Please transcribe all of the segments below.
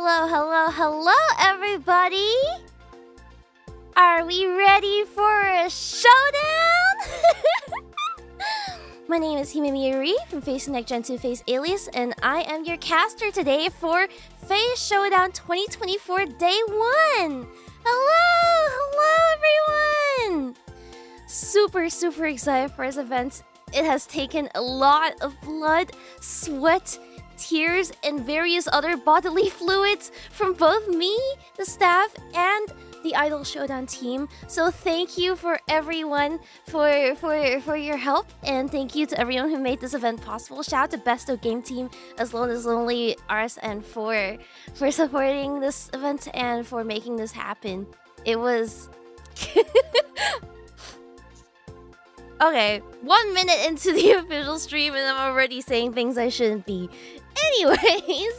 Hello, everybody! Are we ready for a showdown? My name is Himemiri from Face Next Gen 2 Face Alias, and I am your caster today for Face Showdown 2024 Day 1! Hello, everyone! Super excited for this event. It has taken a lot of blood, sweat, tears, and various other bodily fluids from both me, the staff, and the Idol Showdown team. So thank you for everyone for your help, and thank you to everyone who made this event possible. Shout out to Besto Game Team as well as Lonely RSN for supporting this event and for making this happen. It was okay, 1 minute into the official stream and I'm already saying things I shouldn't be. Anyways,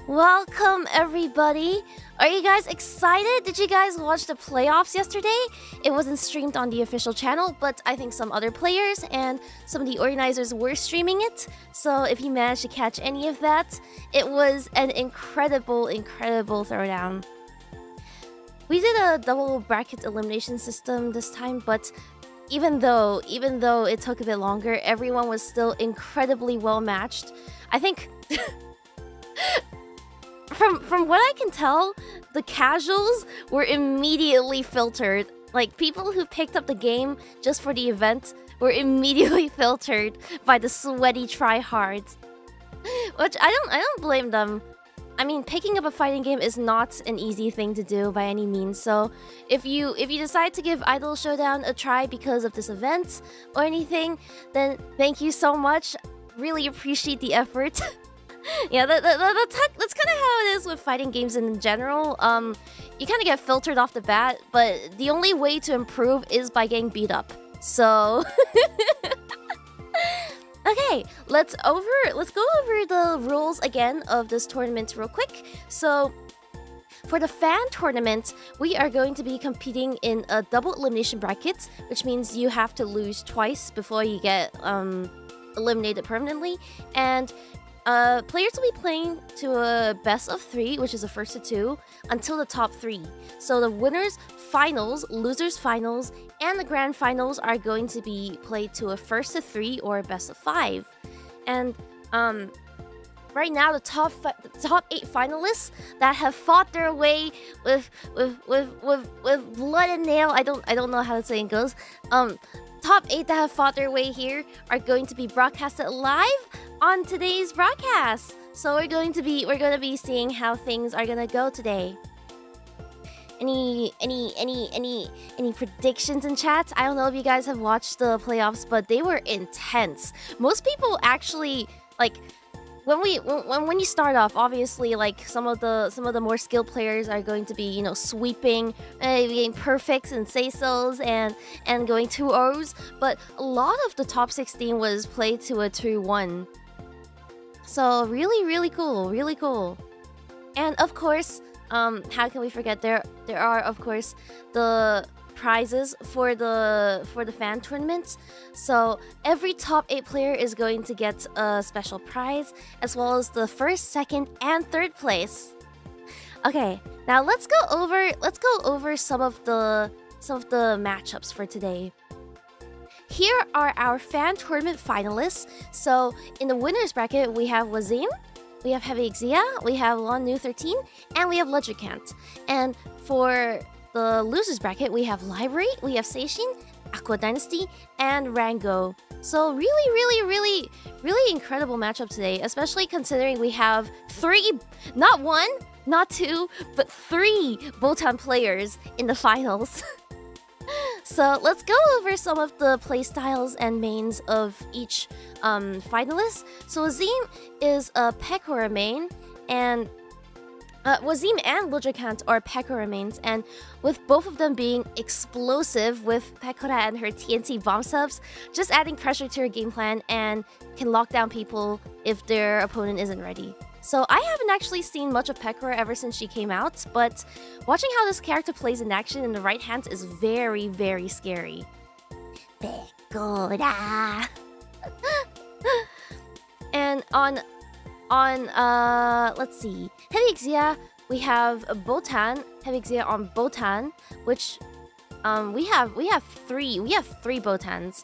welcome everybody. Are you guys excited? Did you guys watch the playoffs yesterday? It wasn't streamed on the official channel, but I think some other players and some of the organizers were streaming it. So if you managed to catch any of that, it was an incredible throwdown. We did a double bracket elimination system this time, but even though it took a bit longer, everyone was still incredibly well matched. I think from what I can tell, the casuals were immediately filtered. Like, people who picked up the game just for the event were immediately filtered by the sweaty tryhards. Which I don't blame them. I mean, picking up a fighting game is not an easy thing to do by any means. So if you decide to give Idol Showdown a try because of this event or anything, then thank you so much. Really appreciate the effort. Yeah, that's kind of how it is with fighting games in general. You kind of get filtered off the bat, but the only way to improve is by getting beat up. So okay, let's go over the rules again of this tournament real quick. So for the fan tournament, we are going to be competing in a double elimination bracket, which means you have to lose twice before you get eliminated permanently. And players will be playing to a best of 3, which is a first to 2, until the top 3. So the winners finals, losers finals, and the grand finals are going to be played to a first to 3 or a best of 5. And right now the top 8 finalists that have fought their way with blood and nail. I don't know how the saying goes. Top 8 that have fought their way here are going to be broadcasted live on today's broadcast. So we're going to be seeing how things are gonna go today. Any predictions in chat? I don't know if you guys have watched the playoffs, but they were intense. Most people actually, like, when you start off, obviously, like, some of the more skilled players are going to be, you know, sweeping, getting perfects and say-sos and going 2-0s, but a lot of the top 16 was played to a 2-1. So really cool. And of course, how can we forget, there are of course the prizes for the fan tournament. So every top 8 player is going to get a special prize, as well as the first, second, and third place. Okay, now let's go over some of the matchups for today. Here are our fan tournament finalists. So in the winners bracket, we have Wasim, we have Heavy Exia, we have Lanu 13, and we have Ledgercant. And for the losers bracket, we have Library, we have Seishin, Aqua Dynasty, and Rango. So really incredible matchup today, especially considering we have 3, not 1, not 2, but 3 Botan players in the finals. So let's go over some of the playstyles and mains of each finalist. So Wasim is a Pekora main, and Wasim and Ledgercant are Pekora mains, and with both of them being explosive with Pekora and her TNT bomb subs, just adding pressure to her game plan and can lock down people if their opponent isn't ready. So I haven't actually seen much of Pekora ever since she came out, but watching how this character plays in action in the right hands is very scary. Pekora! And on On let's see, Heavy Exia, we have Botan, Heavy Exia on Botan, which we have three Botans.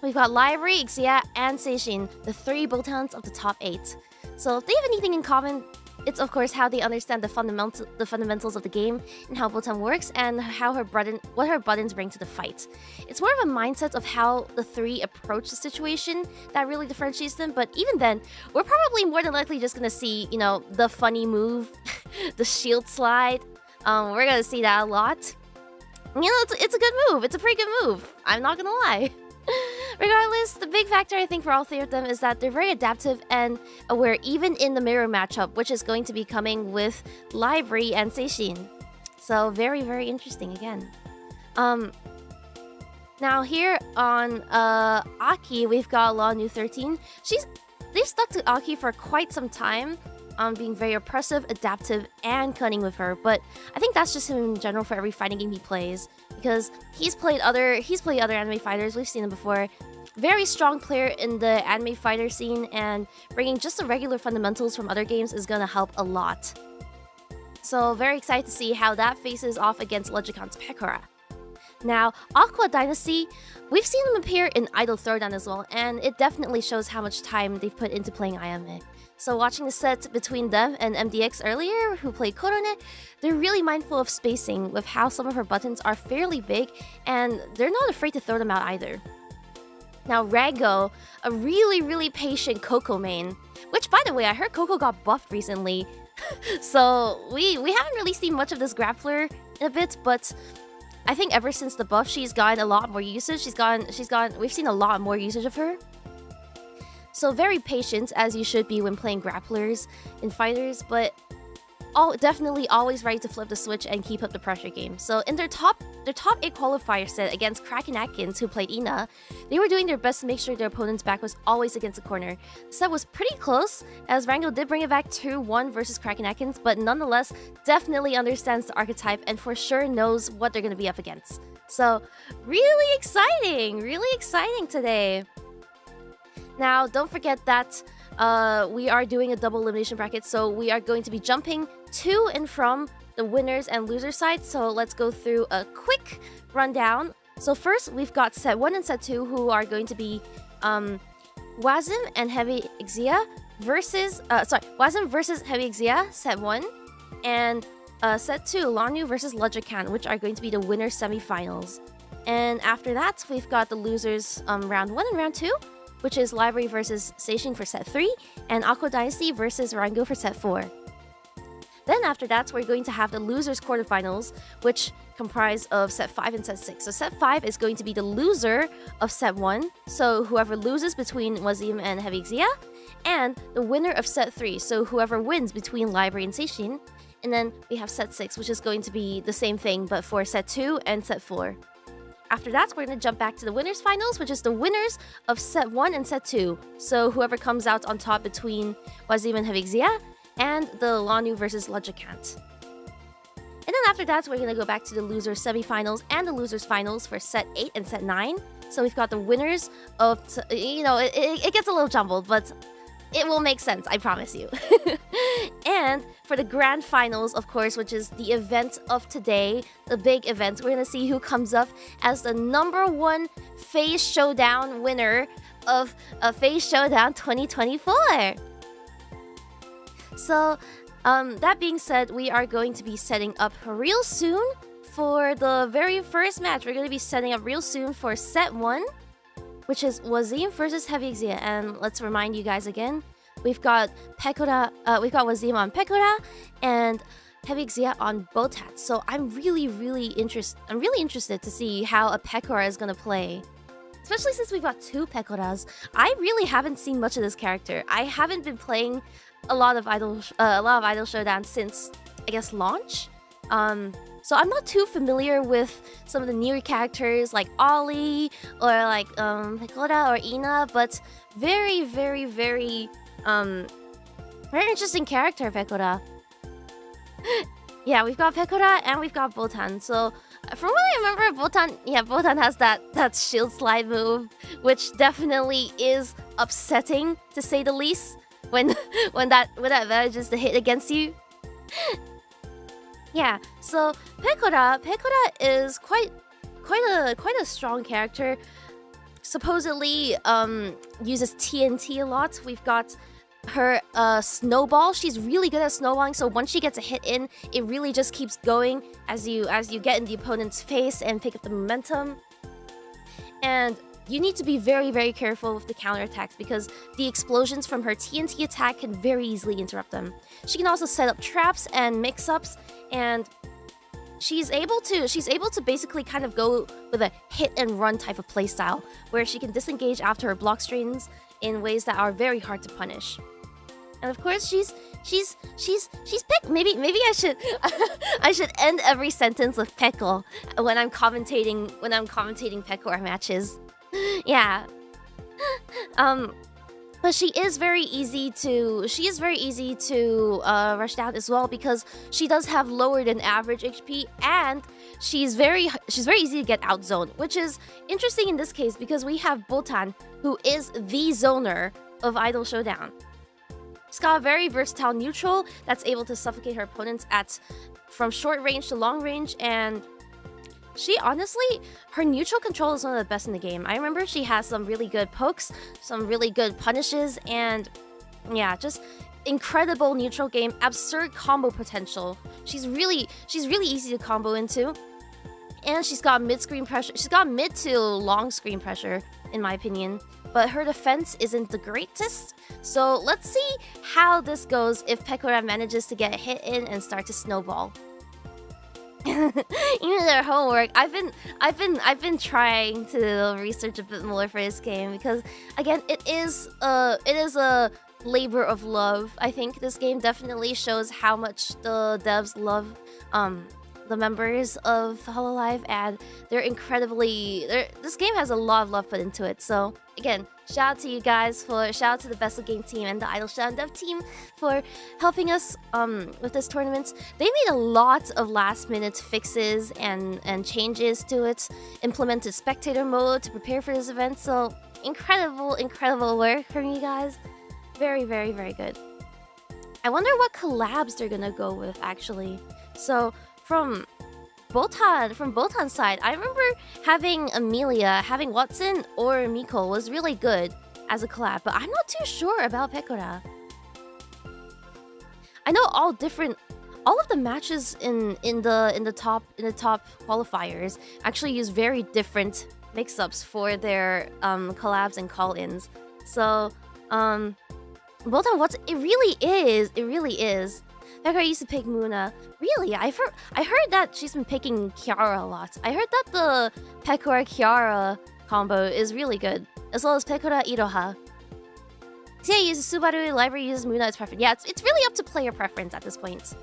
We've got Library, Exia, and Seishin, the 3 Botans of the top 8. So if they have anything in common, it's of course how they understand the fundamentals of the game and how Botan works and how what her buttons bring to the fight. It's more of a mindset of how the 3 approach the situation that really differentiates them. But even then, we're probably more than likely just gonna see, you know, the funny move, the shield slide. We're gonna see that a lot. You know, it's a good move. It's a pretty good move. I'm not gonna lie. Regardless, the big factor I think for all 3 of them is that they're very adaptive and aware even in the mirror matchup, which is going to be coming with Library and Seishin. So very, very interesting again. Now here on Aki, we've got Lanu 13. They've stuck to Aki for quite some time, being very oppressive, adaptive, and cunning with her. But I think that's just him in general for every fighting game he plays, because he's played other anime fighters. We've seen him before. Very strong player in the anime fighter scene, and bringing just the regular fundamentals from other games is gonna help a lot. So very excited to see how that faces off against Legicon's Pekora. Now, Aqua Dynasty, we've seen them appear in Idol Throwdown as well, and it definitely shows how much time they've put into playing Ayame. So watching the set between them and MDX earlier, who played Korone, they're really mindful of spacing with how some of her buttons are fairly big, and they're not afraid to throw them out either. Now Rango, a really, really patient Coco main, which by the way, I heard Coco got buffed recently. So we haven't really seen much of this grappler in a bit, but I think ever since the buff, she's gotten a lot more usage. We've seen a lot more usage of her. So very patient, as you should be when playing grapplers in fighters, but definitely always ready to flip the switch and keep up the pressure game. So in their top 8 qualifier set against Kraken Atkins, who played Ina, they were doing their best to make sure their opponent's back was always against the corner. The set was pretty close, as Rango did bring it back 2-1 versus Kraken Atkins, but nonetheless definitely understands the archetype and for sure knows what they're going to be up against. So really exciting today. Now, don't forget that we are doing a double elimination bracket, so we are going to be jumping to and from the winners and losers side. So let's go through a quick rundown. So first, we've got set 1 and set 2, who are going to be Wasim and Heavy Exia versus Wasim versus Heavy Exia, set 1, and set 2, Lanu versus Legican, which are going to be the winner semifinals. And after that, we've got the losers round 1 and round 2, which is Library versus Seishin for set 3, and Aqua Dynasty versus Rango for set 4. Then after that, we're going to have the losers quarterfinals, which comprise of set 5 and set 6. So set 5 is going to be the loser of set 1, so whoever loses between Wasim and Heavy Exia, and the winner of set 3, so whoever wins between Library and Seishin. And then we have set 6, which is going to be the same thing, but for set 2 and set 4. After that, we're going to jump back to the winners finals, which is the winners of set 1 and set 2. So whoever comes out on top between Wasim and Heavy Exia, and the Lanu versus Legicant. And then after that, we're going to go back to the losers semifinals and the losers finals for set 8 and set 9. So we've got the winners of, it gets a little jumbled, but it will make sense, I promise you. And for the grand finals, of course, which is the event of today, the big event, we're going to see who comes up as the #1 FaZe Showdown winner of FaZe Showdown 2024. So, that being said, we are going to be setting up real soon for the very first match. We're going to be setting up real soon for set 1, which is Wasim versus Heavy Exia. And let's remind you guys again, we've got Wasim on Pekora and Heavy Exia on Botat. So I'm really interested to see how a Pekora is gonna play. Especially since we've got 2 Pekoras. I really haven't seen much of this character. I haven't been playing a lot of Idol Showdown since, I guess, launch. So I'm not too familiar with some of the newer characters like Ollie or like Pekora or Ina, but very interesting character, Pekora. Yeah, we've got Pekora and we've got Botan. So from what I remember, Botan has that shield slide move, which definitely is upsetting to say the least when when that manages to hit against you. Yeah, so Pekora is quite a strong character. Supposedly uses TNT a lot. We've got her snowball. She's really good at snowballing, so once she gets a hit in, it really just keeps going as you get in the opponent's face and pick up the momentum. And you need to be very, very careful with the counterattacks because the explosions from her TNT attack can very easily interrupt them. She can also set up traps and mix-ups, and she's able to basically kind of go with a hit and run type of playstyle where she can disengage after her block strains in ways that are very hard to punish. And of course, she's pick. Maybe I should I should end every sentence with pickle when I'm commentating Pekora matches. Yeah. But she is very easy to rush down as well because she does have lower than average HP, and she's very easy to get outzoned, which is interesting in this case because we have Botan, who is the zoner of Idol Showdown. She's got a very versatile neutral that's able to suffocate her opponents from short range to long range, and she honestly, her neutral control is one of the best in the game. I remember she has some really good pokes, some really good punishes, and yeah, just incredible neutral game, absurd combo potential. She's really easy to combo into. And she's got mid-screen pressure. She's got mid to long screen pressure, in my opinion. But her defense isn't the greatest. So let's see how this goes if Pekora manages to get a hit in and start to snowball. Even their homework. I've been trying to research a bit more for this game because again, it is a labor of love. I think this game definitely shows how much the devs love the members of Hololive, and this game has a lot of love put into it. So again, shout out to you guys shout out to the Best of Game team and the Idol Showdown dev team for helping us with this tournament. They made a lot of last minute fixes and changes to it, implemented spectator mode to prepare for this event. So incredible work from you guys. Very, very, very good. I wonder what collabs they're gonna go with actually. So from Botan's side, I remember having Amelia, having Wasim or Miko was really good as a collab, but I'm not too sure about Pekora. I know all of the matches in the top qualifiers actually use very different mix-ups for their collabs and call-ins. So Botan, it really is. Pekora used to pick Muna. Really? I heard that she's been picking Kiara a lot. I heard that the Pekora-Kiara combo is really good, as well as Pekora-Iroha. Exia uses Subaru, library uses Muna as preference. Yeah, it's really up to player preference at this point.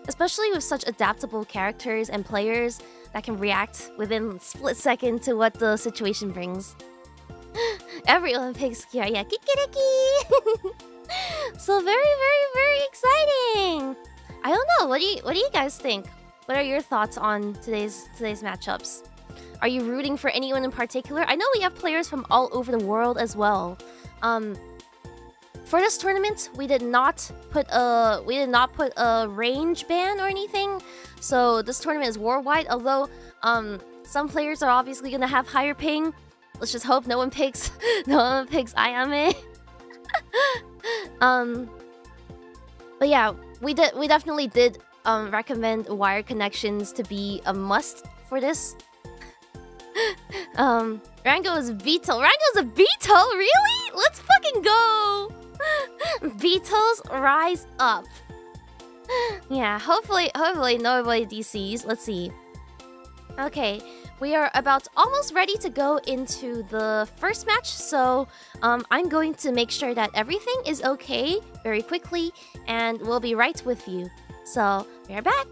Especially with such adaptable characters and players that can react within a split second to what the situation brings. Everyone picks Kiara. Yeah, kikiriki! So very exciting. I don't know. What do you guys think? What are your thoughts on today's matchups? Are you rooting for anyone in particular? I know we have players from all over the world as well. For this tournament, we did not put a range ban or anything. So this tournament is worldwide. Although some players are obviously gonna have higher ping. Let's just hope no one picks Ayame. But yeah, we definitely did recommend wire connections to be a must for this. Rango is Beetle. Rango's a Beetle? Really? Let's fucking go! Beetles rise up. Yeah, hopefully nobody DCs. Let's see. Okay, we are about almost ready to go into the first match, so I'm going to make sure that everything is okay very quickly, and we'll be right with you. So, we are back.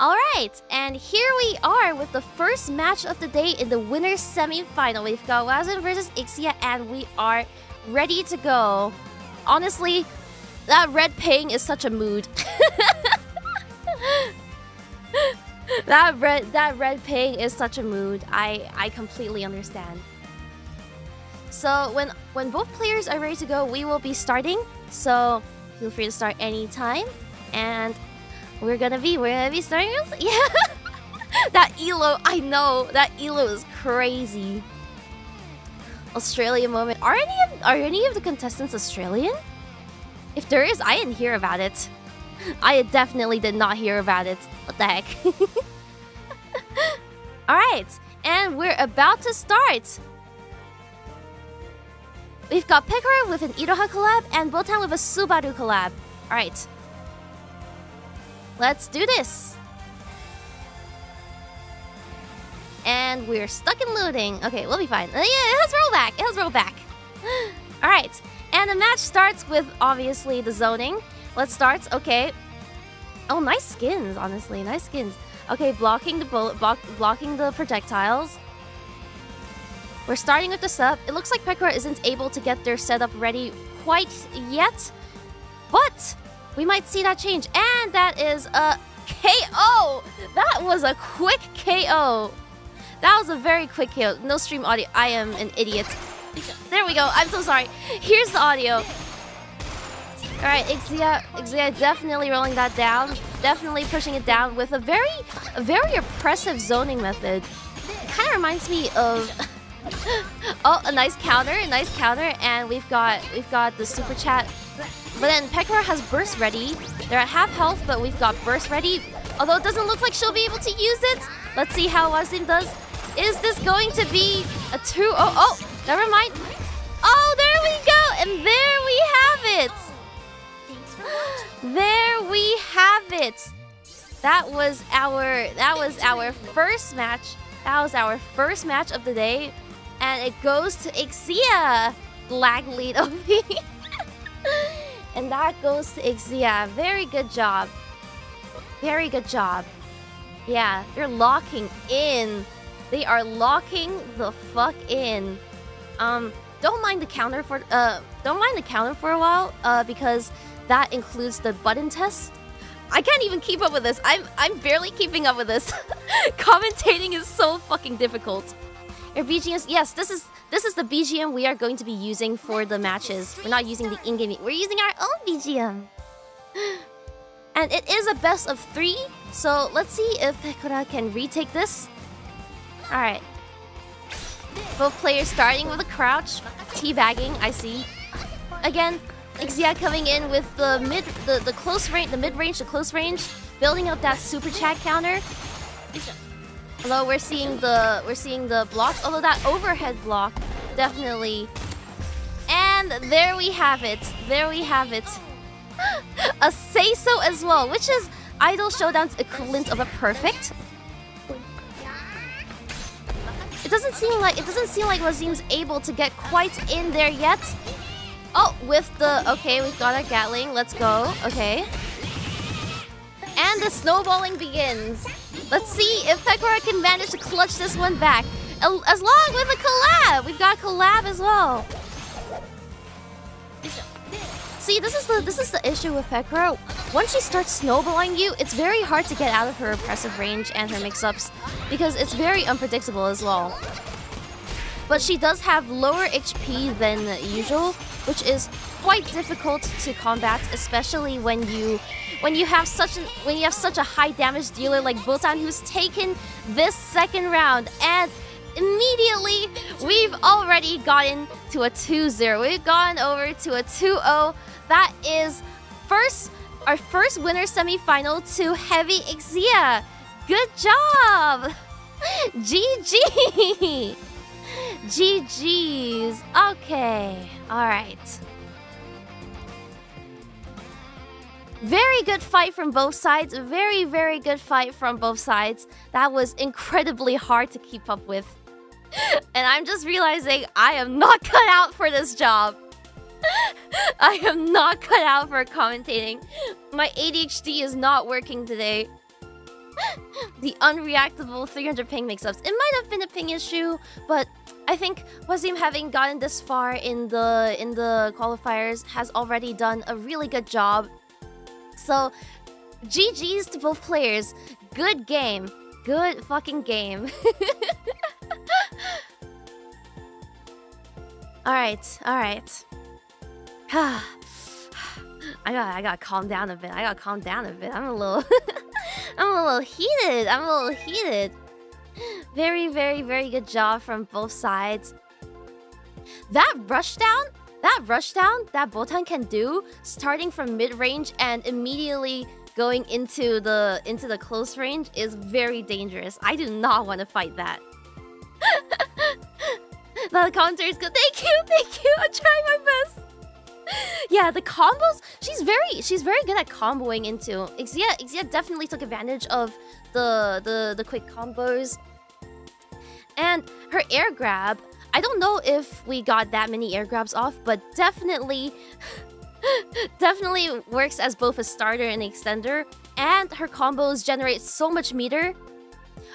Alright, and here we are with the first match of the day in the winner's semi-final. We've got Wasim versus Exia, and we are ready to go. Honestly, that red ping is such a mood. That red ping is such a mood. I completely understand. So when both players are ready to go, we will be starting. So feel free to start anytime. And we're gonna be starting. Yeah. That elo, I know that elo is crazy. Australia moment. Are any of the contestants Australian? If there is, I didn't hear about it. I definitely did not hear about it. What the heck? Alright, and we're about to start. We've got Pekora with an Iroha collab and Botan with a Subaru collab. Alright. Let's do this. And we're stuck in loading. Okay, we'll be fine. Yeah, it has rollback. It has rollback. Alright. And the match starts with, obviously, the zoning. Let's start. Okay. Oh, nice skins, honestly. Nice skins. Okay, blocking the bullet, blocking the projectiles. We're starting with the setup. It looks like Pekora isn't able to get their setup ready quite yet. But we might see that change. And that is a KO! That was a quick KO. That was a very quick KO. No stream audio. I am an idiot. There we go. I'm so sorry. Here's the audio. Alright, Exia definitely rolling that down. Definitely pushing it down with a very oppressive zoning method. It kind of reminds me of... oh, a nice counter, and we've got the super chat. But then Pekora has burst ready. They're at half health, but we've got burst ready. Although it doesn't look like she'll be able to use it. Let's see how Wasim does. Is this going to be a 2? Oh, never mind. Oh, there we go, and there we have it. Thanks for watching. There we have it. That was our first match. That was our first match of the day. And it goes to Exia. Lag lead of me. And that goes to Exia. Very good job. Very good job. Yeah, they're locking in. They are locking the fuck in. Don't mind the counter for a while, because that includes the button test. I can't even keep up with this. I'm barely keeping up with this. Commentating is so fucking difficult. Your BGMs, yes, this is the BGM we are going to be using for the matches. We're not using the in-game. We're using our own BGM. And it is a best of 3, so let's see if Pekora can retake this. Alright. Both players starting with a crouch. Teabagging, I see. Again, Exia coming in with the mid-range, the close range, building up that super chat counter. Although we're seeing the blocks, although that overhead block definitely. And there we have it. There we have it. A say-so as well, which is Idol Showdown's equivalent of a perfect. It doesn't seem like Wasim's able to get quite in there yet. Oh, okay, we've got our Gatling. Let's go. Okay. And the snowballing begins. Let's see if Pekora can manage to clutch this one back. As long with a collab. We've got collab as well. See, this is the issue with Pekora. Once she starts snowballing you, it's very hard to get out of her oppressive range and her mix-ups because it's very unpredictable as well. But she does have lower HP than usual, which is quite difficult to combat, especially when you have such a high damage dealer like Botan, who's taken this second round, and immediately we've already gotten to a 2-0. We've gone over to a 2-0. That is our first winner semi-final to Heavy Exia. Good job. GG. GG's. Okay. All right. Very good fight from both sides. Very, very good fight from both sides. That was incredibly hard to keep up with. And I'm just realizing I am not cut out for this job. I am not cut out for commentating. My ADHD is not working today. The unreactable 300 ping mix-ups. It might have been a ping issue, but I think Wasim, having gotten this far in the qualifiers, has already done a really good job. So, GG's to both players. Good game. Good fucking game. Alright. I gotta calm down a bit. I'm a little heated. Very, very, very good job from both sides. That rushdown that Botan can do, starting from mid-range and immediately going into the close range, is very dangerous. I do not want to fight that. The counter is good. Thank you. I'm trying my best. Yeah, the combos. She's very good at comboing into. Exia definitely took advantage of the quick combos. And her air grab, I don't know if we got that many air grabs off, but definitely works as both a starter and extender. And her combos generate so much meter.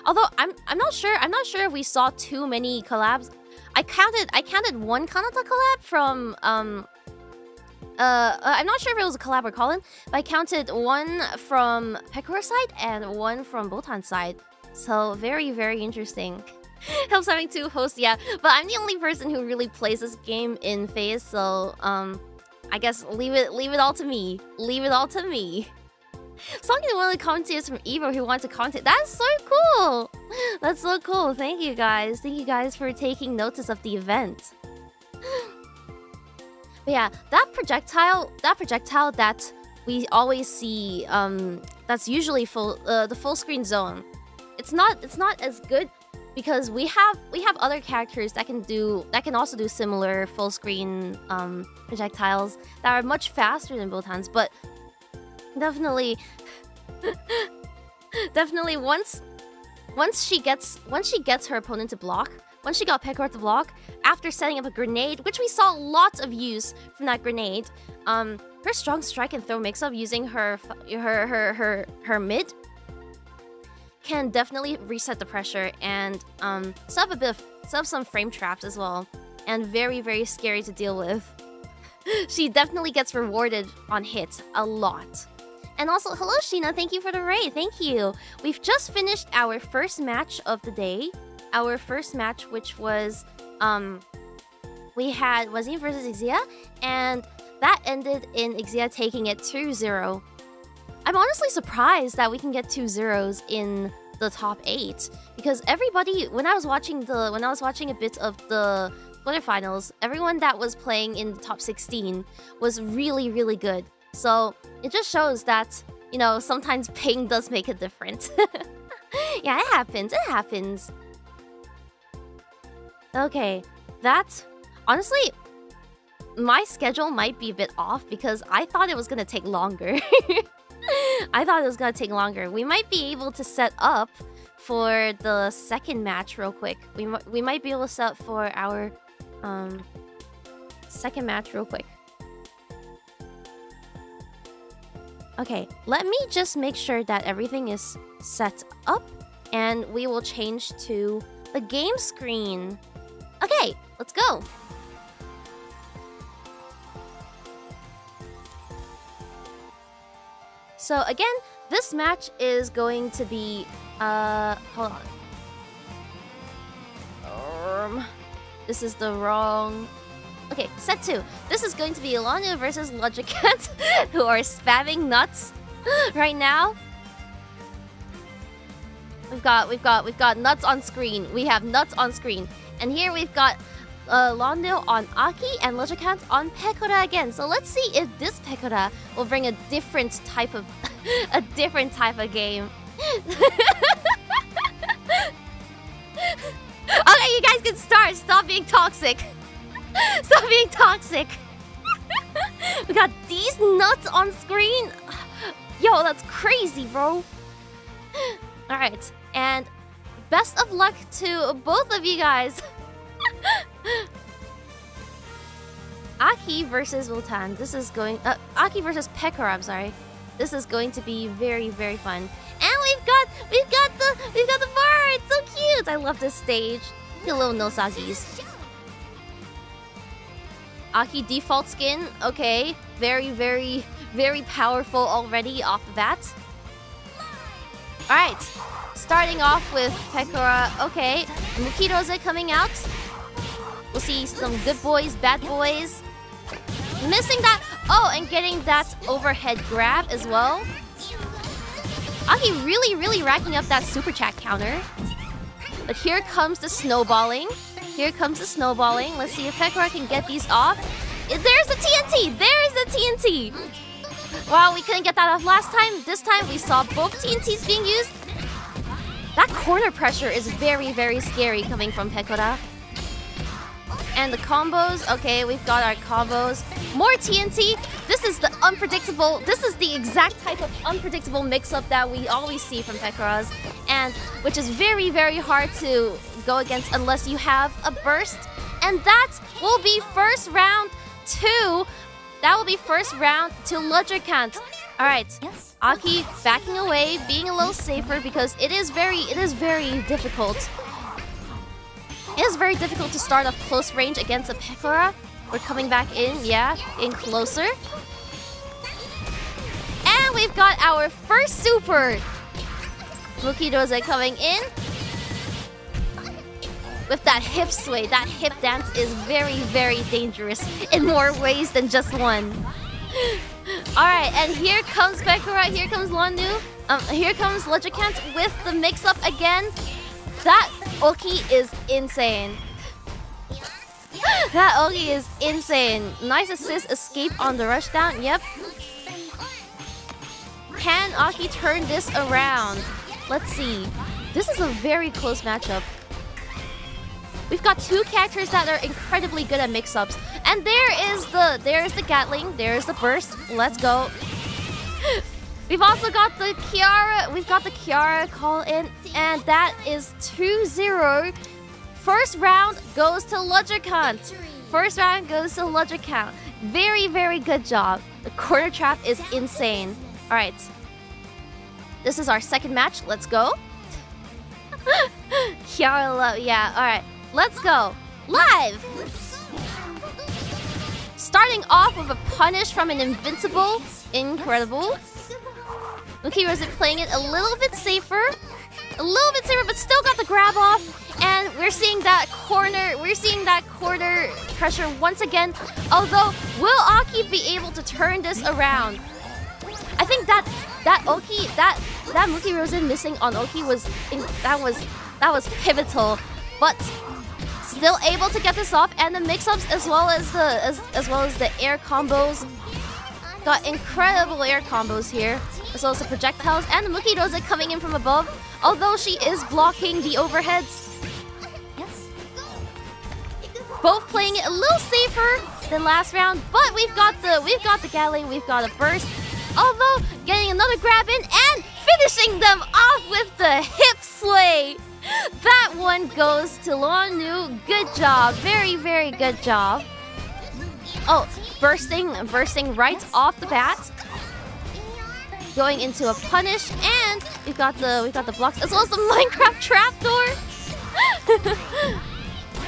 Although I'm not sure if we saw too many collabs. I counted one Kanata collab from I'm not sure if it was a collab or Colin, but I counted one from Pekora side and one from Botan's side. So very, very interesting. Helps having two hosts, yeah. But I'm the only person who really plays this game in FaZe, so I guess leave it all to me. Leave it all to me. I was talking to one of the commentators from Evo who wanted to commentate. That's so cool! That's so cool. Thank you guys. Thank you guys for taking notice of the event. But yeah, that projectile that we always see, that's usually the full screen zone. It's not as good because we have other characters that can also do similar full screen projectiles that are much faster than Botan's, but definitely once she gets her opponent to block, once she got Pekora to block, after setting up a grenade, which we saw lots of use from that grenade, her strong strike and throw mix-up using her mid can definitely reset the pressure and set up some frame traps as well, and very, very scary to deal with. She definitely gets rewarded on hits a lot. And also, hello Sheena, thank you for the raid, thank you. We've just finished our first match of the day. Our first match, which was, we had Wasim versus Exia, and that ended in Exia taking it 2-0. I'm honestly surprised that we can get 2 zeros in the top 8, because everybody, when I was watching a bit of the quarterfinals, everyone that was playing in the top 16 was really, really good. So it just shows that, you know, sometimes ping does make a difference. Yeah, it happens. Okay, that... Honestly, my schedule might be a bit off because I thought it was gonna take longer. We might be able to set up for the second match real quick. We might be able to set up for our second match real quick. Okay, let me just make sure that everything is set up, and we will change to the game screen. Okay, let's go. So again, this match is going to be hold on. This is the wrong... Okay, set 2. This is going to be Lanu versus Logicant, who are spamming nuts right now. We've got nuts on screen. We have nuts on screen. And here we've got Lanu on Aki and Logicant on Pekora again. So let's see if this Pekora will bring a different type of game. Okay, you guys can start. Stop being toxic. Stop being toxic. We got these nuts on screen. Yo, that's crazy, bro. Alright, and best of luck to both of you guys. Aki versus Vultan. This is going... Aki versus Pekora, I'm sorry. This is going to be very, very fun. And We've got the bird. So cute. I love this stage. Hello, Nosagis. Aki default skin. Okay, very, very, very powerful already off the bat. All right, starting off with Pekora. Okay, Mukirose coming out. We'll see some good boys, bad boys. Missing that. Oh, and getting that overhead grab as well. Aki really, really racking up that super chat counter. But here comes the snowballing. Here comes the snowballing. Let's see if Pekora can get these off. There's the TNT! There's the TNT! Wow, we couldn't get that off last time. This time we saw both TNTs being used. That corner pressure is very, very scary coming from Pekora. And the combos. Okay, we've got our combos. More TNT. This is the unpredictable. This is the exact type of unpredictable mix-up that we always see from Pekora's. And which is very, very hard to go against unless you have a burst. And that will be first round to... That will be first round to Ludgerkant. Alright. Yes. Aki backing away, being a little safer because it is very difficult. It is very difficult to start off close range against a Pekora. We're coming back in, yeah, in closer. And we've got our first super. Mukirose coming in. With that hip sway, that hip dance is very, very dangerous in more ways than just one. Alright, and here comes Pekora, here comes Lanu. Here comes Ludgerkant with the mix-up again. That Oki is insane. That Oki is insane. Nice assist, escape on the rushdown. Yep. Can Aki turn this around? Let's see. This is a very close matchup. We've got two characters that are incredibly good at mix-ups. And there's the Gatling, there's the burst. Let's go. We've also got the Kiara. We've got the Kiara call in, and that is 2-0. First round goes to Ludgerkant. First round goes to Ludgerkant. Very, very good job. The corner trap is insane. All right. This is our second match. Let's go. Kiara, yeah. All right. Let's go. Live. Starting off with a punish from an invincible. Incredible. Mukirose playing it a little bit safer, but still got the grab off. And we're seeing that corner pressure once again. Although, will Aki be able to turn this around? I think that Mukirose missing on Oki was pivotal, but still able to get this off. And the mix-ups as well as the air combos. Got incredible air combos here, as well as the projectiles, and the Mukirose coming in from above, although she is blocking the overheads. Yes. Both playing it a little safer than last round, but we've got the Gatling, we've got a burst, although getting another grab in and finishing them off with the hip sway. That one goes to Lanu. Good job, very, very good job. Oh, bursting right off the bat. Going into a punish, and we've got the blocks as well as the Minecraft trapdoor.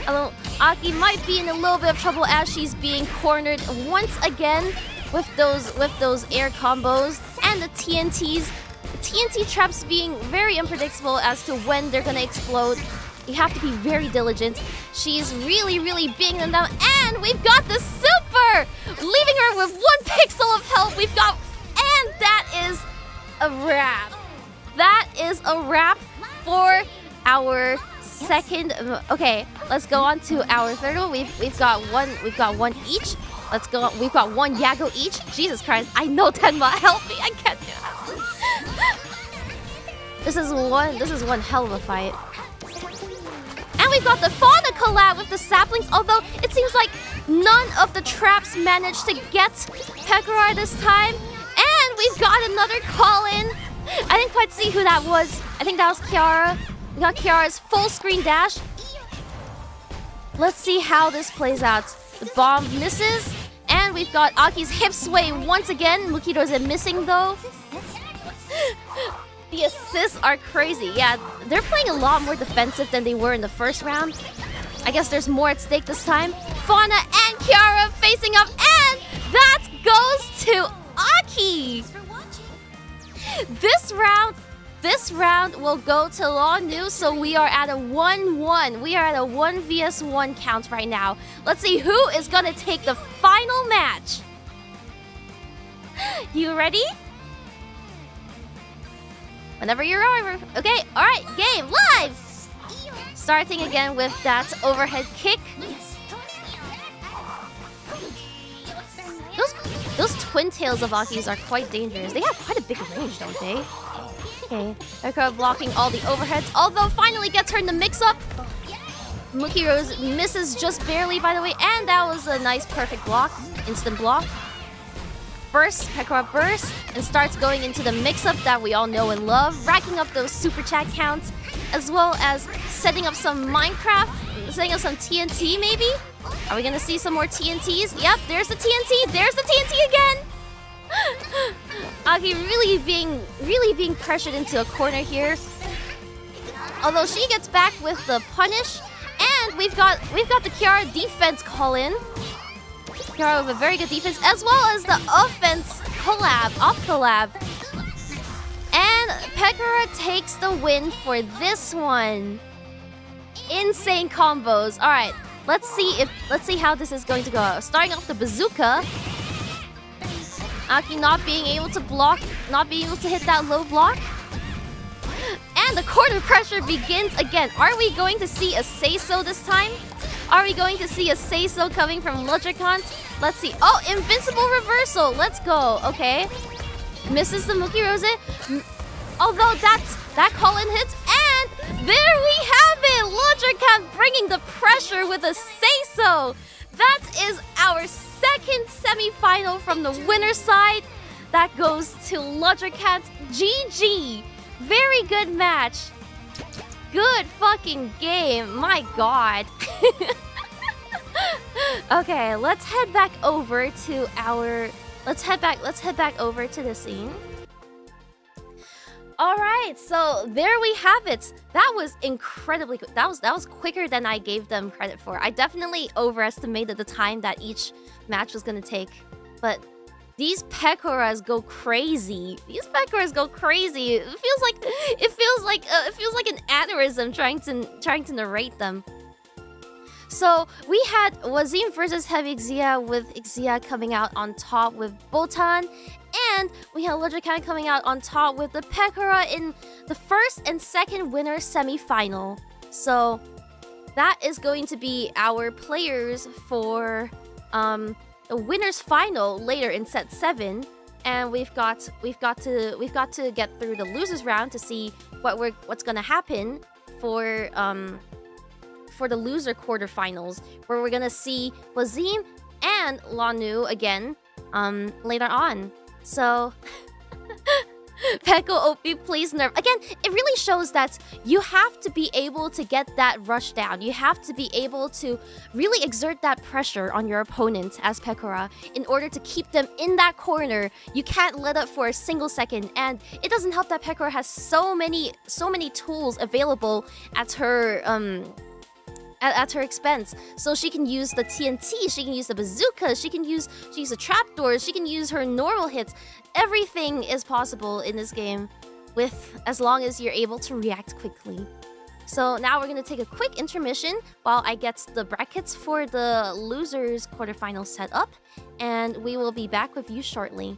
Although Aki might be in a little bit of trouble as she's being cornered once again with those air combos and the TNTs. The TNT traps being very unpredictable as to when they're gonna explode. You have to be very diligent. She's really, really beating them down. And we've got the super! Leaving her with 1 pixel of health. We've got... And that is a wrap. That is a wrap for our second... Okay, let's go on to our third one. We've got one each. Let's go. We've got 1 Yago each. Jesus Christ, I know Tenma. Help me. I can't do that. This is one hell of a fight. And we've got the Fauna collab with the saplings, although it seems like none of the traps managed to get Pekora this time. And we've got another call-in. I didn't quite see who that was. I think that was Kiara. We got Kiara's full screen dash. Let's see how this plays out. The bomb misses. And we've got Aki's hip sway once again. Mukirose missing though. The assists are crazy. Yeah, they're playing a lot more defensive than they were in the first round. I guess there's more at stake this time. Fauna and Kiara facing up, and that goes to Aki. This round will go to Lanu, so we are at a 1-1. We are at a 1 vs 1 count right now. Let's see who is gonna take the final match. You ready? Whenever you're over. Okay, alright, game live! Starting again with that overhead kick. Those twin tails of Aki's are quite dangerous. They have quite a big range, don't they? Okay, Aqua blocking all the overheads, although finally gets her in the mix-up. Mookie Rose misses just barely, by the way, and that was a nice perfect block. Instant block. Burst, Aqua bursts, and starts going into the mix-up that we all know and love, racking up those super chat counts, as well as setting up some Minecraft, setting up some TNT maybe? Are we gonna see some more TNTs? Yep, there's the TNT, there's the TNT again! Aki really being pressured into a corner here. Although she gets back with the punish, and we've got the Kiara defense call in. Kiara with a very good defense, as well as the offense collab. And Pekora takes the win for this one. Insane combos. All right, let's see how this is going to go. Starting off the bazooka. Aki not being able to block, not being able to hit that low block. And the corner pressure begins again. Are we going to see a say-so this time? Are we going to see a say-so coming from Ludrikant? Let's see. Oh, invincible reversal. Let's go. Okay. Misses the Mookie Rose. Although that call-in hits. And there we have it. Ludrikant bringing the pressure with a say-so. That is our second semi-final from the winner's side. That goes to Ludrikant. GG. Very good match. Good fucking game. My god. Okay, let's head back over to our let's head back over to the scene. All right, so there we have it. That was incredibly quick. That was quicker than I gave them credit for. I definitely overestimated the time that each match was gonna take. But these Pekoras go crazy. These Pekoras go crazy. It feels like an aneurysm trying to narrate them. So we had Wasim versus Heavy Exia, with Exia coming out on top with Botan, and we had Ludrikant coming out on top with the Pekora in the first and second winner semi-final. So that is going to be our players for the winners final later in set 7, and we've got to get through the losers round to see what's gonna happen for the loser quarterfinals, where we're gonna see Wasim and Lanu again later on. So Peko OP, please nerf. Again, it really shows that you have to be able to get that rush down. You have to be able to really exert that pressure on your opponent as Pekora in order to keep them in that corner. You can't let up for a single second, and it doesn't help that Pekora has so many tools available at her at her expense. So she can use the TNT, she can use the bazooka, she can use the trapdoors, she can use her normal hits. Everything is possible in this game, as long as you're able to react quickly. So now we're gonna take a quick intermission while I get the brackets for the losers quarterfinal set up, and we will be back with you shortly.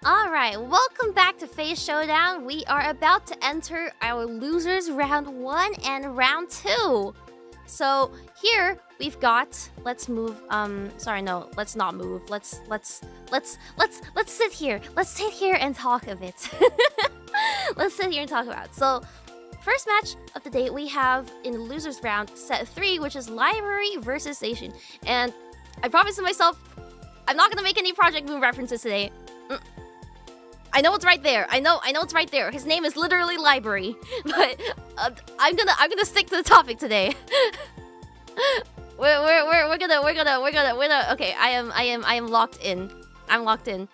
Alright, welcome back to Phase Showdown. We are about to enter our losers round 1 and round 2. So here we've got, let's move, sorry, no, let's not move. Let's sit here. Let's sit here and talk a bit. Let's sit here and talk about it. So first match of the day we have in the losers round, set 3, which is Library versus Station. And I promised to myself, I'm not gonna make any Project Moon references today. I know it's right there. I know it's right there. His name is literally Library, but I'm gonna stick to the topic today. we're gonna. Okay, I am locked in. I'm locked in.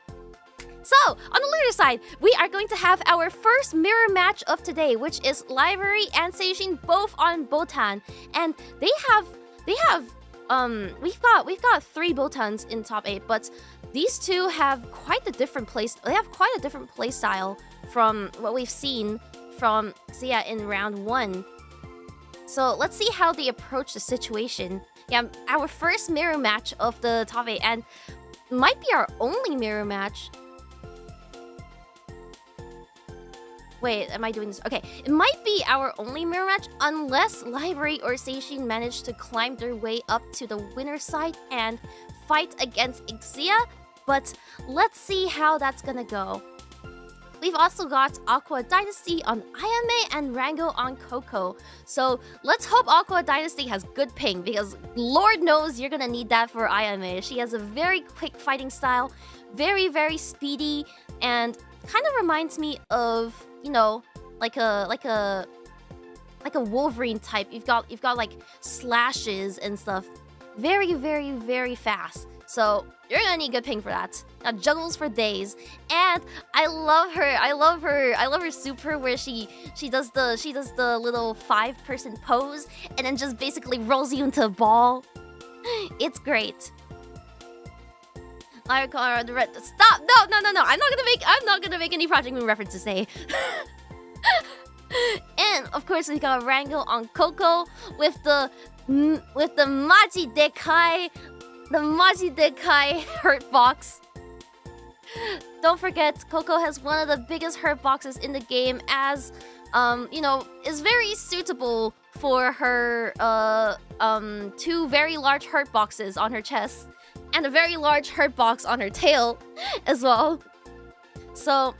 So on the loser side, we are going to have our first mirror match of today, which is Library and Seishin both on Botan, and they have we've got 3 Botans in top 8, but these two have quite a different play style from what we've seen from Exia in round 1. So let's see how they approach the situation. Yeah, our first mirror match of the top 8, and might be our only mirror match. Wait, am I doing this? Okay, it might be our only mirror match unless Library or Seishin manage to climb their way up to the winner's side and fight against Exia. But let's see how that's gonna go. We've also got Aqua Dynasty on Ayame and Rango on Coco. So let's hope Aqua Dynasty has good ping, because Lord knows you're gonna need that for Ayame. She has a very quick fighting style, very, very speedy, and kind of reminds me of, you know, like a Wolverine type. You've got like slashes and stuff. Very, very, very fast. So you're gonna need good ping for that. Now juggles for days, and I love her. I love her super where she does the little 5-person pose and then just basically rolls you into a ball. It's great. Stop! No! I'm not gonna make any Project Moon references today. And of course we got Rango on Coco with the Maji Dekai. The Maji Dekai hurt box. Don't forget, Coco has one of the biggest hurt boxes in the game, as you know, is very suitable for her 2 very large hurt boxes on her chest and a very large hurt box on her tail as well. So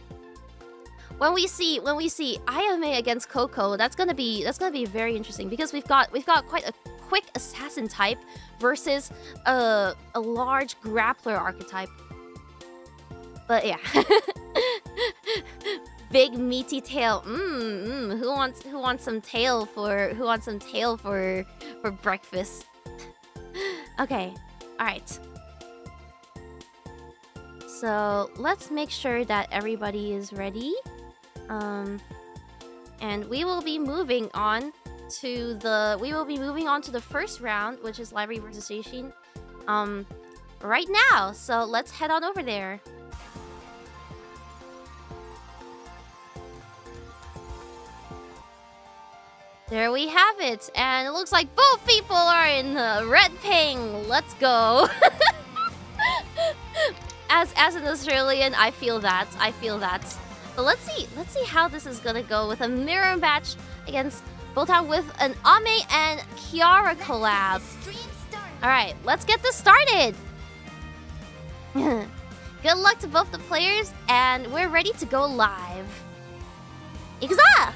when we see Ayame against Coco, that's gonna be very interesting, because we've got quite a quick assassin type versus a large grappler archetype. But yeah. Big meaty tail. Who wants some tail for breakfast? Okay. All right. So, let's make sure that everybody is ready. And we will be moving on to the first round, which is Library versus Seishin, right now. So let's head on over there. There we have it, and it looks like both people are in red ping. Let's go. As an Australian, I feel that. But let's see how this is gonna go with a mirror match against Botan with an Ame and Kiara collab. Alright, let's get this started! Good luck to both the players, and we're ready to go live. Exia!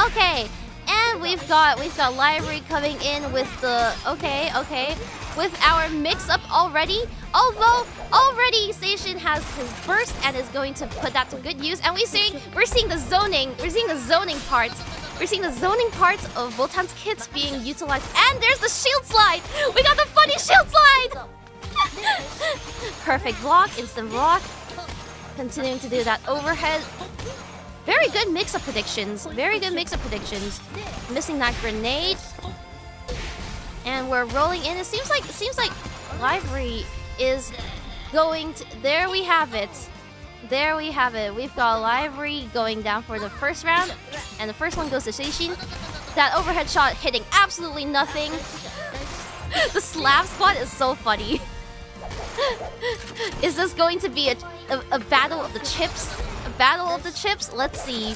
Okay, and we've got Library coming in with the with our mix-up already. Although already Seishin has his burst and is going to put that to good use, and we're seeing the zoning parts. We're seeing the zoning parts of Botan's kits being utilized. And there's the shield slide! We got the funny shield slide! Perfect block, instant block. Continuing to do that overhead. Very good mix-up predictions. Missing that grenade. And we're rolling in. It seems like Library is going to... There we have it. We've got Library going down for the first round, and the first one goes to Seishin. That overhead shot hitting absolutely nothing. The slap spot is so funny. Is this going to be a battle of the chips? A battle of the chips? Let's see.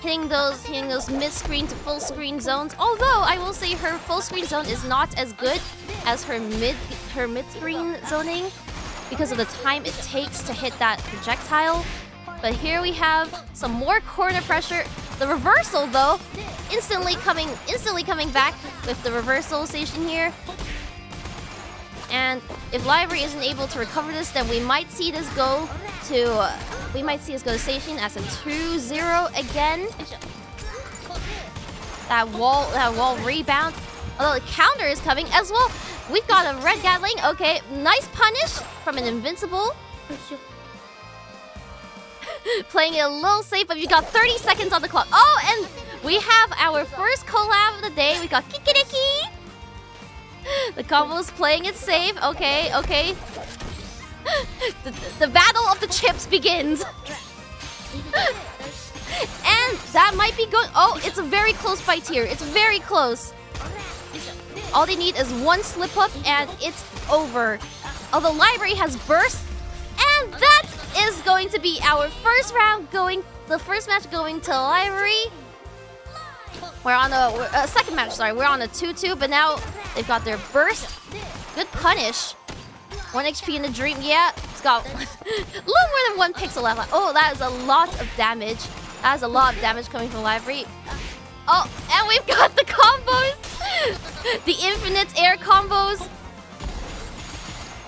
Hitting those mid-screen to full-screen zones. Although I will say her full-screen zone is not as good as her mid-screen zoning because of the time it takes to hit that projectile. But here we have some more corner pressure. The reversal though, instantly coming back with the reversal station here. And if Library isn't able to recover this, then we might see this go to station as a 2-0 again. That wall rebound. Although the counter is coming as well. We've got a red Gatling. Okay, nice punish from an invincible. Playing it a little safe, but you got 30 seconds on the clock. Oh, and we have our first collab of the day. We got Kikiriki. The combo's playing it safe. Okay. The battle of the chips begins. And that might be good. Oh, it's a very close fight here. It's very close. All they need is one slip up and it's over. Although Library has burst. And that is going to be our first round going. The first match going to Library. We're on a second match, sorry. We're on a 2-2, but now they've got their burst. Good punish. 1 HP in the dream. Yeah, it's got a little more than 1 pixel left. Oh, that is a lot of damage. That is a lot of damage coming from Library. Oh, and we've got the combos. The infinite air combos.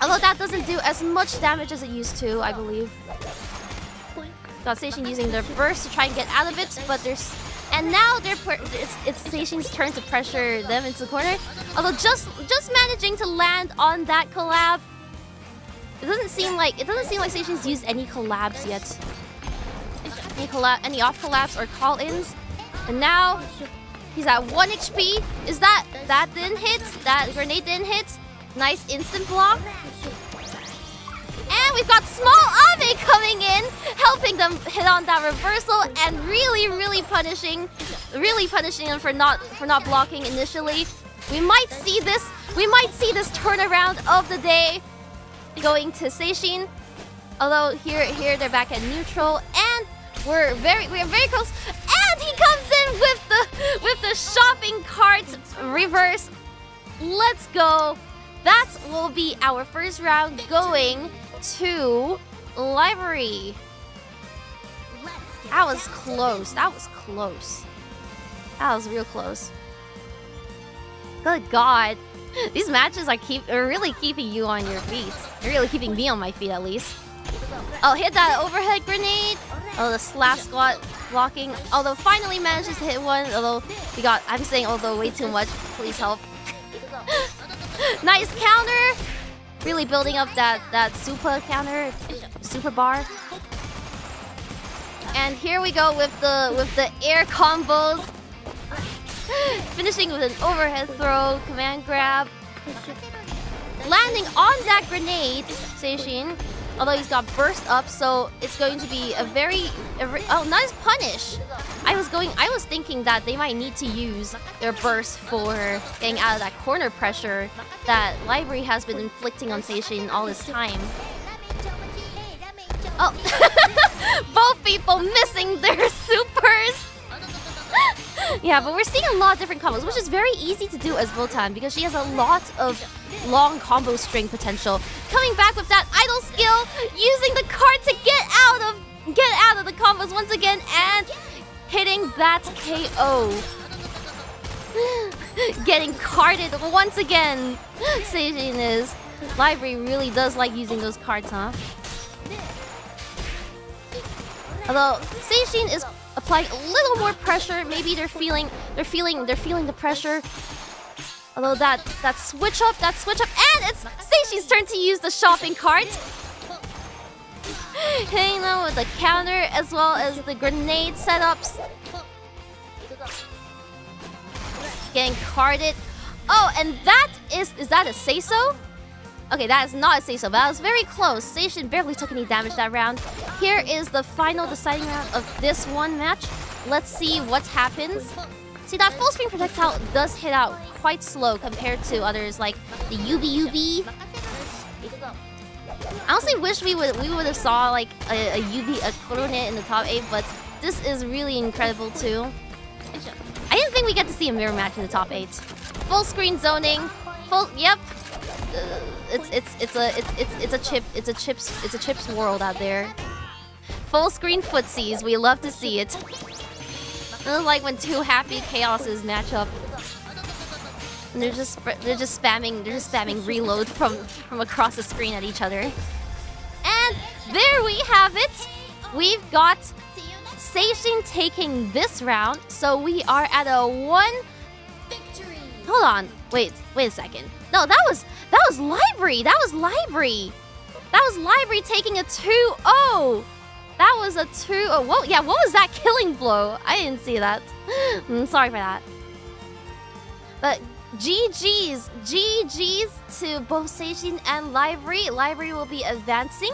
Although that doesn't do as much damage as it used to, I believe. Got Station using their burst to try and get out of it, but there's... And now it's Station's turn to pressure them into the corner. Although just managing to land on that collab. It doesn't seem like Station's used any collabs yet. Any off collabs or call-ins. And now he's at 1 HP. Is that didn't hit? That grenade didn't hit? Nice instant block. And we've got Small Ave coming in, helping them hit on that reversal and really punishing them for not blocking initially. We might see this turnaround of the day going to Seishin. Although here they're back at neutral and we're very close. And he comes in with the shopping cart reverse. Let's go. That will be our first round going to Library. That was close. That was real close. Good God. These matches are really keeping you on your feet. They're really keeping me on my feet at least. Oh, hit that overhead grenade. Oh, the slap squat blocking. Although finally manages to hit one. Although I'm saying although way too much. Please help. Nice counter. Really building up that super counter, super bar. And here we go with the air combos. Finishing with an overhead throw, command grab. Landing on that grenade, Seishin. Although he's got burst up, so it's going to be a very nice punish. I was thinking that they might need to use their burst for getting out of that corner pressure that Library has been inflicting on Seishin all this time. Oh, both people missing their supers. Yeah, but we're seeing a lot of different combos, which is very easy to do as Votan because she has a lot of long combo string potential. Coming back with that idle skill, using the card to get out of the combos once again and hitting that KO. Getting carded once again. Seijin is. Library really does like using those cards, huh? Although Seishin is applying a little more pressure, maybe they're feeling the pressure. Although that switch up, and it's Seishin's turn to use the shopping cart. Hitting them with the counter as well as the grenade setups. Getting carded. Oh, and that is that a say-so? Okay, that is not a say-so, but that was very close. Seishin barely took any damage that round. Here is the final deciding round of this one match. Let's see what happens. See, that full screen projectile does hit out quite slow compared to others like the UB. I honestly wish we would have saw like a Korone in the top 8, but this is really incredible too. I didn't think we get to see a mirror match in the top 8. Full screen zoning, yep. It's a chips world out there. Full screen footsies, we love to see it. It's like when two happy chaoses match up. And they're just spamming reload from across the screen at each other. And there we have it. We've got Seishin taking this round, so we are at a 1 victory. Hold on. Wait a second. No, that was Library. That was Library taking a 2-0. That was a 2-0. Whoa, yeah, what was that killing blow? I didn't see that. Sorry for that. But GG's to both Seishin and Library. Library will be advancing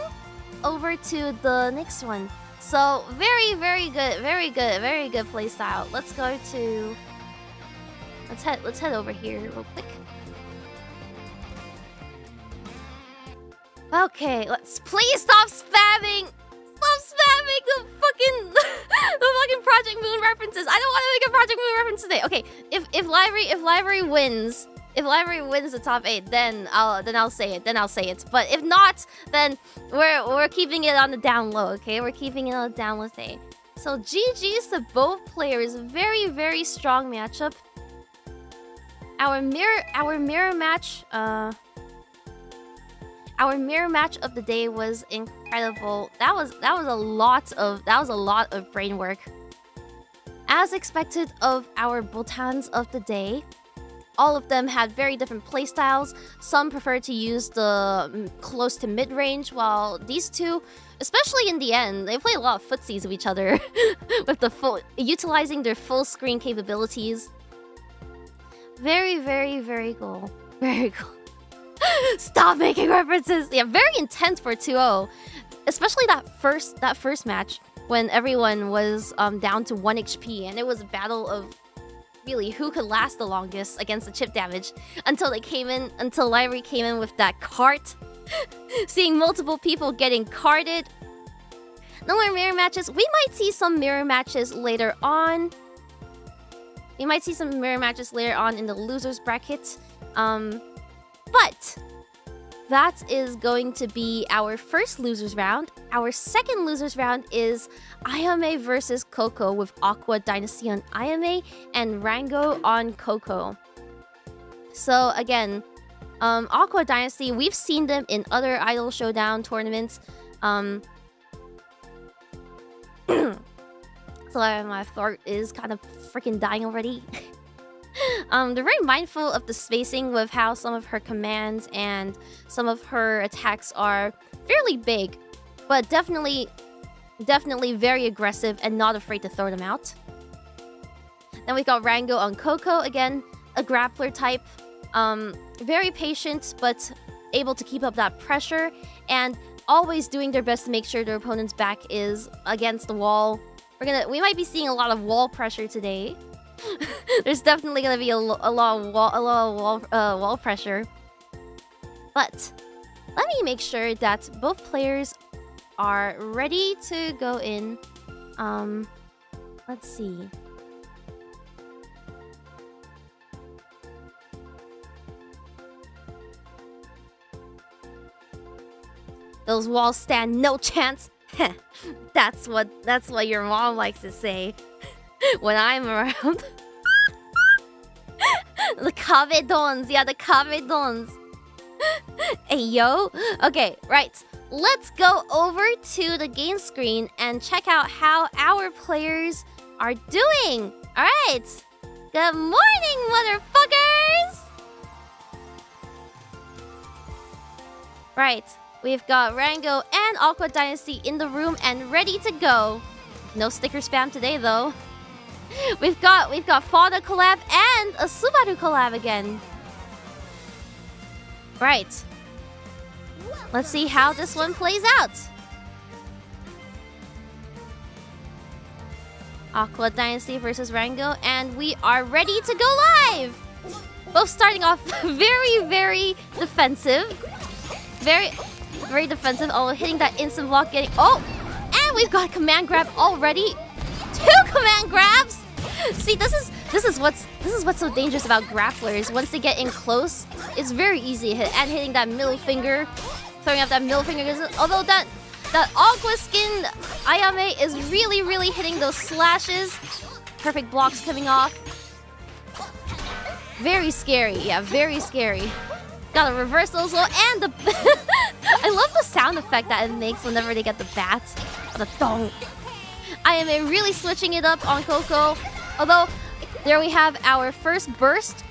over to the next one. So very good playstyle. Let's go to. Let's head over here real quick. Okay, let's please stop spamming the fucking Project Moon references. I don't want to make a Project Moon reference today. Okay, if Library wins the top 8, then I'll say it. But if not, then we're keeping it on the down low. Okay, we're keeping it on the down low thing. So GG's to both players. Very strong matchup. Our mirror match. Our mirror match of the day was incredible. That was a lot of brain work. As expected of our Botans of the day, all of them had very different playstyles. Some preferred to use the close to mid-range, while these two, especially in the end, they played a lot of footsies of each other with utilizing their full screen capabilities. Very cool. Very cool. Stop making references. Yeah, very intense for 2-0. Especially that first match when everyone was down to 1 HP and it was a battle of really who could last the longest against the chip damage until Library came in with that cart. Seeing multiple people getting carted. No more mirror matches. We might see some mirror matches later on. In the losers bracket. But that is going to be our first losers round. Our second losers round is Ayame versus Coco with Aqua Dynasty on Ayame and Rango on Coco. So again, Aqua Dynasty, we've seen them in other Idol Showdown tournaments. So my throat is kind of freaking dying already. They're very mindful of the spacing with how some of her commands and some of her attacks are fairly big, but definitely very aggressive and not afraid to throw them out. Then we got Rango on Coco, again, a grappler type. Very patient, but able to keep up that pressure and always doing their best to make sure their opponent's back is against the wall. We might be seeing a lot of wall pressure today. There's definitely gonna be a lot of wall pressure. But let me make sure that both players are ready to go in. Let's see. Those walls stand no chance. That's what your mom likes to say when I'm around. The Kavedons, yeah, the Kavedons. Hey yo. Okay, right. Let's go over to the game screen and check out how our players are doing. All right. Good morning, motherfuckers. Right. We've got Rango and Aqua Dynasty in the room and ready to go. No sticker spam today though. We've got Fada collab and a Subaru collab again. Right. Let's see how this one plays out. Aqua Dynasty versus Rango, and we are ready to go live! Both starting off very, very defensive. Very, very defensive. Oh, hitting that instant block, getting... Oh! And we've got command grab already. 2 command grabs! See, this is what's so dangerous about grapplers. Once they get in close, it's very easy to hit. And hitting that middle finger, throwing up that middle finger. Although that Aqua skin Ayame is really, really hitting those slashes. Perfect blocks coming off. Very scary, yeah, very scary. Got a reversal as well, and the... I love the sound effect that it makes whenever they get the bat. The thong. Ayame really switching it up on Coco. Although, there we have our first burst.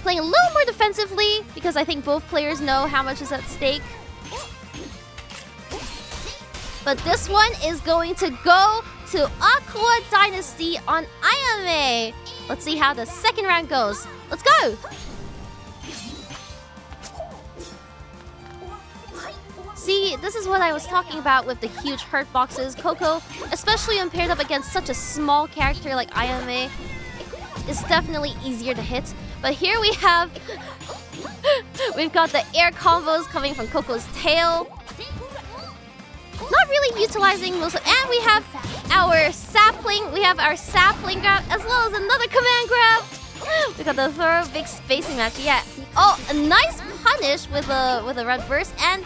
Playing a little more defensively, because I think both players know how much is at stake. But this one is going to go to Aqua Dynasty on Ayame. Let's see how the second round goes. Let's go! See, this is what I was talking about with the huge hurt boxes. Coco, especially when paired up against such a small character like Ayame, is definitely easier to hit. But here we have... we've got the air combos coming from Coco's tail. Not really utilizing most of... And we have our sapling. We have our sapling grab as well as another command grab. We got the throw, big spacing match. Yeah. Oh, a nice punish with a red burst and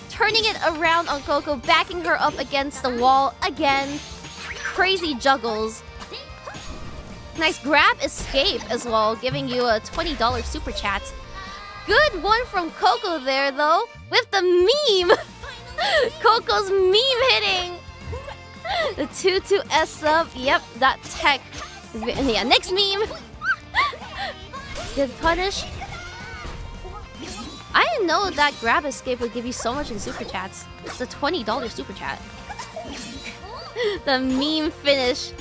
turning it around on Coco, backing her up against the wall again. Crazy juggles. Nice grab escape as well, giving you a $20 super chat. Good one from Coco there though, with the meme. Coco's meme hitting. The 2-2S up. Yep, that tech. Yeah, next meme. Good punish. I didn't know that grab escape would give you so much in super chats. It's a $20 super chat. The meme finish.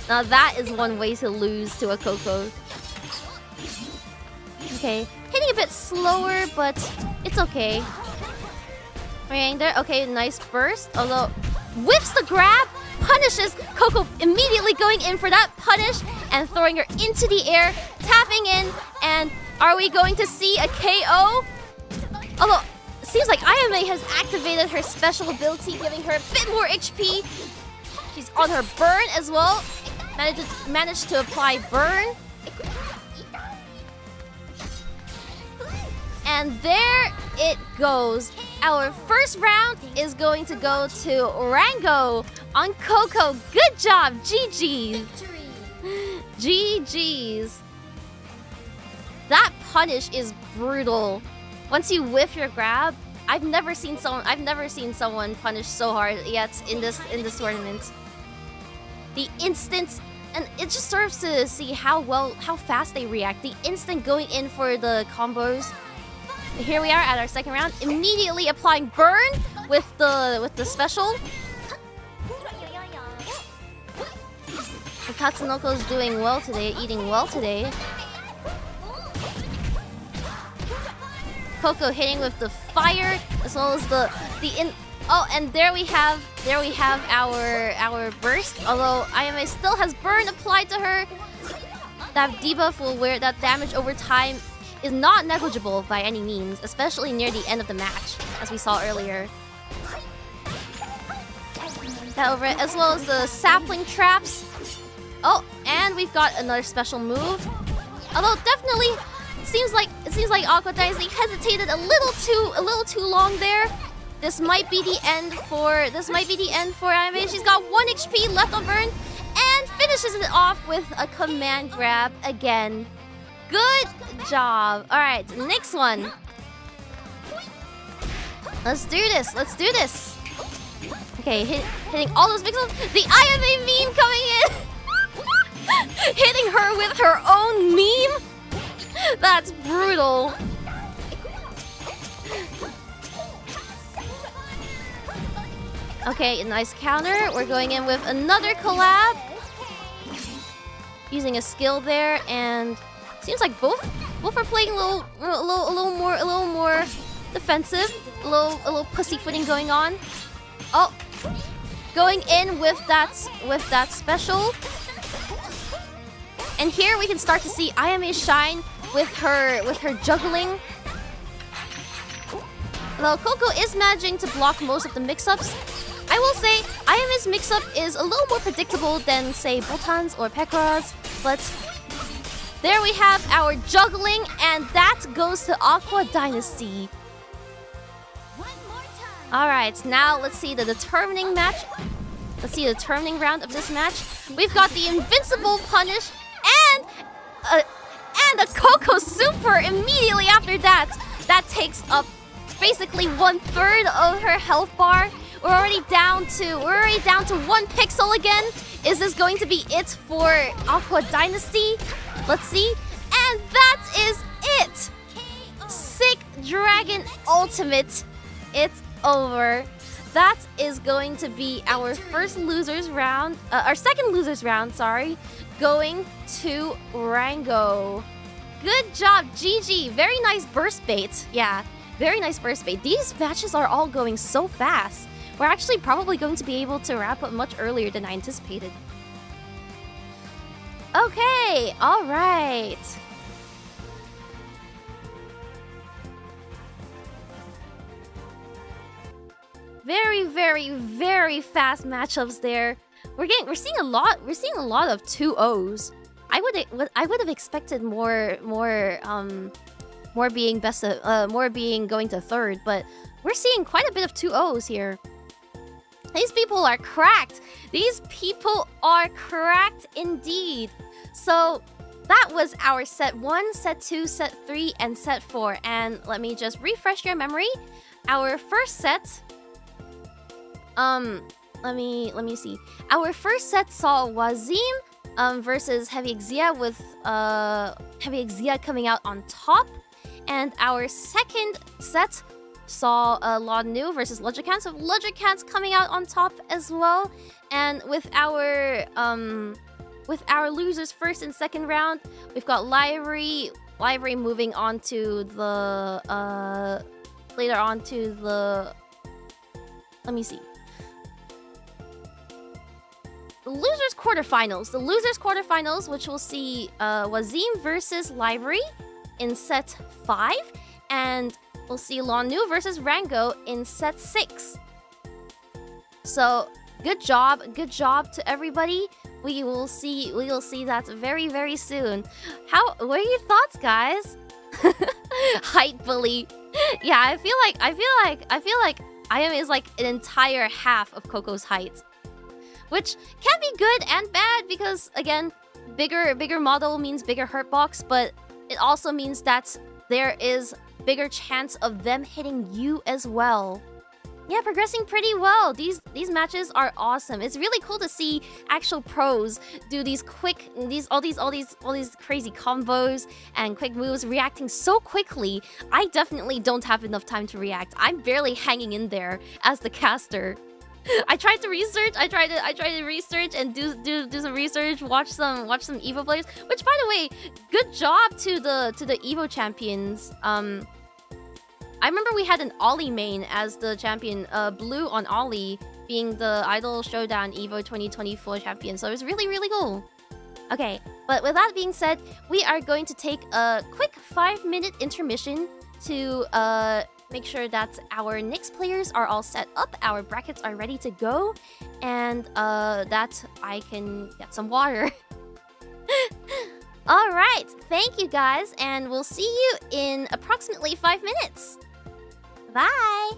Now that is one way to lose to a Coco. Okay, hitting a bit slower, but it's okay. Right there. Okay, nice burst. Although whiffs the grab, punishes Coco, immediately going in for that punish and throwing her into the air, tapping in, and are we going to see a KO? Although, it seems like Ayame has activated her special ability, giving her a bit more HP. She's on her burn as well. Managed to apply burn. And there it goes. Our first round is going to go to Rango on Coco. Good job, GG's. GG's. That punish is brutal. Once you whiff your grab, I've never seen someone punish so hard yet in this tournament. The instant, and it just serves to see how fast they react. The instant going in for the combos. Here we are at our second round, immediately applying burn with the special. The Tatsunoko is doing well today, eating well today. Coco hitting with the fire as well as the in. Oh, and there we have our burst. Although Ayame still has burn applied to her, that debuff will wear that damage over time is not negligible by any means, especially near the end of the match, as we saw earlier. That over it, as well as the sapling traps. Oh, and we've got another special move. Although definitely it seems like Aqua Dynasty hesitated a little too long there. This might be the end for Ayame. She's got 1 HP left on burn and finishes it off with a command grab again. Good job. All right, next one. Let's do this. Okay, hitting all those pixels. The Ayame meme coming in. Hitting her with her own meme. That's brutal. Okay, a nice counter. We're going in with another collab. Using a skill there, and seems like both are playing a little more defensive. A little pussyfooting going on. Oh, going in with that special. And here we can start to see Ayame shine with her juggling. Though Coco is managing to block most of the mix-ups, I will say Ayame's mix-up is a little more predictable than, say, Botan's or Pekara's, but there we have our juggling, and that goes to Aqua Dynasty. Alright, now let's see the determining match. Let's see the determining round of this match. We've got the Invincible Punish and a Coco Super immediately after that. That takes up basically 1/3 of her health bar. We're already down to 1 pixel again. Is this going to be it for Aqua Dynasty? Let's see. And that is it. Sick Dragon Ultimate. It's over. That is going to be our first losers round, our second losers round, sorry, going to Rango. Good job, GG. Very nice burst bait. Yeah, very nice burst bait. These matches are all going so fast. We're actually probably going to be able to wrap up much earlier than I anticipated. Okay, all right. Very, very, very fast matchups there. We're seeing a lot of 2-0s. I would have expected more being going to third, but we're seeing quite a bit of 2-0s here. These people are cracked. These people are cracked indeed. So that was our set 1, set 2, set 3, and set 4. And let me just refresh your memory. Our first set, let me see. Our first set saw Wasim versus Heavy Exia, with Heavy Exia coming out on top. And our second set saw Lanu versus Logicant, so Logicant's coming out on top as well. And with our losers first and second round, we've got Library moving on to the later on to the, let me see, the losers quarterfinals, which will see Wasim versus Library in set 5, and we'll see Lanu versus Rango in set 6. So good job to everybody. We will see that very, very soon. What are your thoughts, guys? Height bully. Yeah, I feel like Ayame is like an entire half of Coco's height, which can be good and bad because, again, bigger model means bigger hurt box, but it also means that there is bigger chance of them hitting you as well. Yeah, progressing pretty well. These matches are awesome. It's really cool to see actual pros do these all these crazy combos and quick moves, reacting so quickly. I definitely don't have enough time to react. I'm barely hanging in there as the caster. I tried to research. I tried to research and do some research. Watch some Evo players. Which, by the way, good job to the Evo champions. I remember we had an Ollie main as the champion. Blue on Ollie being the Idol Showdown Evo 2024 champion. So it was really, really cool. Okay, but with that being said, we are going to take a quick 5-minute intermission to make sure that our next players are all set up, our brackets are ready to go, and that I can get some water. Alright, thank you guys, and we'll see you in approximately 5 minutes. Bye!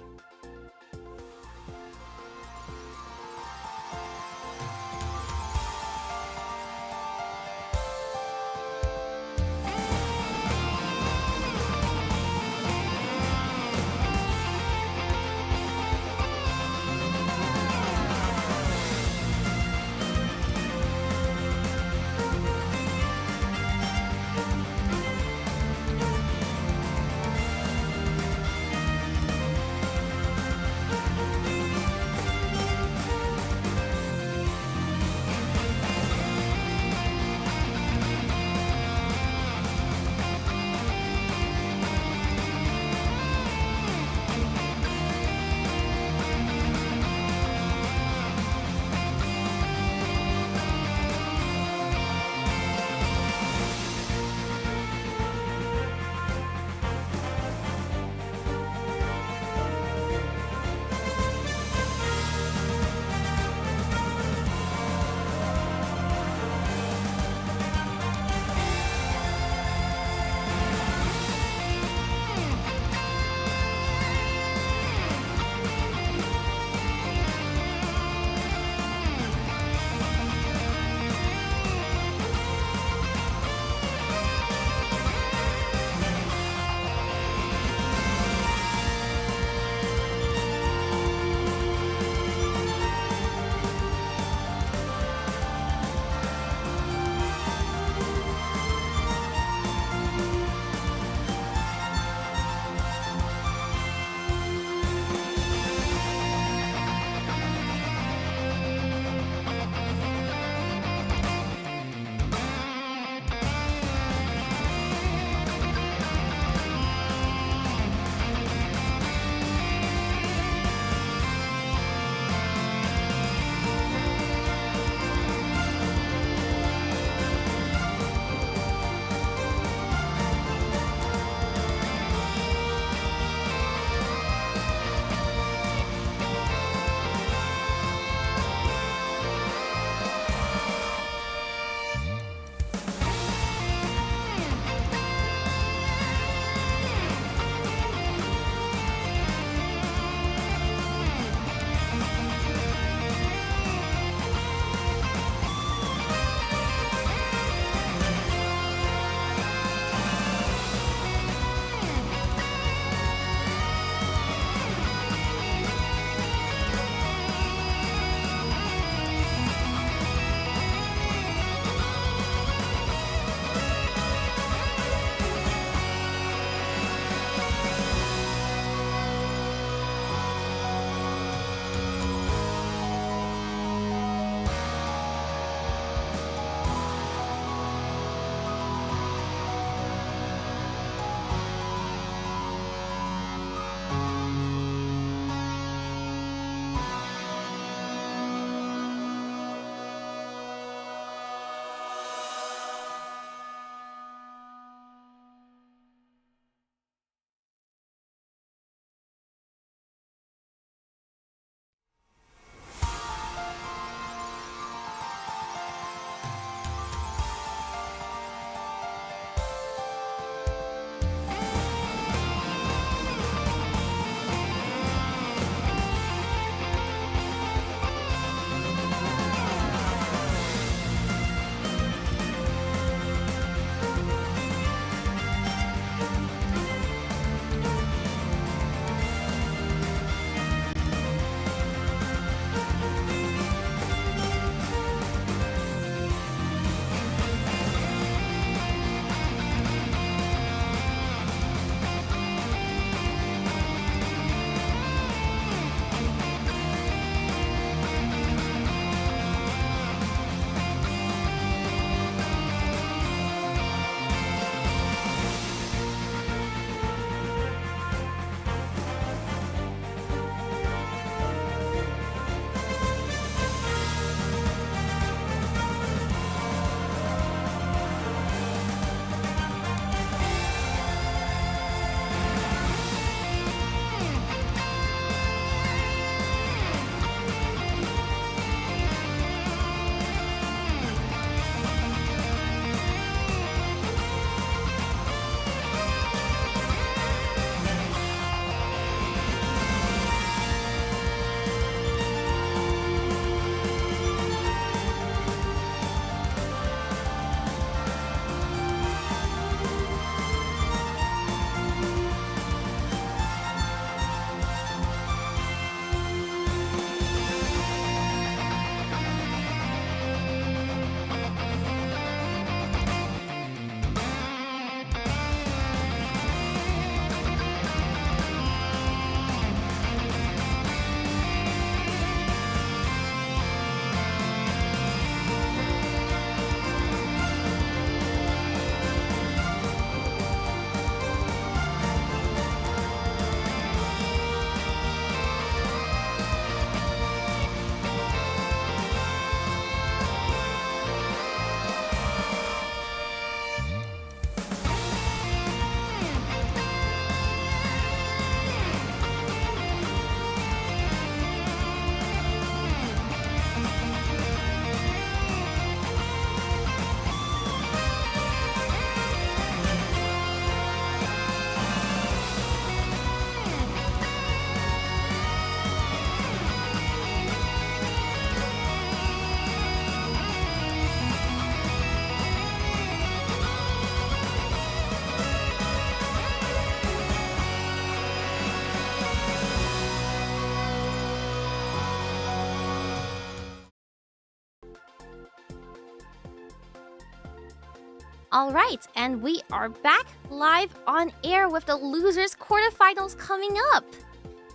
Alright, and we are back live on air with the losers quarterfinals coming up.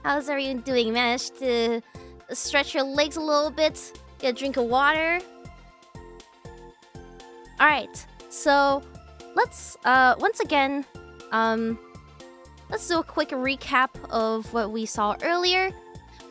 How's everyone doing? Managed to stretch your legs a little bit? Get a drink of water? Alright, so let's once again let's do a quick recap of what we saw earlier.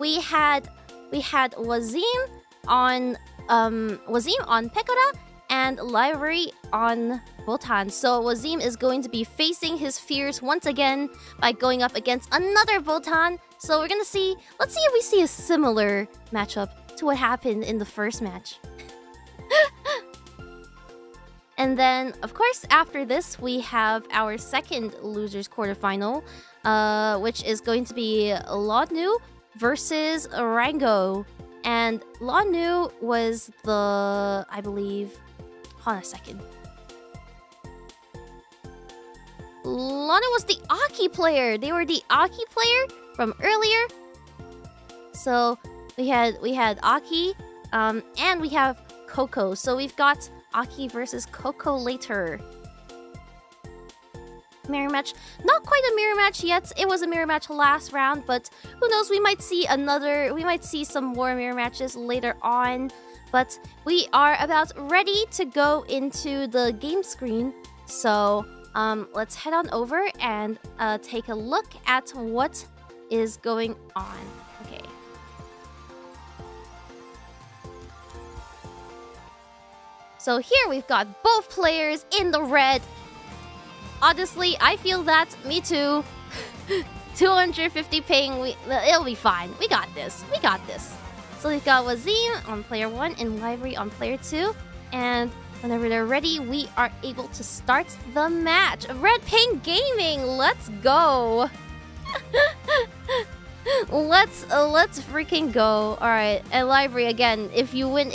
We had Wasim on Pekora and Library on Botan. So Wasim is going to be facing his fears once again by going up against another Botan. So we're gonna see, let's see if we see a similar matchup to what happened in the first match. And then, of course, after this, we have our second losers quarterfinal, which is going to be Lanu versus Rango. And Lanu was the, I believe, hold on a second. Lanu was the Aki player. They were the Aki player from earlier. So we had Aki, and we have Coco. So we've got Aki versus Coco later. Mirror match. Not quite a mirror match yet. It was a mirror match last round, but who knows? We might see some more mirror matches later on. But we are about ready to go into the game screen. So let's head on over and take a look at what is going on. Okay. So here we've got both players in the red. Honestly, I feel that. Me too. 250 ping. It'll be fine. We got this. We got this. So we've got Wasim on player 1 and Library on player 2. And whenever they're ready, we are able to start the match. Red Pink Gaming, let's go. Let's freaking go. All right, and Library again. If you win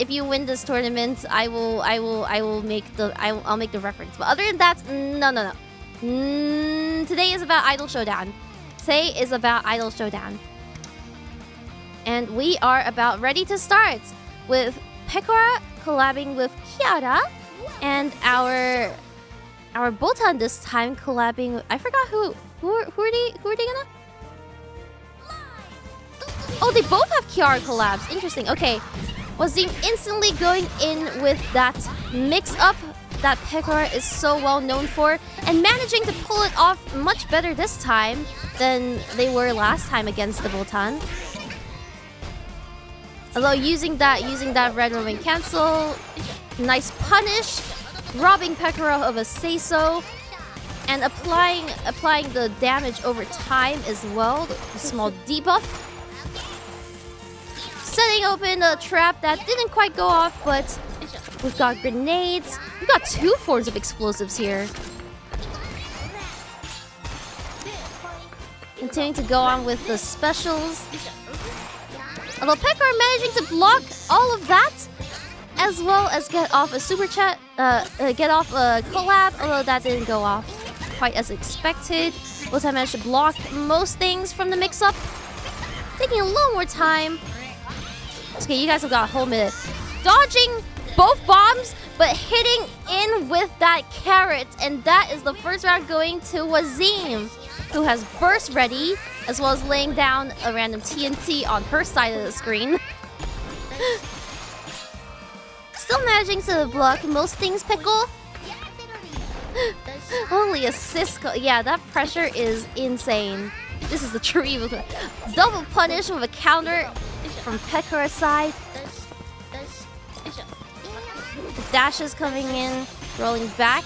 this tournament, I'll make the reference. But other than that, no. Today is about Idol Showdown. Today is about Idol Showdown. And we are about ready to start with Pekora collabing with Kiara, and our Botan this time collabing with, I forgot who are they gonna? Oh, they both have Kiara collabs. Interesting. Okay, Wasim instantly going in with that mix-up that Pekora is so well known for, and managing to pull it off much better this time than they were last time against the Botan. Although using that red roaming cancel, nice punish, robbing Pekora of a say-so, and applying the damage over time as well, a small debuff. Setting open a trap that didn't quite go off, but we've got grenades. We've got 2 forms of explosives here. Continuing to go on with the specials. Although Pekora managing to block all of that, as well as get off a super chat, get off a collab, although that didn't go off quite as expected. Botan managed to block most things from the mix-up, taking a little more time. Okay, you guys have got a whole minute. Dodging both bombs, but hitting in with that carrot, and that is the first round going to Wasim, who has burst ready, as well as laying down a random TNT on her side of the screen. Still managing to block most things, Pickle. Only assist. Yeah, that pressure is insane. This is the true evil. Double punish with a counter from Pekora's side. The dashes coming in, rolling back.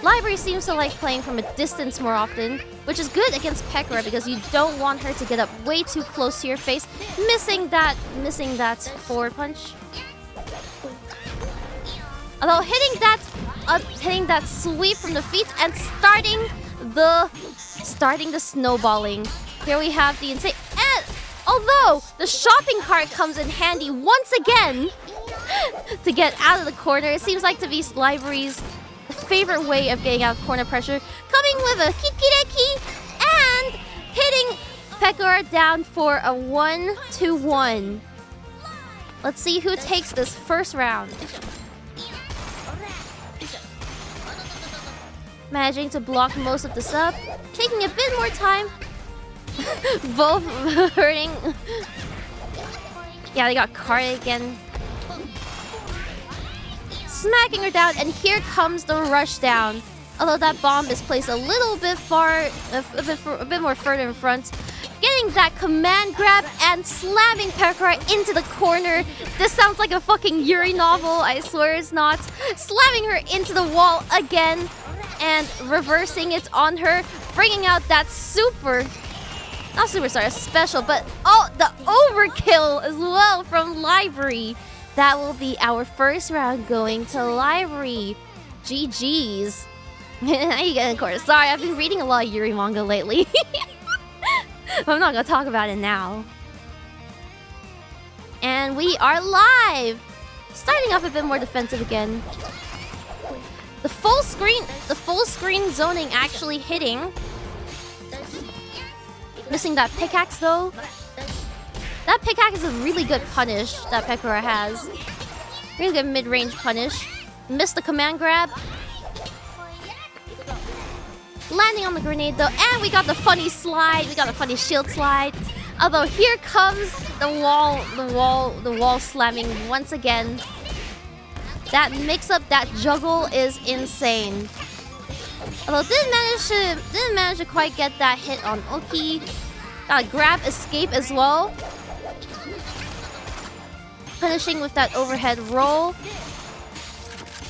Library seems to like playing from a distance more often, which is good against Pekora because you don't want her to get up way too close to your face, missing that forward punch. Although hitting that sweep from the feet and starting the snowballing. Here we have the insane, and although the shopping cart comes in handy once again to get out of the corner, it seems like to be Library's favorite way of getting out of corner pressure, coming with a Kikireki and hitting Pekora down for a 1-1. Let's see who takes this first round. Managing to block most of this up. Taking a bit more time. Both hurting. Yeah, they got carded again. Smacking her down, and here comes the rush down. Although that bomb is placed a little bit a bit more further in front. Getting that command grab and slamming Pekora into the corner. This sounds like a fucking Yuri novel, I swear it's not. Slamming her into the wall again and reversing it on her. Bringing out that not superstar, a special, but oh, the overkill as well from Library. That will be our first round going to Library. GG's. How you getting, of course? Sorry, I've been reading a lot of Yuri manga lately. I'm not gonna talk about it now. And we are live! Starting off a bit more defensive again. The full screen zoning actually hitting. Missing that pickaxe though. That pickaxe is a really good punish that Pekora has. Really good mid-range punish. Missed the command grab. Landing on the grenade though, and we got the funny slide. We got a funny shield slide. Although here comes the wall slamming once again. That mix-up, that juggle is insane. Although didn't manage to quite get that hit on Oki. Got a grab escape as well. Finishing with that overhead roll.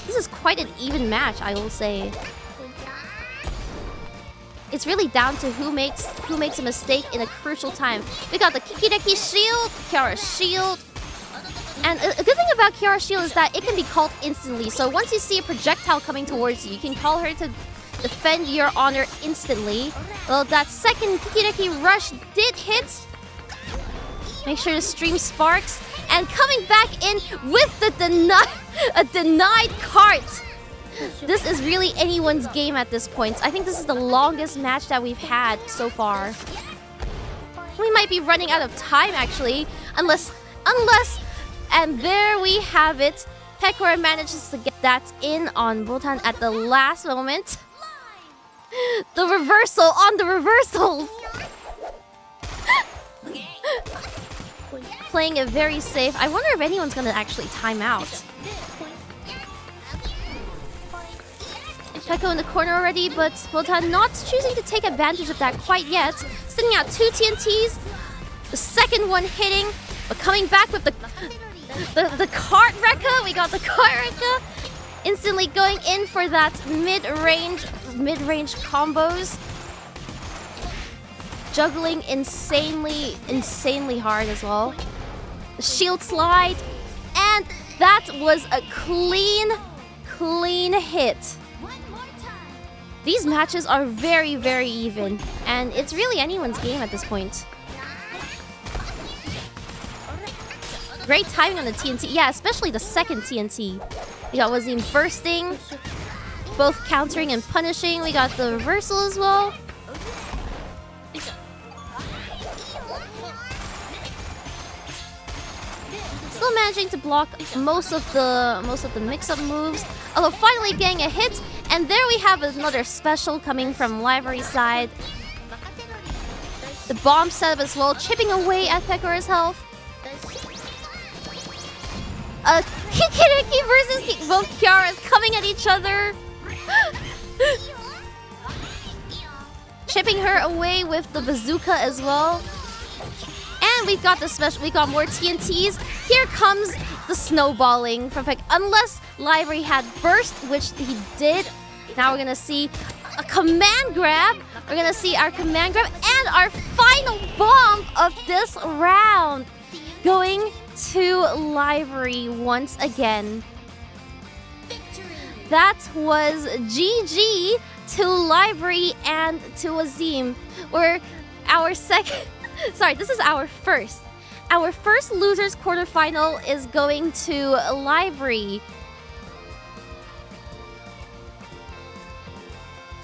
This is quite an even match, I will say. It's really down to who makes a mistake in a crucial time. We got the Kikireki shield, Kiara's shield. And a good thing about Kiara's shield is that it can be called instantly. So once you see a projectile coming towards you, you can call her to defend your honor instantly. Well, that second Kikireki rush did hit. Make sure to stream sparks. And coming back in with the denied cart. This is really anyone's game at this point. I think this is the longest match that we've had so far. We might be running out of time actually. Unless, and there we have it. Pekora manages to get that in on Botan at the last moment. The reversal on the reversals. Playing it very safe. I wonder if anyone's gonna actually time out. Peko in the corner already, but Botan not choosing to take advantage of that quite yet. Sending out 2 TNTs. The second one hitting, but coming back with the cart Rekka. We got the cart Rekka. Instantly going in for that mid-range combos. Juggling insanely hard as well. The shield slide. And that was a clean hit. These matches are very even, and it's really anyone's game at this point. Great timing on the TNT. Yeah, especially the second TNT. We got Wasim bursting, both countering and punishing. We got the reversal as well. Still managing to block most of the mix-up moves. Although finally getting a hit. And there we have another special coming from Library side. The bomb setup as well, chipping away at Pekora's health. Kikireki versus both Kiaras coming at each other. Chipping her away with the bazooka as well. And we've got the special. We got more TNTs. Here comes the snowballing from Pek. Unless Library had burst, which he did. Now we're gonna see a command grab. We're gonna see our command grab and our final bomb of this round going to Library once again. That was GG to Library and to Wasim. We're our second. Sorry, this is our first. Our first losers quarterfinal is going to Library.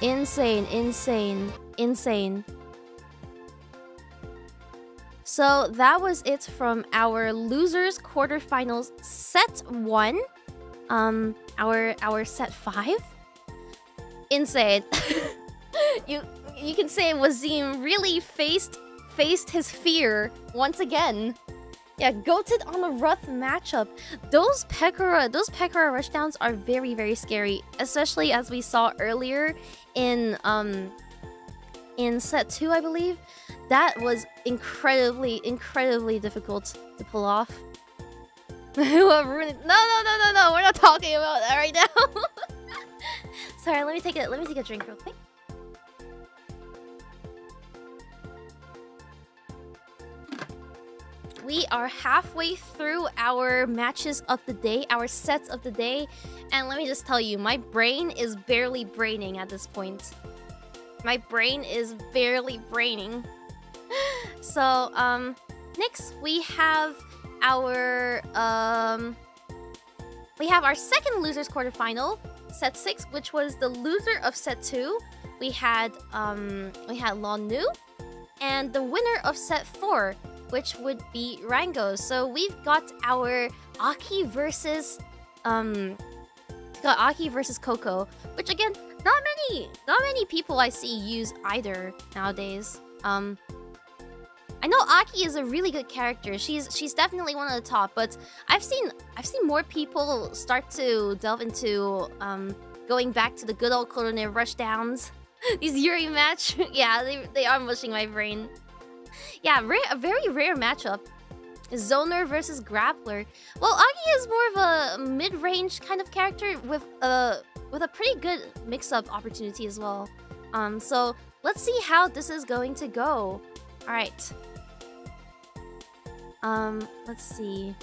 Insane. So that was it from our losers quarterfinals set 1. Our set 5. insane. you can say Wasim really faced his fear once again. Yeah, goated on a rough matchup. Those Pekora rushdowns are very, very scary, especially as we saw earlier in set 2, I believe. That was incredibly difficult to pull off. No, we're not talking about that right now. Sorry, let me take a drink real quick. We are halfway through our matches of the day, our sets of the day, and let me just tell you, my brain is barely braining at this point. My brain is barely braining. So, next we have our second losers quarterfinal, set 6, which was the loser of set 2. We had Lanu, and the winner of set 4, which would be Rango. So we've got our Aki versus Coco, which again, not many people I see use either nowadays. I know Aki is a really good character. She's definitely one of the top, but I've seen more people start to delve into going back to the good old Korone rushdowns. These Yuri match, yeah, they are mushing my brain. Yeah, a very rare matchup. Zoner versus Grappler. Well, Aki is more of a mid-range kind of character with a pretty good mix-up opportunity as well. So let's see how this is going to go. All right. Let's see.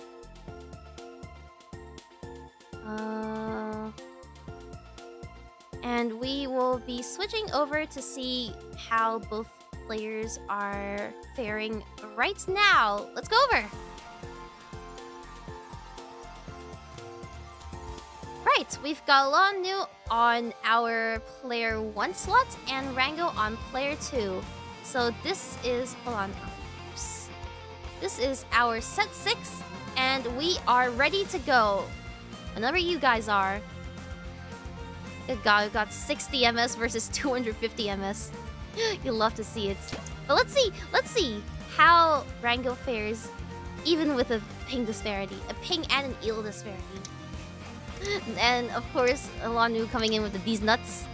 And we will be switching over to see how both players are faring right now. Let's go over. Right, we've got Lanu on our player 1 slot and Rango on player 2. So this is, hold on. Oops. This is our set 6 and we are ready to go. Whenever you guys are. Good God, we've got 60 MS versus 250 MS. You'll love to see it. But let's see how Rango fares even with a ping disparity. A ping and an eel disparity. And of course, Lanu coming in with these nuts.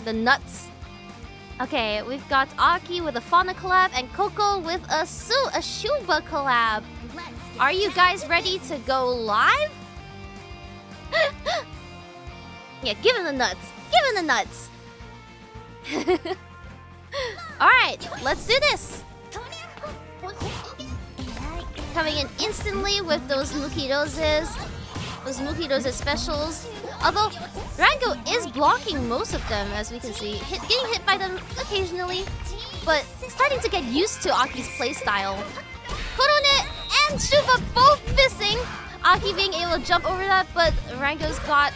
The nuts. Okay, we've got Aki with a Fauna collab and Coco with a Shuba collab. Are you guys ready to go live? Yeah, give him the nuts. Give him the nuts. Alright, let's do this. Coming in instantly with those Muki Roses. Those Muki Roses specials. Although, Rango is blocking most of them, as we can see. Getting hit by them occasionally. But starting to get used to Aki's playstyle. Korone and Shuba both missing. Aki being able to jump over that, but Rango's got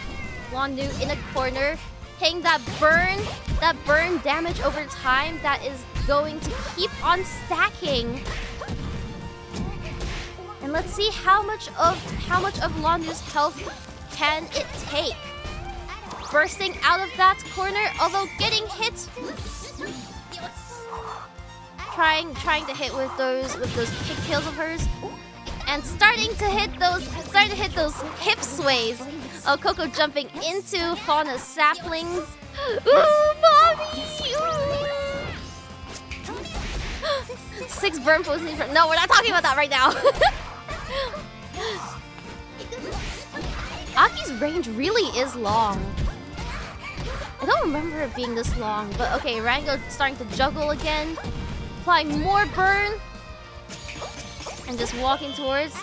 Lanu in a corner. Paying that burn damage over time that is going to keep on stacking. And let's see how much of Lanu's health can it take. Bursting out of that corner, although getting hit. Trying to hit with those pigtails of hers. And starting to hit those hip sways. Oh, Coco jumping into Fauna's saplings. Ooh, mommy! Ooh. 6 burn potions. No, we're not talking about that right now. Aki's range really is long. I don't remember it being this long, but okay, Rango starting to juggle again. Applying more burn. And just walking towards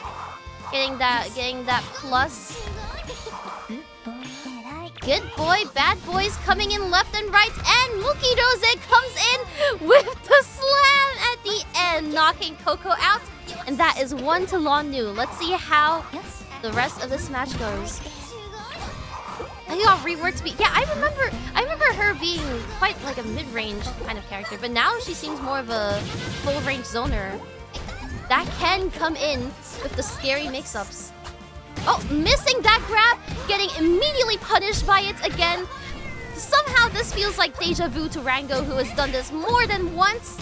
getting that plus. Good boy, bad boys coming in left and right, and Muki Rose comes in with the slam at the end, knocking Coco out. And that is 1 to Lanu. Let's see how the rest of this match goes. I got reworked speed. Yeah, I remember her being quite like a mid-range kind of character, but now she seems more of a full-range zoner. That can come in with the scary mix-ups. Oh, missing that grab, getting immediately punished by it again. Somehow this feels like deja vu to Rango, who has done this more than once.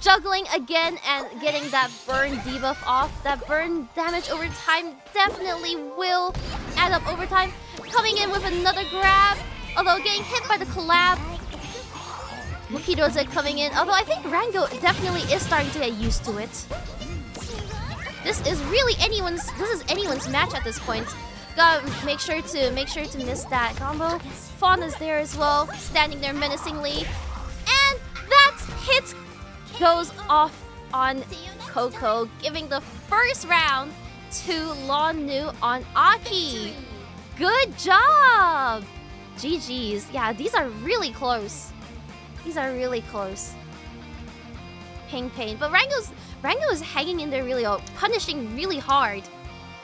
Juggling again and getting that burn debuff off. That burn damage over time definitely will add up over time. Coming in with another grab, although getting hit by the collab. Mukidoze coming in, although I think Rango definitely is starting to get used to it. This is anyone's match at this point. Gotta make sure to miss that combo. Fauna's there as well, standing there menacingly. And that hit goes off on Coco, giving the first round to Lanu on Aki. Good job! GG's. Yeah, these are really close. These are really close. Pain. But Rango is hanging in there really well, punishing really hard.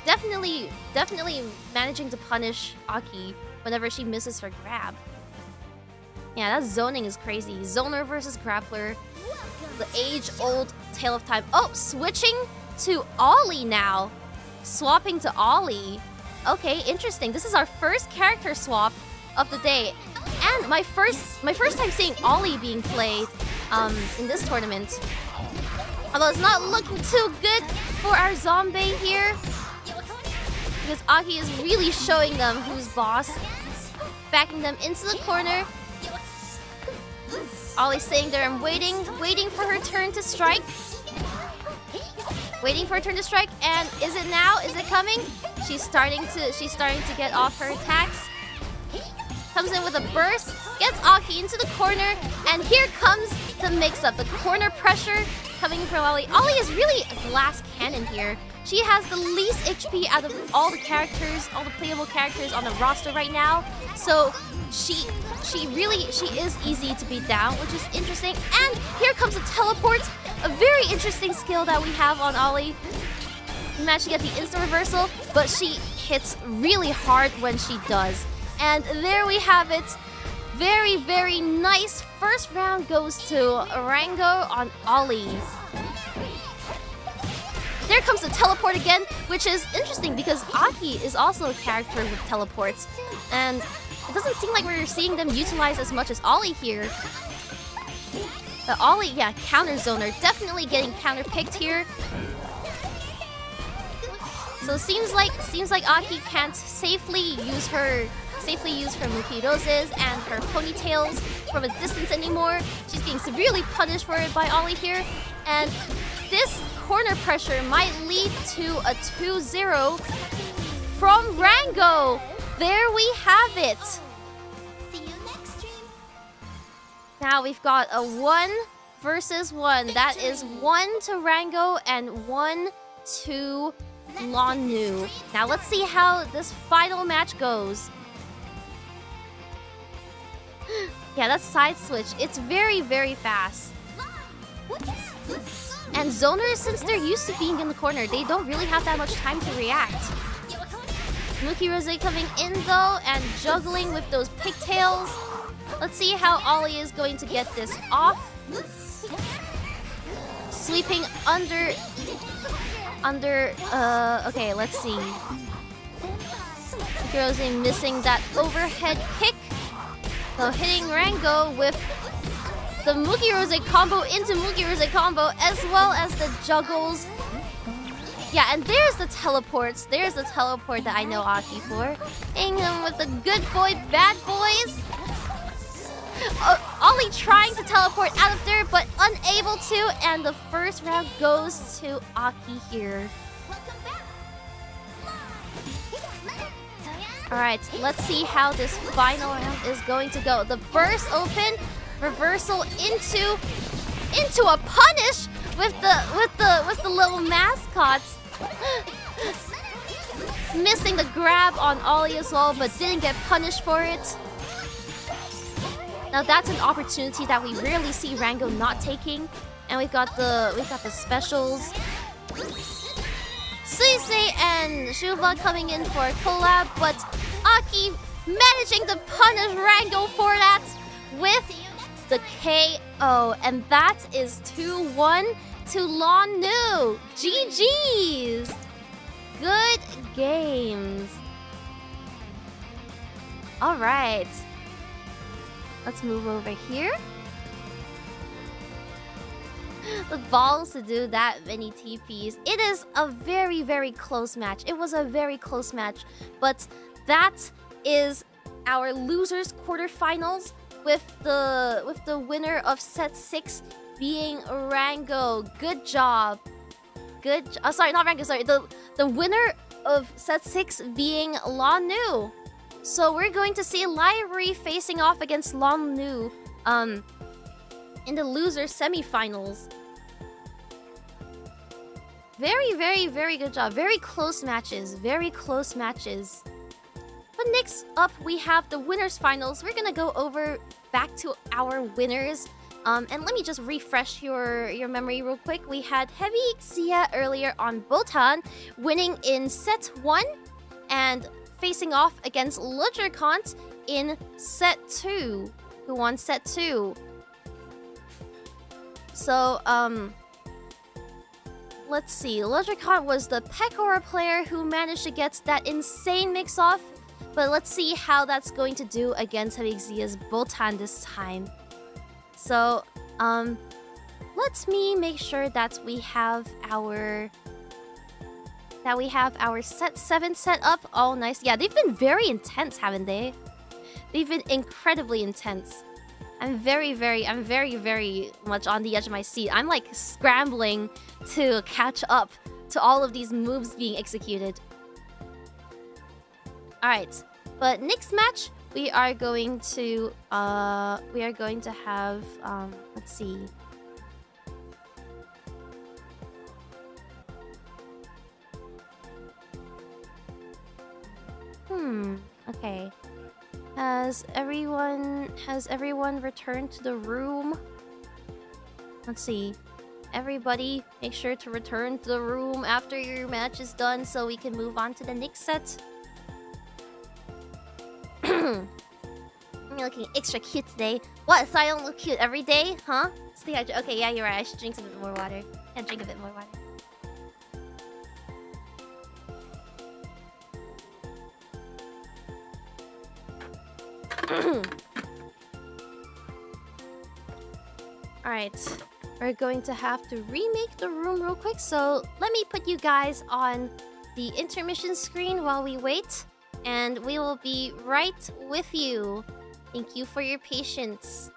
Definitely managing to punish Aki whenever she misses her grab. Yeah, that zoning is crazy. Zoner versus grappler. The age-old tale of time. Oh, switching to Ollie now. Swapping to Ollie. Okay, interesting. This is our first character swap of the day. And my first time seeing Ollie being played in this tournament. Although it's not looking too good for our zombie here. Because Aki is really showing them who's boss. Backing them into the corner. Ollie's sitting there and waiting for her turn to strike. Waiting for her turn to strike, and is it now? Is it coming? She's starting to get off her attacks. Comes in with a burst, gets Aki into the corner, and here comes the mix-up. The corner pressure coming from Ollie. Ollie is really a glass cannon here. She has the least HP out of all the characters, all the playable characters on the roster right now. So she is easy to beat down, which is interesting. And here comes the teleport, a very interesting skill that we have on Ollie. We managed to get the instant reversal, but she hits really hard when she does. And there we have it. Very, very nice. First round goes to Rango on Ollie. There comes the teleport again, which is interesting because Aki is also a character with teleports. And it doesn't seem like we're seeing them utilized as much as Ollie here. But Ollie, yeah, counter zoner. Definitely getting counter picked here. So it seems like Aki can't safely use her Mukiroses and her ponytails from a distance anymore. She's getting severely punished for it by Ollie here. And this corner pressure might lead to a 2-0 from Rango. There we have it. See you next stream. Now we've got a 1 versus 1. That is 1 to Rango and 1 to Lanu. Now let's see how this final match goes. Yeah, that's side switch. It's very, very fast. And zoners, since they're used to being in the corner, they don't really have that much time to react. Mukirose coming in though and juggling with those pigtails. Let's see how Ollie is going to get this off. Sweeping under. Okay, let's see. Mukirose missing that overhead kick. So hitting Rango with the Mukirose combo into Mukirose combo, as well as the juggles. Yeah, and there's the teleports. There's the teleport that I know Aki for. Hitting him with the good boy, bad boys. Ollie trying to teleport out of there, but unable to. And the first round goes to Aki here. Alright, let's see how this final round is going to go. The burst open, reversal into a punish with the little mascots. Missing the grab on Ollie as well, but didn't get punished for it. Now that's an opportunity that we rarely see Rango not taking. And we've got the specials. Suisei and Shuba coming in for a collab, but Aki managing to punish Rango for that with the KO. And that is 2-1 to Lanu. GG's! Good games. Alright. Let's move over here. The balls to do that many TPs. It is a very, very close match. It was a very close match. But that is our losers quarterfinals with the winner of set 6 being Rango. Good job. Sorry, not Rango, sorry. The winner of set 6 being Lanu. So we're going to see Lyrie facing off against Lanu in the loser semifinals. Very, very, very good job. Very close matches. Very close matches. But next up, we have the winners finals. We're gonna go over back to our winners. And let me just refresh your memory real quick. We had Heavy Exia earlier on Botan, winning in set 1 and facing off against Ludgerkant in set 2, who won set 2. So, let's see. Ludgerkant was the Pekora player who managed to get that insane mix-off. But let's see how that's going to do against Heavy Exia's Botan this time. So, let me make sure that we have our set 7 set up. Oh, nice. Yeah, they've been very intense, haven't they? They've been incredibly intense. I'm very, very much on the edge of my seat. I'm like scrambling to catch up to all of these moves being executed. Alright, but next match we are going to have let's see. Okay. Has everyone returned to the room? Let's see. Everybody, make sure to return to the room after your match is done so we can move on to the next set. You're looking extra cute today. What? So I don't look cute every day? Huh? Stay hydrated. Okay, yeah, you're right. I should drink a bit more water. Yeah, drink a bit more water. Alright, we're going to have to remake the room real quick, so let me put you guys on the intermission screen while we wait, and we will be right with you. Thank you for your patience.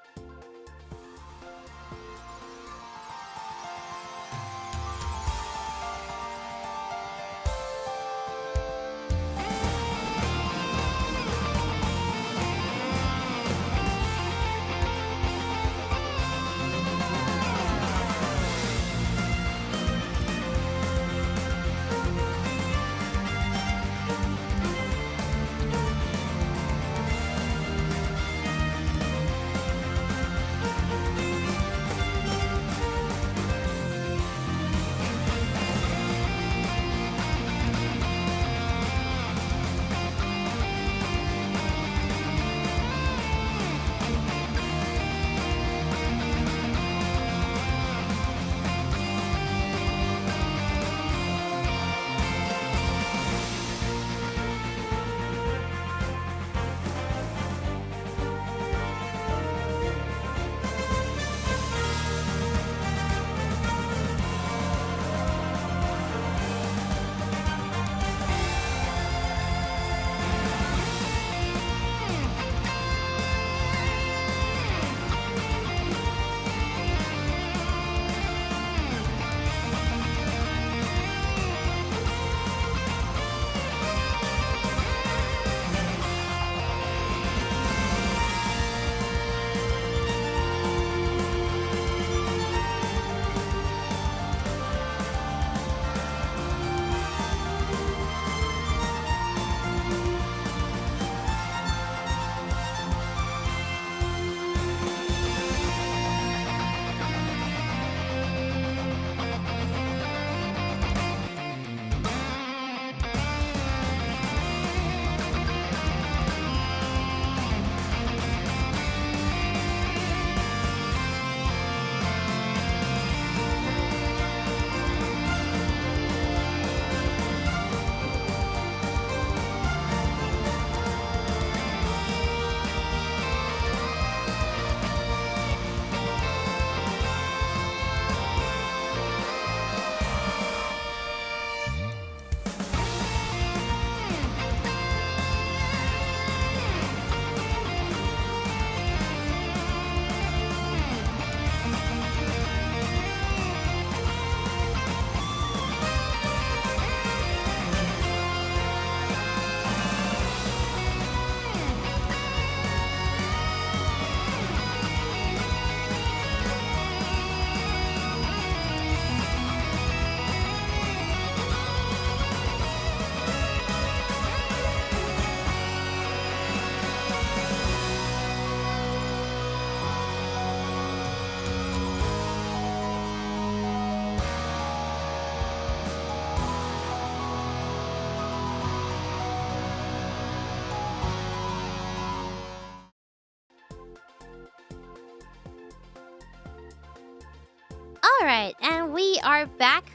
Alright, and we are back,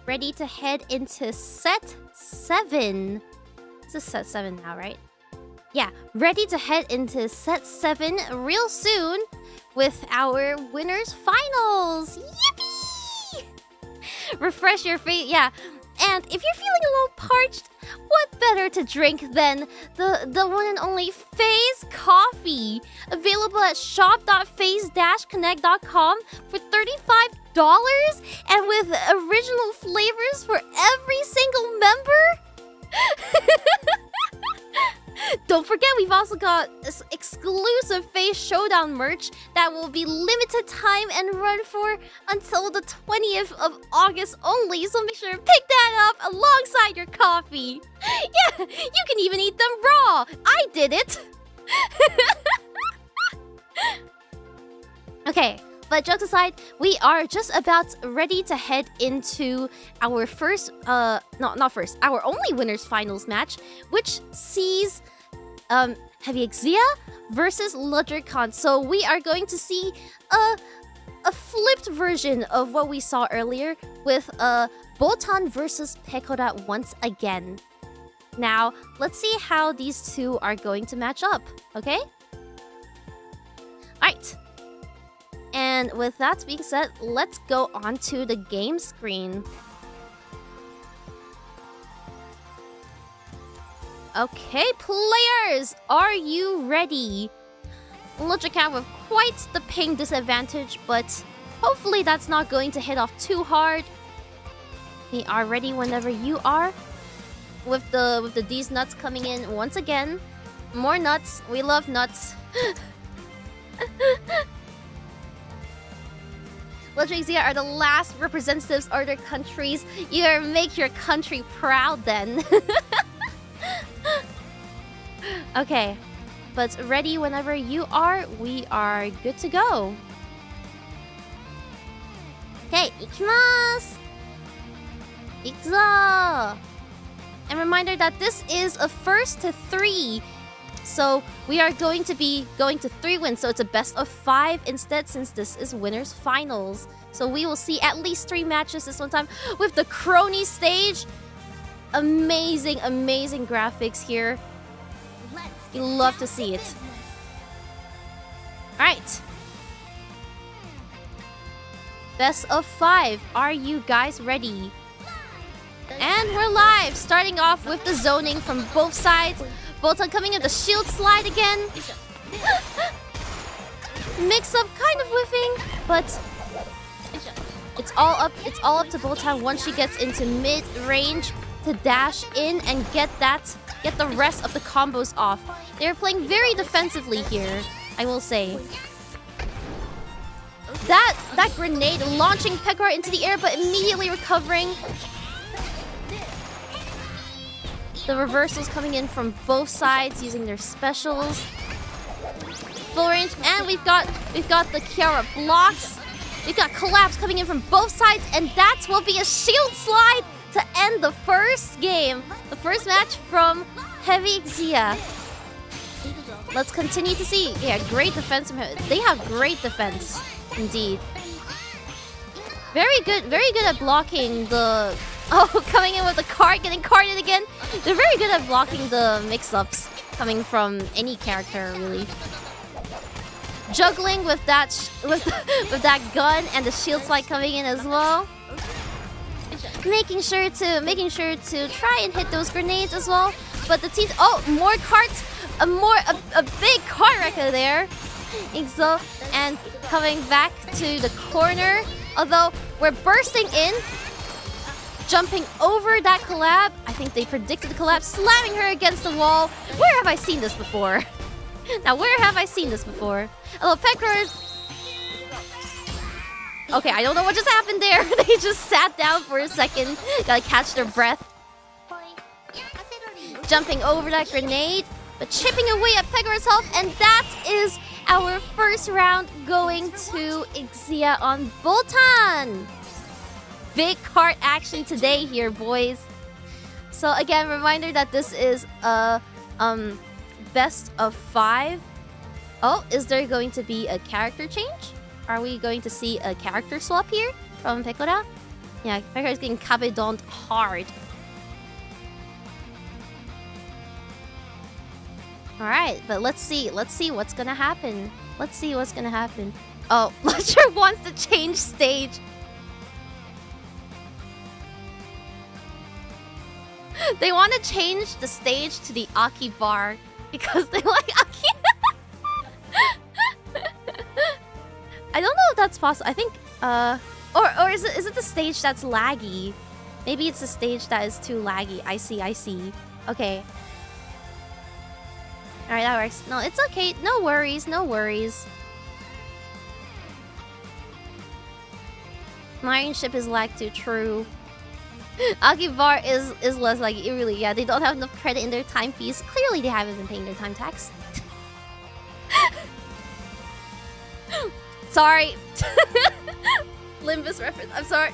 ready to head into set 7. This is set 7 now, right? Yeah, ready to head into set 7 real soon with our winners finals. Yippee! Refresh your face, yeah. And if you're feeling a little parched, what better to drink than the one and only FaZe coffee? Available at shop.faze-connect.com for $35 and with original flavors for every single member? Don't forget, we've also got this exclusive FaZe Showdown merch that will be limited time and run for until the 20th of August only, so make sure to pick that up alongside your coffee. Yeah, you can even eat them raw. I did it. Okay, but jokes aside, we are just about ready to head into our first, our only winners finals match, which sees Heavy Exia versus Ludricon. So we are going to see a flipped version of what we saw earlier with Botan versus Pekora once again. Now, let's see how these two are going to match up, okay? Alright. And with that being said, let's go on to the game screen. Okay, players, are you ready? Ludricon with quite the ping disadvantage, but hopefully that's not going to hit off too hard. We are ready whenever you are. With these nuts coming in once again. More nuts. We love nuts. Exia are the last representatives of their countries. You gotta make your country proud then. Okay, but ready whenever you are, we are good to go. Okay, ikimasu! Ikzo! And reminder that this is a first to 3. So we are going to be going to 3 wins, so it's a best of 5 instead, since this is winners finals. So we will see at least 3 matches this one time with the crony stage. Amazing, amazing graphics here. You love to see it. Alright. Best of 5. Are you guys ready? And we're live, starting off with the zoning from both sides. Botan coming in the shield slide again. Mix up, kind of whiffing, but it's all up to Botan once she gets into mid range to dash in and get the rest of the combos off. They're playing very defensively here, I will say. That grenade launching Pekora into the air, but immediately recovering. The reversals coming in from both sides using their specials. Full range, and we've got the Kiara blocks. We've got collapse coming in from both sides, and that will be a shield slide to end the first game. The first match from Heavy Exia. Let's continue to see. Yeah, great defense from him. They have great defense, indeed. Very good at blocking the... Oh, coming in with the card, getting carded again. They're very good at blocking the mix-ups coming from any character, really. Juggling with that with that gun and the shield slide coming in as well. Making sure to try and hit those grenades as well. But the team, oh, more carts, a big cart wrecker there. Exo, and coming back to the corner. Although we're bursting in. Jumping over that collab. I think they predicted the collab, slamming her against the wall. Where have I seen this before? Now, where have I seen this before? Hello, Pekora. Okay, I don't know what just happened there. They just sat down for a second. Gotta catch their breath. Jumping over that grenade, but chipping away at Pekora's health. And that is our first round going to Exia on Botan. Big cart action today here, boys. So again, reminder that this is a best of 5. Oh, is there going to be a character change? Are we going to see a character swap here? from Pekora. Yeah, Pekora is getting kabedoned hard. Alright, but let's see what's gonna happen. Let's see what's gonna happen. Oh, Ledger wants to change stage. They want to change the stage to the Aki bar because they like Aki. I don't know if that's possible. I think or is it the stage that's laggy? Maybe it's the stage that is too laggy. I see. Okay. Alright, that works. No, it's okay. No worries. My ship is lag too, true. Akibar is less like it really, yeah, they don't have enough credit in their time fees. Clearly they haven't been paying their time tax. Sorry. Limbus reference. I'm sorry.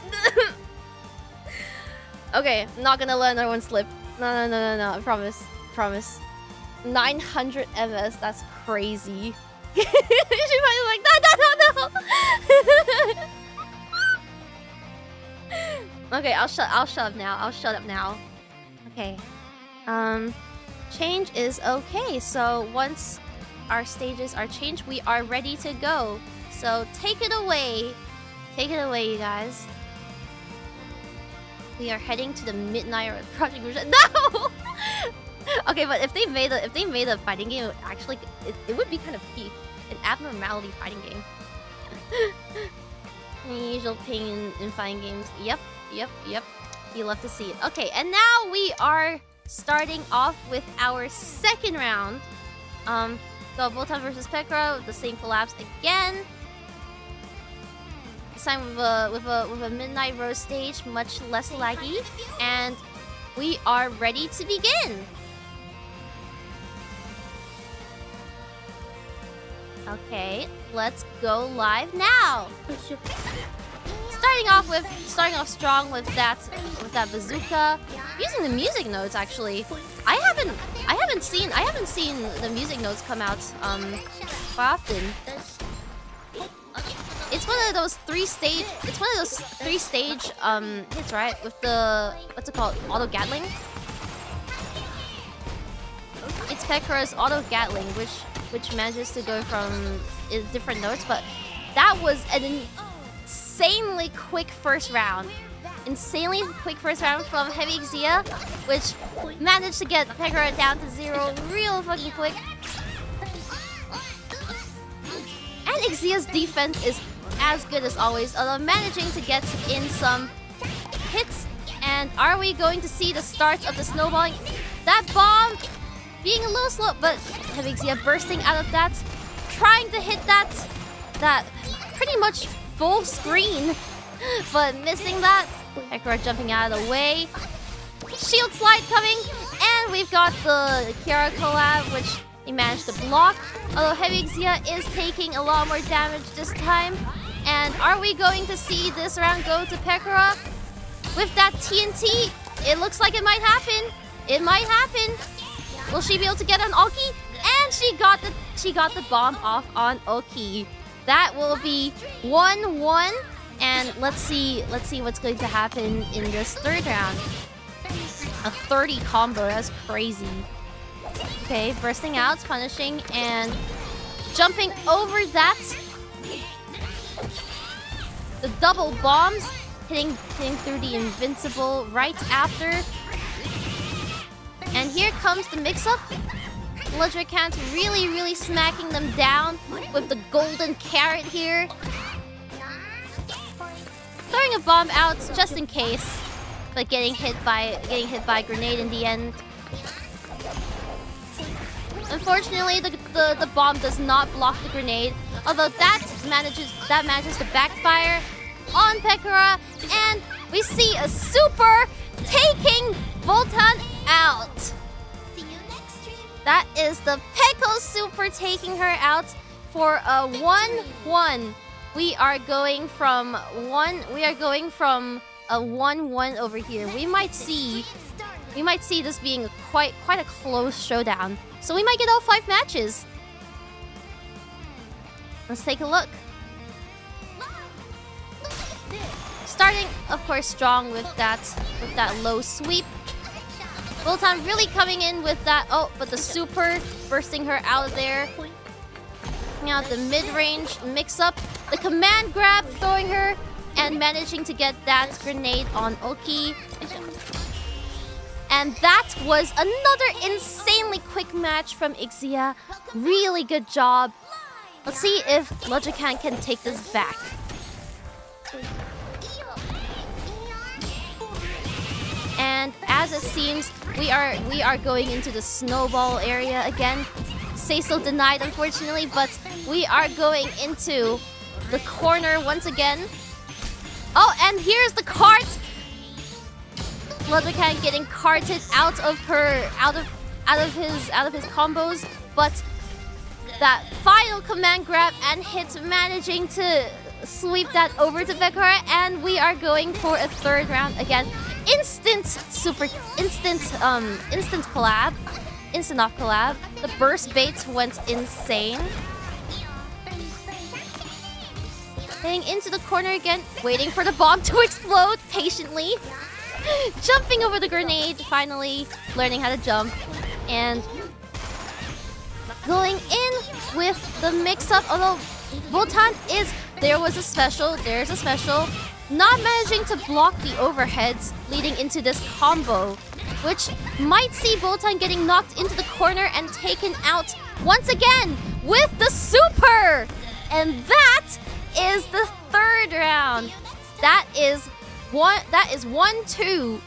Okay, I'm not gonna let another one slip. No. I promise. 900 MS. That's crazy. She might like no. Okay, I'll shut up now. Okay. Change is okay. So once our stages are changed, we are ready to go. So take it away. You guys. We are heading to the Midnight Project. No! Okay, but if they made a fighting game, it would be kind of peak. An abnormality fighting game. Usual thing in fighting games. Yep. You love to see it. Okay, and now we are starting off with our second round. So Voltan versus Pekora, the same collapse again. This time with a Midnight Rose stage, much less laggy, and we are ready to begin. Okay, let's go live now. Starting off strong with that bazooka. Using the music notes actually. I haven't seen the music notes come out quite often. It's one of those three stage hits, right? With the what's it called? Auto Gatling. It's Pekora's Auto Gatling, which manages to go from different notes, but that was an insanely quick first round. From Heavy Exia, which managed to get Pekora down to 0 real fucking quick. And Exia's defense is as good as always, although managing to get in some hits. And are we going to see the start of the snowballing? That bomb being a little slow, but Heavy Exia bursting out of that, trying to hit that pretty much full screen, but missing that. Pekora jumping out of the way. Shield slide coming, and we've got the Kiara collab, which he managed to block. Although Heavy Exia is taking a lot more damage this time. And are we going to see this round go to Pekora? With that TNT, it looks like it might happen. Will she be able to get on Oki? And she got the bomb off on Oki. That will be 1-1. And let's see what's going to happen in this third round. A 30 combo, that's crazy. Okay, bursting out, punishing, and jumping over that. The double bombs, hitting through the invincible right after. And here comes the mix-up. Ludwigkant really smacking them down with the golden carrot here. Throwing a bomb out just in case, but getting hit by a grenade in the end. Unfortunately, the bomb does not block the grenade, although that manages to backfire on Pekora, and we see a super taking Voltan out. See you next stream. That is the Peko super taking her out for a 1-1. We are going from a 1-1 over here. We might see this being quite a close showdown. So we might get all 5 matches. Let's take a look. starting, of course, strong with that low sweep. Boltan really coming in with that. Oh, but the super bursting her out of there. Now the mid-range mix-up. The command grab throwing her and managing to get that grenade on Oki. And that was another insanely quick match from Exia. Really good job. Let's see if Logican can take this back. And as it seems, we are going into the snowball area again. Say so denied, unfortunately, but we are going into the corner once again. Oh, and here's the cart. Logican getting carted out of his combos, but that final command grab and hit managing to sweep that over to Pekora, and we are going for a third round again. Instant off collab. The burst bait went insane. Heading into the corner again, waiting for the bomb to explode patiently. Jumping over the grenade, finally learning how to jump. And going in with the mix-up, although Boltan there's a special. Not managing to block the overheads leading into this combo, which might see Boltan getting knocked into the corner and taken out once again with the super! And that is the third round. That is 1-2.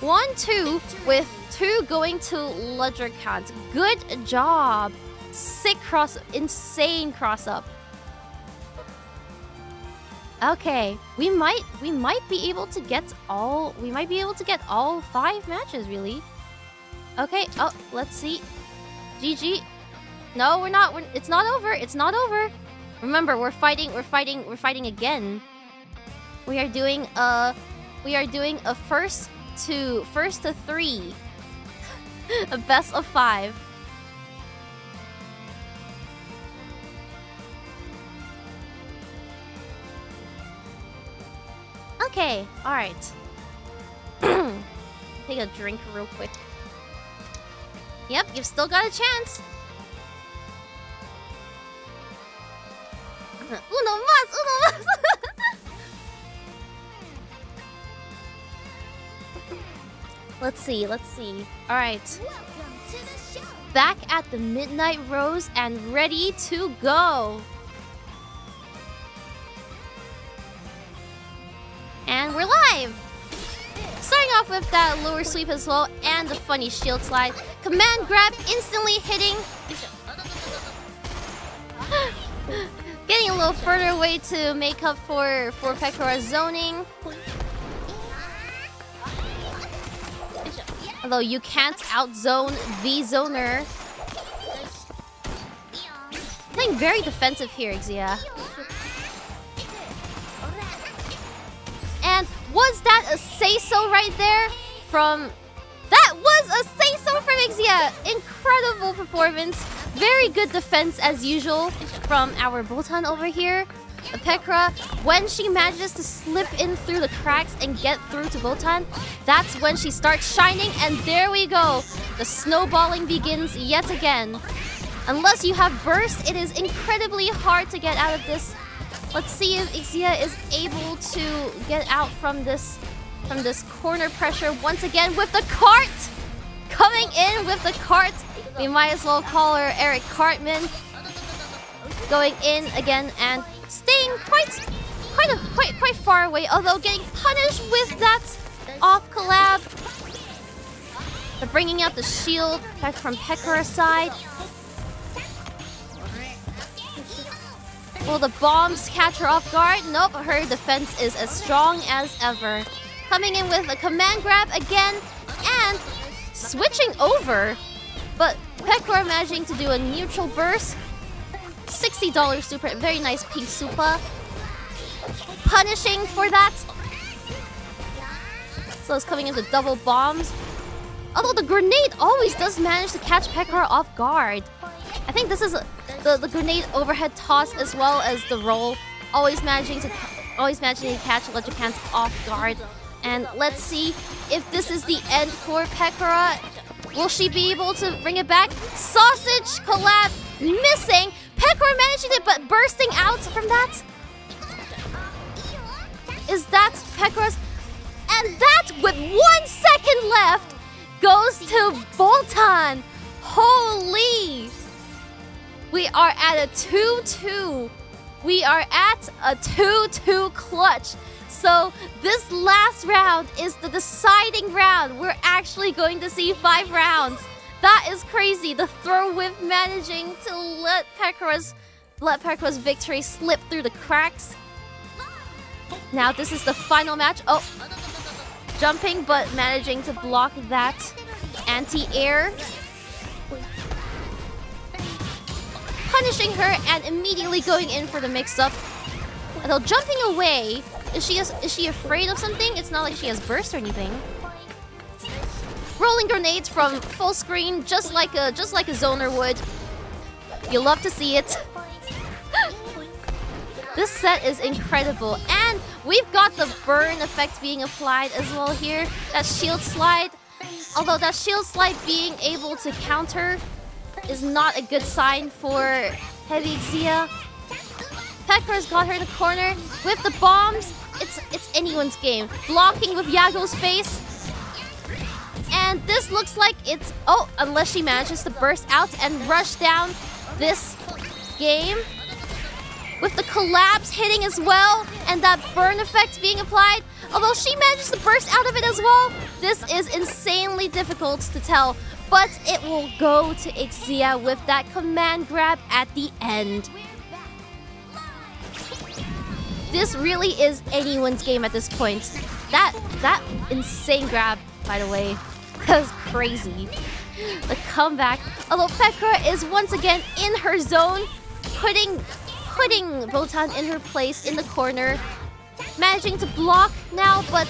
1-2 with 2 going to Ludgerkant. Good job. Sick insane cross up. Okay, we might be able to get all 5 matches really. Okay, oh, let's see. GG. No, we're not. It's not over. It's not over. Remember, we're fighting again. We are doing a first to 3. A best of 5. Okay, alright. Take a drink real quick. Yep, you've still got a chance. Uno mas! Let's see. Alright. Back at the Midnight Rose and ready to go. And we're live! Starting off with that lower sweep as well and the funny shield slide. Command grab instantly hitting. Getting a little further away to make up for Pekora's zoning. Although you can't outzone the zoner. Playing very defensive here, Exia. And was that a say-so right there from... That was a say-so from Exia! Incredible performance. Very good defense as usual from our Boltan over here. The Pekora, when she manages to slip in through the cracks and get through to Boltan, that's when she starts shining, and there we go. The snowballing begins yet again. Unless you have burst, it is incredibly hard to get out of this. Let's see if Exia is able to get out from this corner pressure once again with the cart! Coming in with the cart. We might as well call her Eric Cartman. Going in again and staying quite far away, although getting punished with that off collab. But bringing out the shield back from Pekora's side. Will the bombs catch her off guard? Nope, her defense is as strong as ever. Coming in with a command grab again and switching over. But Pekora managing to do a neutral burst. $60 super, very nice pink super. Punishing for that. So it's coming into double bombs. Although the grenade always does manage to catch Pekora off guard. I think this is the grenade overhead toss as well as the roll. Always managing to always managing to catch Legicant off guard. And let's see if this is the end for Pekora. Will she be able to bring it back? Sausage collab missing. Pekora managing it, but bursting out from that. Is that Pekora's? And that, with 1 second left, goes to Boltan. Holy! We are at a 2-2. We are at a 2-2 clutch. So this last round is the deciding round. We're actually going to see 5 rounds. That is crazy. The throw whip managing to let Pekora's victory slip through the cracks. Now this is the final match. Oh, jumping but managing to block that anti-air. Punishing her and immediately going in for the mix-up. Although jumping away, is she afraid of something? It's not like she has burst or anything. Rolling grenades from full screen, just like a zoner would. You love to see it. This set is incredible, and we've got the burn effect being applied as well here. That shield slide, although that shield slide being able to counter is not a good sign for Heavy Exia. Pekora's got her in the corner with the bombs. It's anyone's game. Blocking with Yago's face. And this looks like it's... Oh, unless she manages to burst out and rush down this game. With the collapse hitting as well. And that burn effect being applied. Although she manages to burst out of it as well. This is insanely difficult to tell. But it will go to Exia with that command grab at the end. This really is anyone's game at this point. That insane grab, by the way, that was crazy. The comeback. Although Pekora is once again in her zone, putting Botan in her place in the corner, managing to block now, but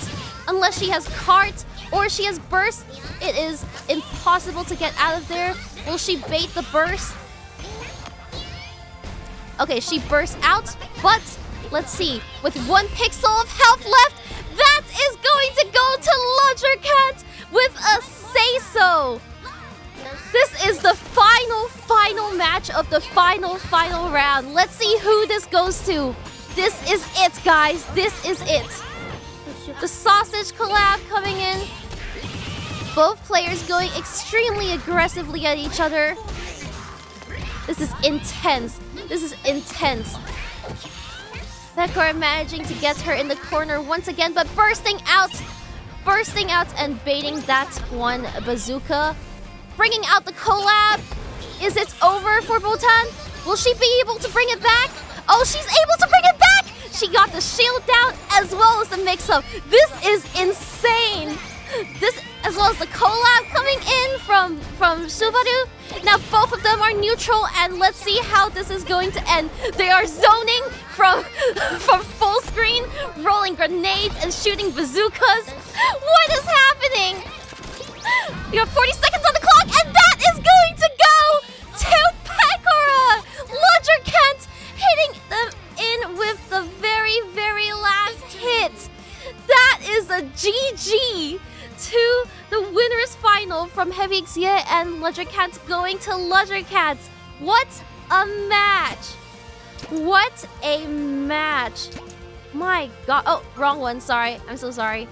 unless she has cart or she has burst, it is impossible to get out of there. Will she bait the burst? Okay, she bursts out, but let's see. With 1 pixel of health left, that is going to go to Lodgercat with a say-so. This is the final match of the final round. Let's see who this goes to. This is it, guys. This is it. The sausage collab coming in. Both players going extremely aggressively at each other. This is intense. This is intense. Pekora managing to get her in the corner once again, but bursting out and baiting that one bazooka. Bringing out the collab. Is it over for Botan? Will she be able to bring it back? Oh, she's able to bring it back! She got the shield down as well as the mix-up. This is insane. This, as well as the collab coming in from Subaru. Now both of them are neutral, and let's see how this is going to end. They are zoning from full screen, rolling grenades and shooting bazookas. What is happening? We have 40 seconds on the clock, and that is going to go to Pekora! Lodgerkent hitting them in with the very last hit. That is a GG to the winner's final from Heavy Exia and Lodgerkent going to Lodgerkent. What a match! What a match! My god. Oh, wrong one. Sorry. I'm so sorry.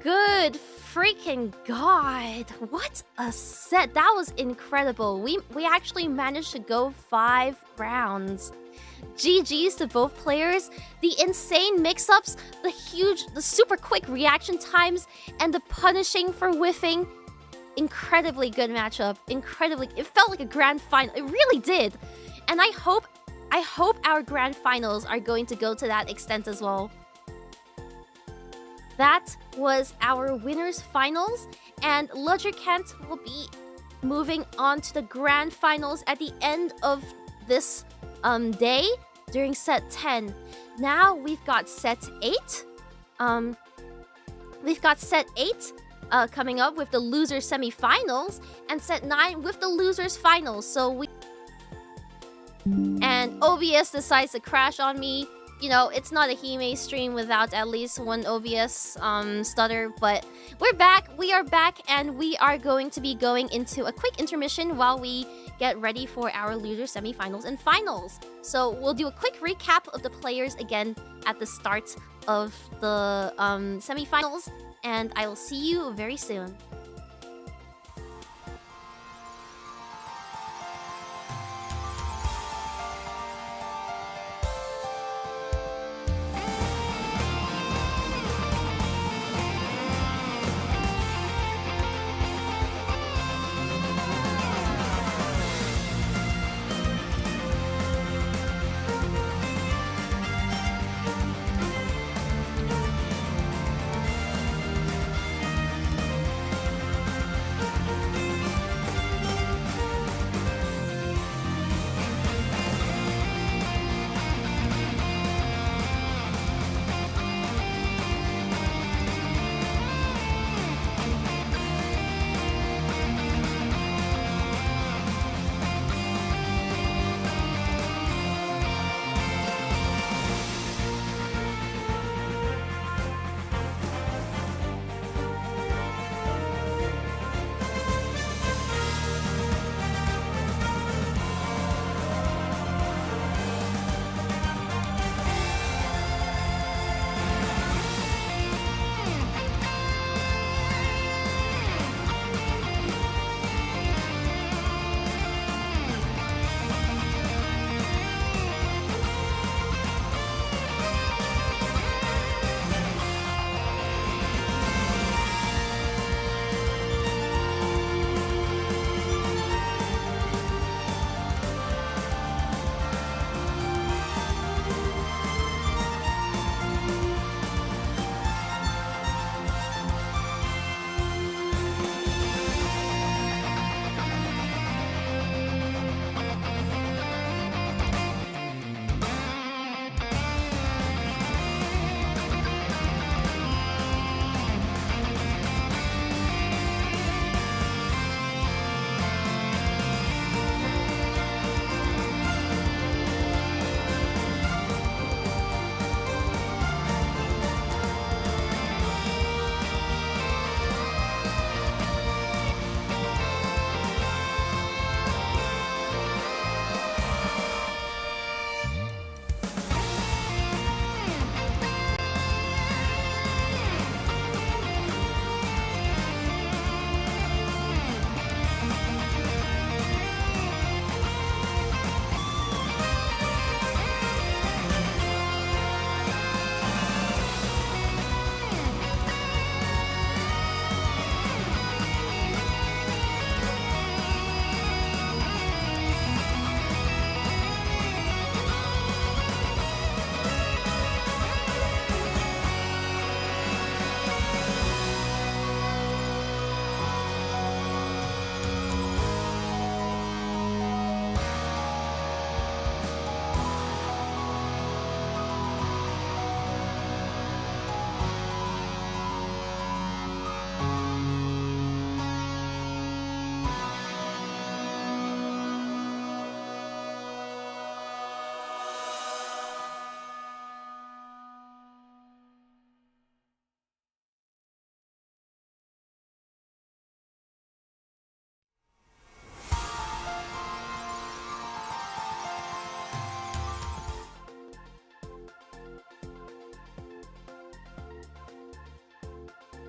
Good freaking god. What a set. That was incredible. We actually managed to go 5 rounds. GG's to both players. The insane mix-ups, the super quick reaction times, and the punishing for whiffing. Incredibly good matchup. It felt like a grand final. It really did. And I hope our grand finals are going to go to that extent as well. That was our winners finals, and Lodgerkent will be moving on to the grand finals at the end of this day during set 10. Now we've got set 8. We've got set 8 coming up with the losers semifinals, and set 9 with the losers finals. So And OBS decides to crash on me. You know, it's not a Hime stream without at least one OBS stutter, but we're back. We are back, and we are going to be going into a quick intermission while we get ready for our loser semifinals and finals. So we'll do a quick recap of the players again at the start of the semifinals, and I will see you very soon.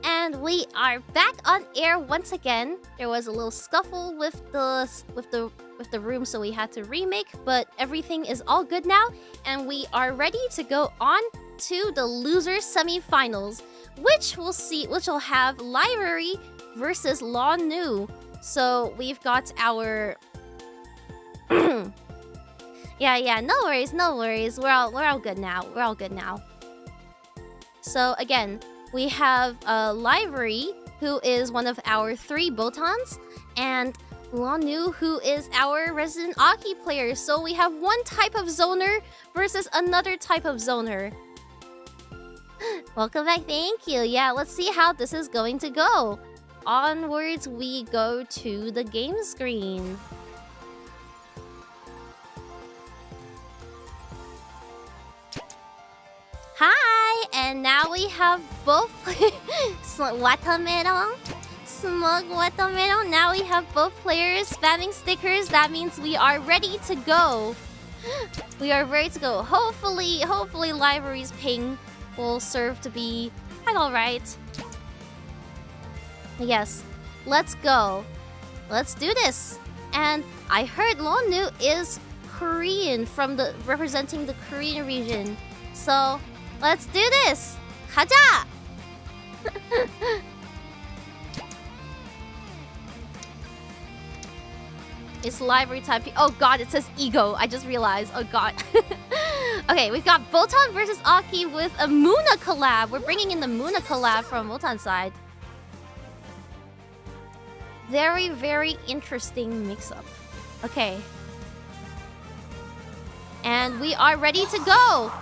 And we are back on air once again. There was a little scuffle with the room, so we had to remake, but everything is all good now, and we are ready to go on to the losers semifinals, which will have Library versus Lanu. So we've got our yeah, no worries. We're all good now. So again, we have Library, who is one of our 3 Botans, and Lanu, who is our resident Aki player. So we have one type of zoner versus another type of zoner. Welcome back, thank you. Yeah, let's see how this is going to go. Onwards we go to the game screen. we have both Watermelon. Smug Watermelon. Now we have both players spamming stickers. That means we are ready to go. We are ready to go. Hopefully Library's ping will serve to be quite alright. Yes, let's go. Let's do this. And I heard Lanu is Korean representing the Korean region. So let's do this. 가자! It's library time. Oh god, it says ego. I just realized. Oh god. Okay, we've got Botan versus Aki with a Muna collab. We're bringing in the Muna collab from Botan's side. Very, very interesting mix-up. Okay. And we are ready to go.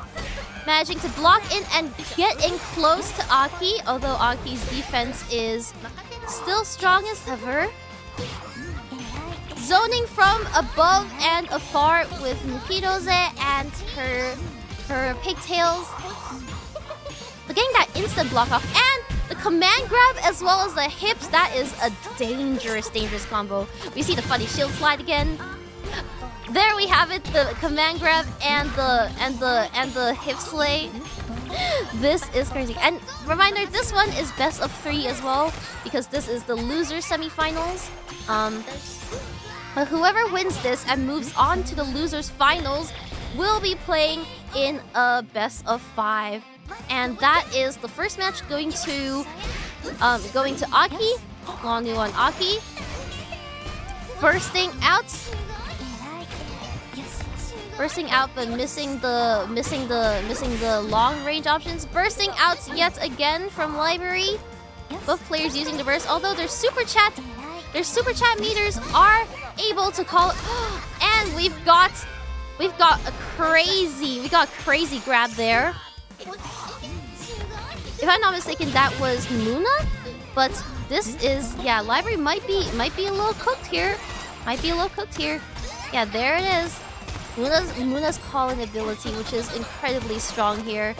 Managing to block in and get in close to Aki, although Aki's defense is still strong as ever. Zoning from above and afar with Mukiroze and her pigtails. But getting that instant block off and the command grab as well as the hips, that is a dangerous combo. We see the funny shield slide again. There we have it, the command grab and the hip slay. This is crazy. And reminder, this one is best of 3 as well because this is the loser semifinals. But whoever wins this and moves on to the losers finals will be playing in a best of 5. And that is the first match going to Aki, Lanu on Aki. Bursting out, but missing the long range options. Bursting out yet again from Library. Both players using the burst, although their super chat meters are able to call. And we've got a crazy grab there. If I'm not mistaken, that was Muna, but this is Library might be a little cooked here. Yeah, there it is. Muna's calling ability, which is incredibly strong here.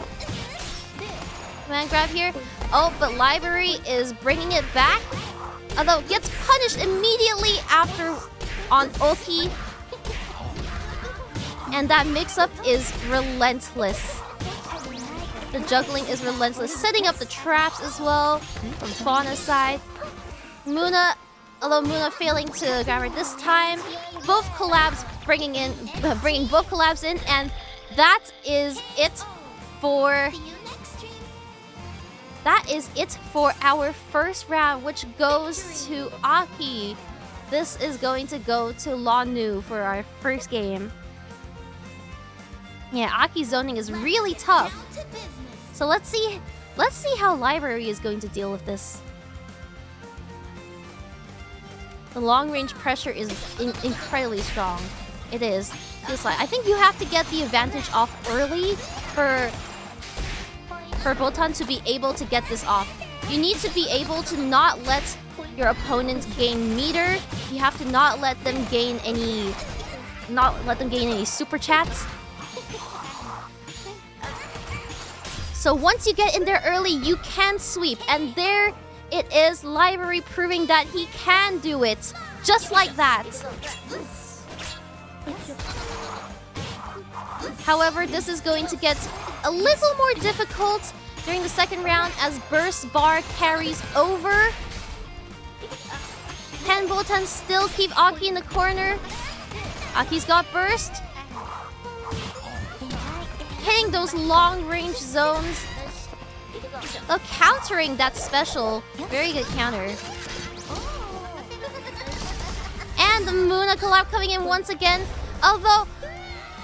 Command grab here. Oh, but Library is bringing it back. Although gets punished immediately after on Oki. And that mix-up is relentless. The juggling is relentless. Setting up the traps as well from Fauna's side. Muna, although Muna failing to grab her this time. Both collabs bringing both collabs in, and that is it for our first round, which goes to Aki. This is going to go to Lanu for our first game. Yeah, Aki's zoning is really tough. So let's see how Library is going to deal with this. The long-range pressure is incredibly strong. It is. I think you have to get the advantage off early for Botan to be able to get this off. You need to be able to not let your opponents gain meter. You have to not let them gain any super chats. So once you get in there early, you can sweep, and there it is, Library proving that he can do it. Just like that. However, this is going to get a little more difficult during the second round as Burst Bar carries over. Can Botan still keep Aki in the corner? Aki's got Burst. Hitting those long-range zones. Oh, countering that special. Very good counter. And the Muna collab coming in once again. Although,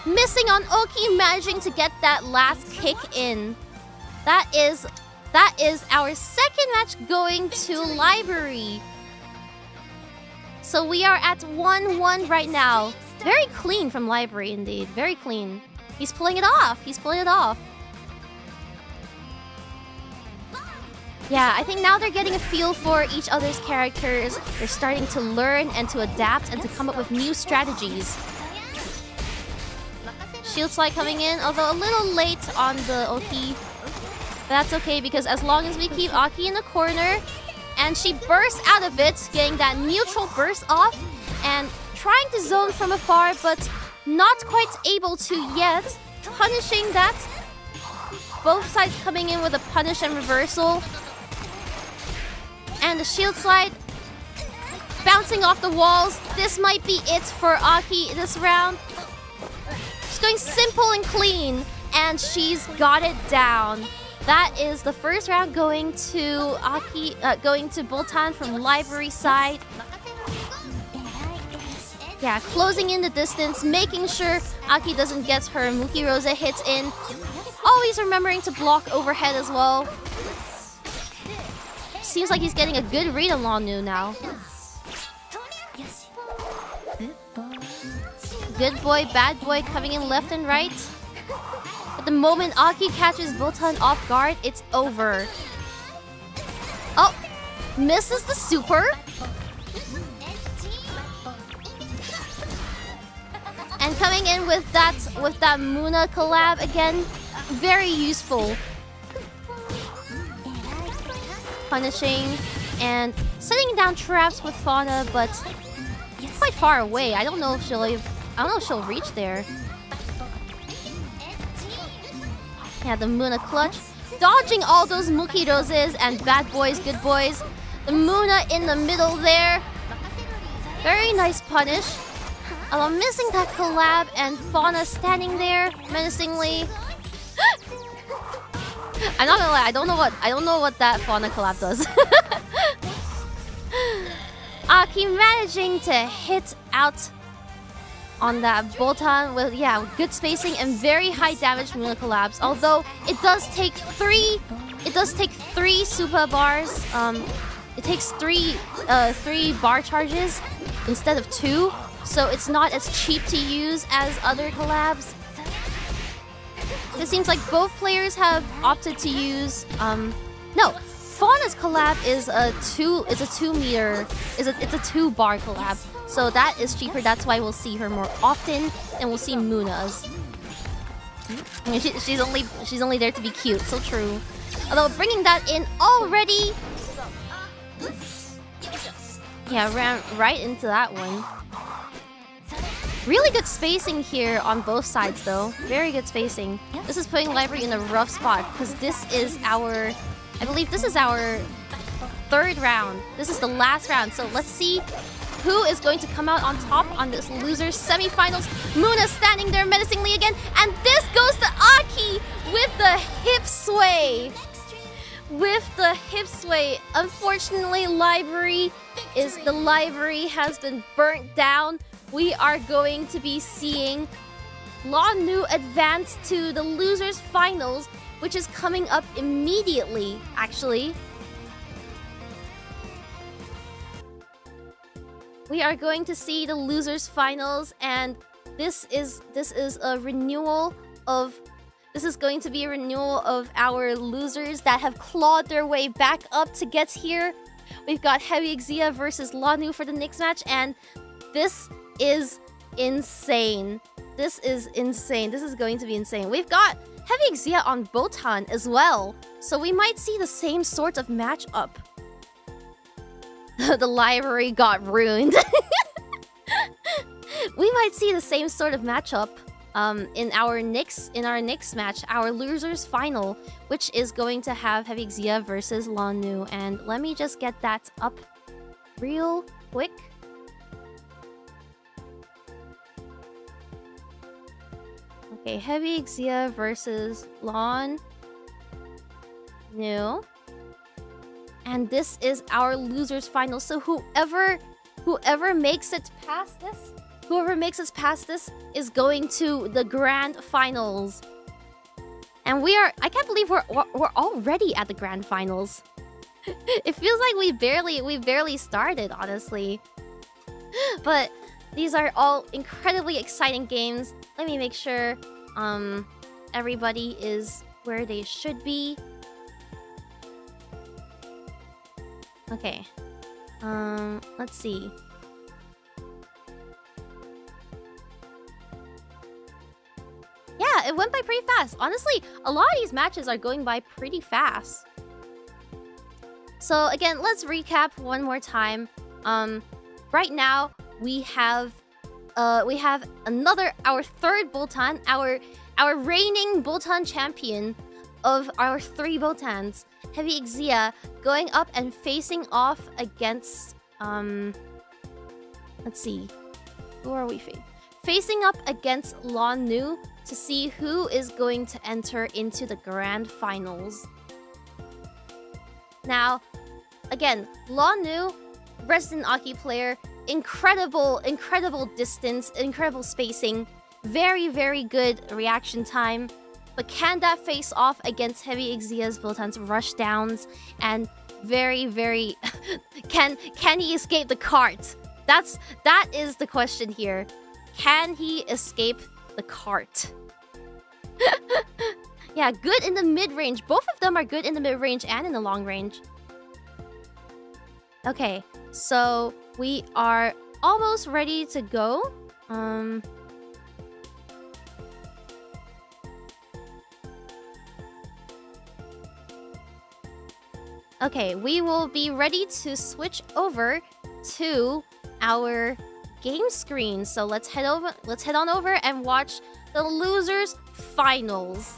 missing on Oki, managing to get that last kick in. That is our second match going to Library. So we are at 1-1 right now. Very clean from Library indeed. Very clean. He's pulling it off. Yeah, I think now they're getting a feel for each other's characters. They're starting to learn and to adapt and to come up with new strategies. Shield slide coming in, although a little late on the Oki. That's okay, because as long as we keep Aki in the corner and she bursts out of it, getting that neutral burst off and trying to zone from afar, but not quite able to yet. Punishing that. Both sides coming in with a punish and reversal. And the shield slide bouncing off the walls. This might be it for Aki this round. She's going simple and clean, and she's got it down. That is the first round going to Aki, going to Boltan from library side. Yeah, closing in the distance, making sure Aki doesn't get her Muki Rosa hits in. Always remembering to block overhead as well. Seems like he's getting a good read on Lanu now. Good boy, bad boy coming in left and right. At the moment Aki catches Boltan off guard, it's over. Oh, misses the super. And coming in with that Muna collab again, very useful. Punishing and setting down traps with Fauna, but it's quite far away. I don't know if she'll reach there. Yeah, the Muna clutch, dodging all those Muki Roses and bad boys, good boys. The Muna in the middle there. Very nice punish. Although missing that collab and Fauna standing there menacingly. I'm not gonna lie, I don't know what that Fauna collab does. Aki managing to hit out on that Boltan with good spacing and very high damage Muna collabs. Although it does take three super bars. It takes three bar charges instead of 2. So it's not as cheap to use as other collabs. It seems like both players have opted to use no, Fauna's collab is a 2 bar collab. So that is cheaper, that's why we'll see her more often and we'll see Muna's. I mean, she's only there to be cute, so true. Although bringing that in already. Yeah, ran right into that one. Really good spacing here on both sides though. Very good spacing. This is putting Library in a rough spot because this is our... I believe this is our 3rd round. This is the last round. So let's see who is going to come out on top on this losers semifinals. Muna standing there menacingly again. And this goes to Aki with the hip sway. Unfortunately, Library has been burnt down. We are going to be seeing Lanu advance to the losers finals, which is coming up immediately, actually. We are going to see the losers finals, and this is a renewal of... This is going to be a renewal of our losers that have clawed their way back up to get here. We've got Heavy Exia versus Lanu for the next match, and this is insane. This is going to be insane. We've got Heavy Exia on Boltan as well, so we might see the same sort of matchup. The library got ruined. We might see the same sort of matchup in our next match, our losers final, which is going to have Heavy Exia versus Lanu. And let me just get that up real quick. Okay, Heavy Exia versus Lanu. And this is our losers final. So whoever makes it past this, is going to the grand finals. And I can't believe we're already at the grand finals. It feels like we barely started, honestly. But these are all incredibly exciting games. Let me make sure everybody is where they should be. Okay. Let's see. Yeah, yeah, it went by pretty fast. Honestly, a lot of these matches are going by pretty fast. So again, let's recap one more time. Right now we have our third Boltan, our reigning Boltan champion of our 3 Boltans, Heavy Exia, going up and facing off against let's see, who are we facing up against Lanu to see who is going to enter into the grand finals. Now, again, Lanu, Resident Aki player, incredible distance, incredible spacing, very good reaction time. But can that face off against Heavy Exia's Boltan's rush downs and very can he escape the cart? That is the question here. Can he escape the cart? Yeah, good in the mid-range. Both of them are good in the mid-range and in the long range. Okay, so we are almost ready to go. Okay, we will be ready to switch over to our game screen. So let's head on over and watch the losers finals.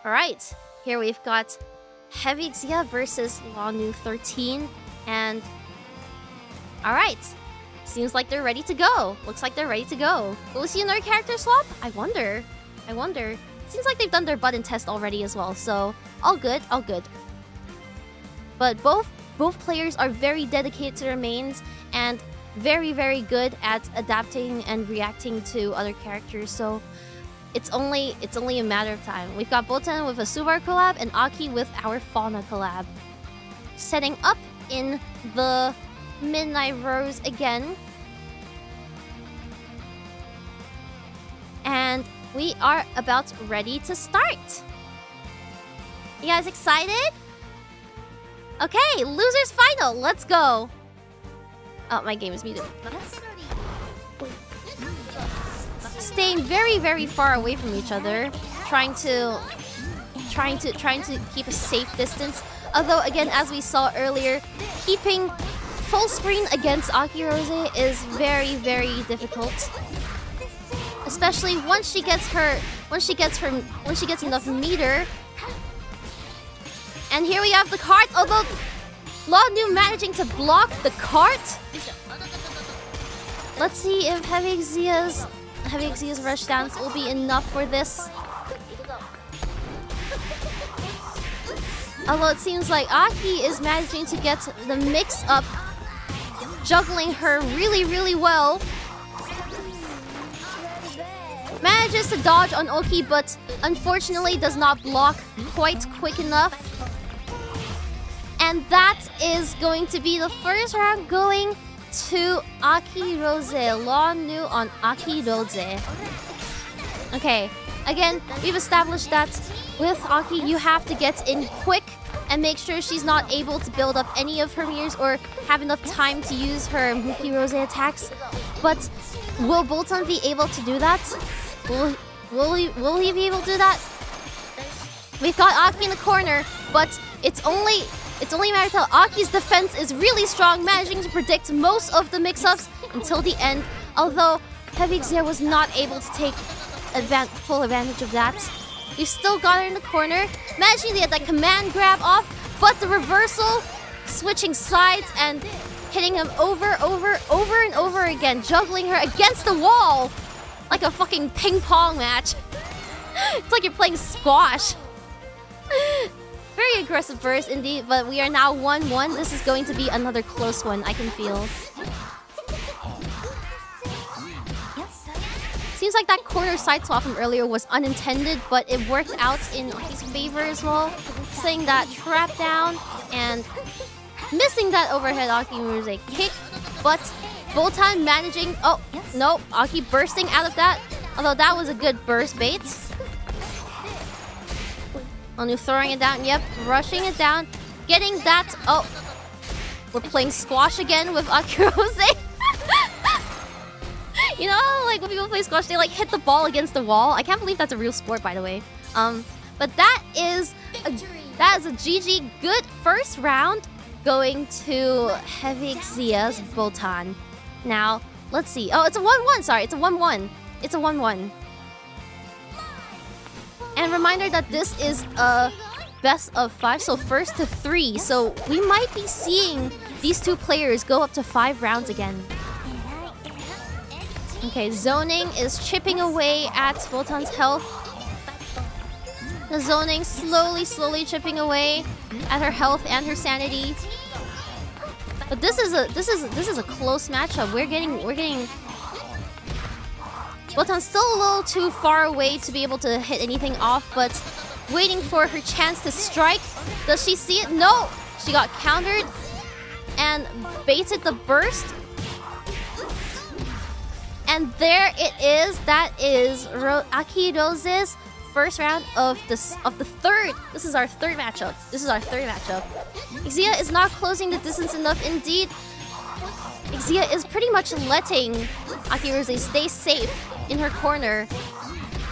Alright, here we've got Heavy Exia versus Lanu 13, and alright, seems like they're ready to go. Looks like they're ready to go. Will we see another character swap? I wonder. Seems like they've done their button test already as well, so all good. But both players are very dedicated to their mains and very good at adapting and reacting to other characters, so it's only a matter of time. We've got Boltan with a Subaru collab and Aki with our Fauna collab. Setting up in the Midnight Rose again. And we are about ready to start. You guys excited? Okay, losers final. Let's go. Oh, my game is muted. Staying very far away from each other, trying to keep a safe distance. Although again, as we saw earlier, keeping full screen against Aki Rose is very difficult. Especially once she gets enough meter. And here we have the cart, although Lanu managing to block the cart. Let's see if Heavy Exia's rush downs will be enough for this. Although it seems like Aki is managing to get the mix up, juggling her really well. Manages to dodge on Oki, but unfortunately does not block quite quick enough. And that is going to be the first round going to Aki Rose. Lanu on Aki Rose. Okay, again, we've established that with Aki, you have to get in quick and make sure she's not able to build up any of her mirrors or have enough time to use her Muki Rose attacks. But will Boltan be able to do that? Will he be able to do that? We've got Aki in the corner, but it's only a matter of time. Aki's defense is really strong, managing to predict most of the mix-ups until the end. Although Heavy Exia was not able to take full advantage of that. We've still got her in the corner, managing to get that command grab off, but the reversal, switching sides and hitting him over and over again, juggling her against the wall like a fucking ping pong match. It's like you're playing squash. Very aggressive burst indeed, but we are now 1-1. This is going to be another close one, I can feel. Seems like that corner side swap from earlier was unintended, but it worked out in Aki's favor as well. Setting that trap down and missing that overhead Aki Rose kick, but Boltan managing... Oh, no, Aki bursting out of that. Although that was a good burst bait. Lanu throwing it down, yep, rushing it down, getting that... Oh, we're playing squash again with Aki Rose. You know, like when people play squash, they like hit the ball against the wall. I can't believe that's a real sport, by the way. But that is a GG. Good first round going to Heavy Exia's Botan. Now, let's see. Oh, it's a 1-1. Sorry, it's a 1-1. It's a 1-1. And reminder that this is a best of 5, so first to 3. So we might be seeing these two players go up to 5 rounds again. Okay, zoning is chipping away at Botan's health. The zoning slowly chipping away at her health and her sanity. But this is a close matchup. We're getting Botan's still a little too far away to be able to hit anything off, but waiting for her chance to strike. Does she see it? No! She got countered and baited the burst. And there it is. That is Aki Rose's first round of the third. This is our third matchup. Exia is not closing the distance enough. Indeed, Exia is pretty much letting Aki Rose stay safe in her corner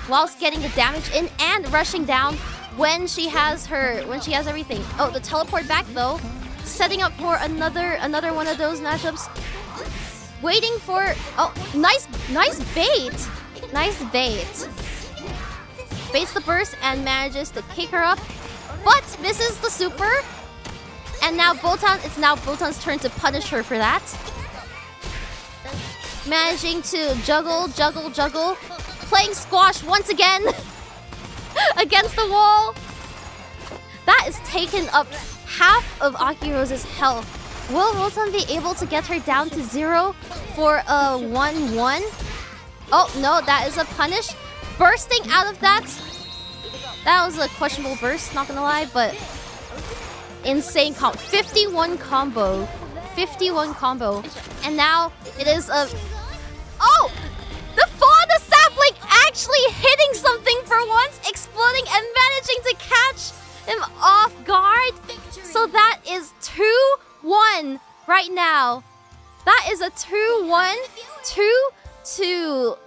whilst getting the damage in and rushing down when she has everything. Oh, the teleport back though, setting up for another one of those matchups. Waiting for nice bait. Baits the burst and manages to kick her up, but misses the super. And now it's now Botan's turn to punish her for that. Managing to juggle, playing squash once again against the wall. That is taken up half of Aki Rose's health. Will Botan be able to get her down to 0 for a 1-1? Oh no, that is a punish. Bursting out of that. That was a questionable burst, not gonna lie, but insane combo. 51 combo. And now it is a... Oh! The fall of the sapling actually hitting something for once, exploding and managing to catch him off guard. So that is 2-1 right now. That is a 2-1. 2-2.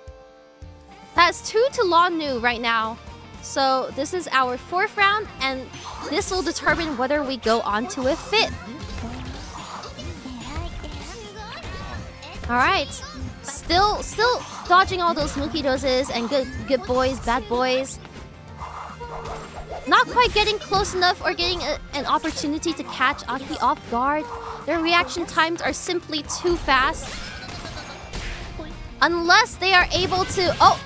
That's 2 to Lanu right now. So this is our 4th round, and this will determine whether we go on to a 5th. Alright. Still dodging all those Mookie doses and good boys, bad boys. Not quite getting close enough or getting an opportunity to catch Aki off guard. Their reaction times are simply too fast. Unless they are able to... Oh!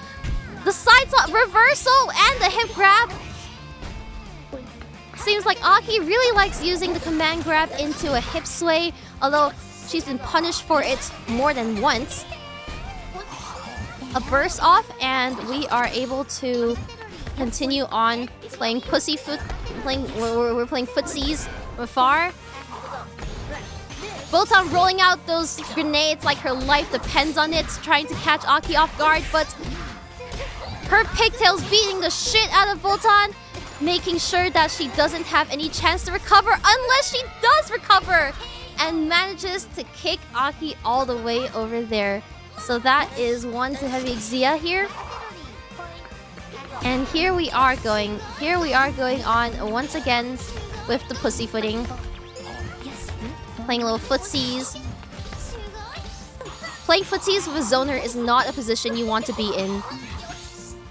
The side slot reversal and the hip grab. Seems like Aki really likes using the command grab into a hip sway, although she's been punished for it more than once. A burst off, and we are able to continue on playing pussyfoot. We're playing footsies from afar. Botan rolling out those grenades like her life depends on it, trying to catch Aki off guard, but her pigtails beating the shit out of Botan, making sure that she doesn't have any chance to recover unless she does recover, and manages to kick Aki all the way over there. So that is 1 to Heavy Exia here. And here we are going on once again with the pussyfooting. Playing little footsies. Playing footsies with a zoner is not a position you want to be in.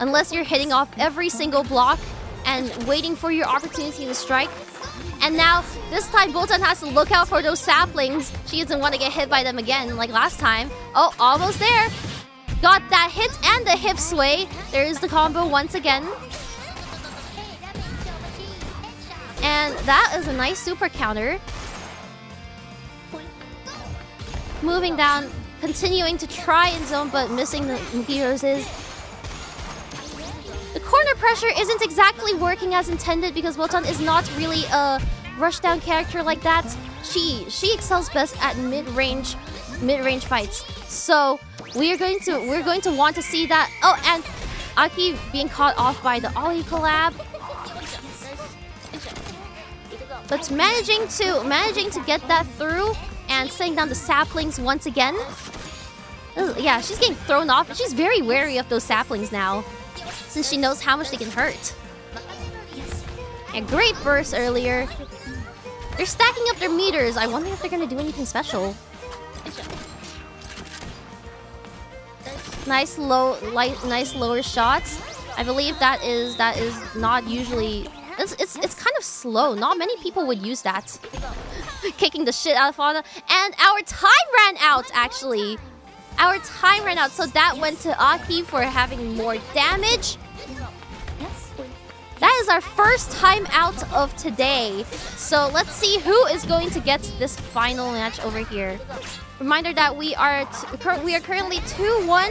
Unless you're hitting off every single block and waiting for your opportunity to strike. And now, this time Botan has to look out for those saplings. She doesn't want to get hit by them again like last time. Oh, almost there. Got that hit and the hip sway. There's the combo once again. And that is a nice super counter. Moving down, continuing to try and zone, but missing the Mookie Roses. The corner pressure isn't exactly working as intended because Botan is not really a rushdown character like that. She excels best at mid-range fights. So we're going to want to see that. Oh, and Aki being caught off by the Ollie collab. But managing to get that through and setting down the saplings once again. Yeah, she's getting thrown off. She's very wary of those saplings now, since she knows how much they can hurt. And great burst earlier. They're stacking up their meters. I wonder if they're gonna do anything special. Nice nice lower shots. I believe that is not usually. It's kind of slow. Not many people would use that. Kicking the shit out of Fauna. And our time ran out, actually. Our time ran out, so that went to Aki for having more damage. That is our first time out of today. So let's see who is going to get this final match over here. Reminder that we are currently 2-1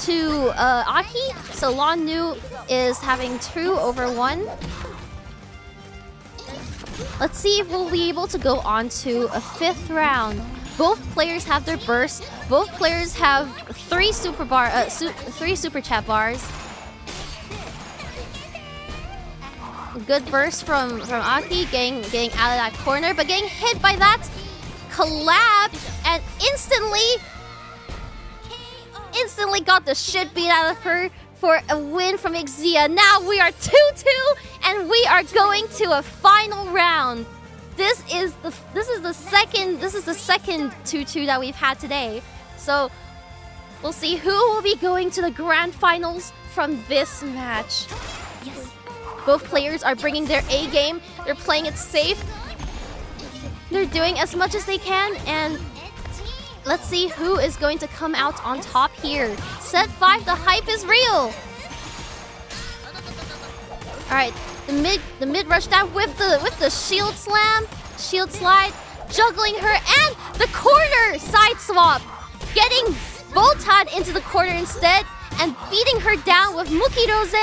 to Aki. So Lanu is having 2 over 1. Let's see if we'll be able to go on to a 5th round. Both players have their bursts. Both players have 3 super chat bars. Good burst from Aki, getting out of that corner, but getting hit by that collab and instantly got the shit beat out of her for a win from Exia. Now we are 2-2 and we are going to a final round. This is the second 2-2 that we've had today. So we'll see who will be going to the grand finals from this match. Yes. Both players are bringing their A game. They're playing it safe. They're doing as much as they can, and let's see who is going to come out on top here. Set 5, the hype is real. All right, the mid rush down with the shield slam, shield slide, juggling her, and the corner side swap, getting Boltan into the corner instead, and beating her down with Muki Rose.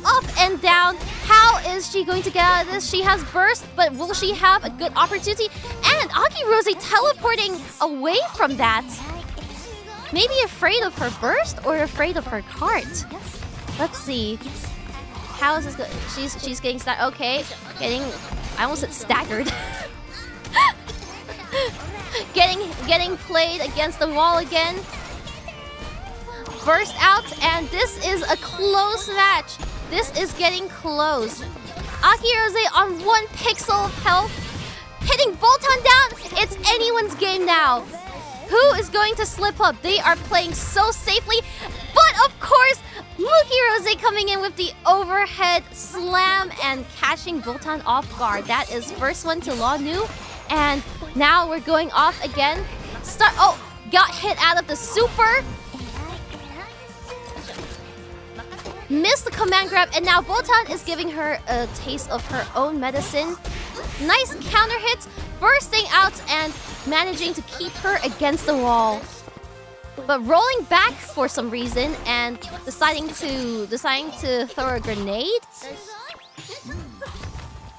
Up and down. How is she going to get out of this? She has burst, but will she have a good opportunity? And Aki Rose teleporting away from that. Maybe afraid of her burst or afraid of her cart. Let's see. How is this good? She's getting okay. I almost said staggered. getting played against the wall again. Burst out, and this is a close match. This is getting close. Aki Rose on 1 pixel of health. Hitting Boltan down. It's anyone's game now. Who is going to slip up? They are playing so safely. But of course, Muki Rose coming in with the overhead slam and catching Boltan off guard. That is first one to Lanu. And now we're going off again. Got hit out of the super. Missed the command grab, and now Boltan is giving her a taste of her own medicine. Nice counter hit, bursting out and managing to keep her against the wall. But rolling back for some reason and deciding to throw a grenade.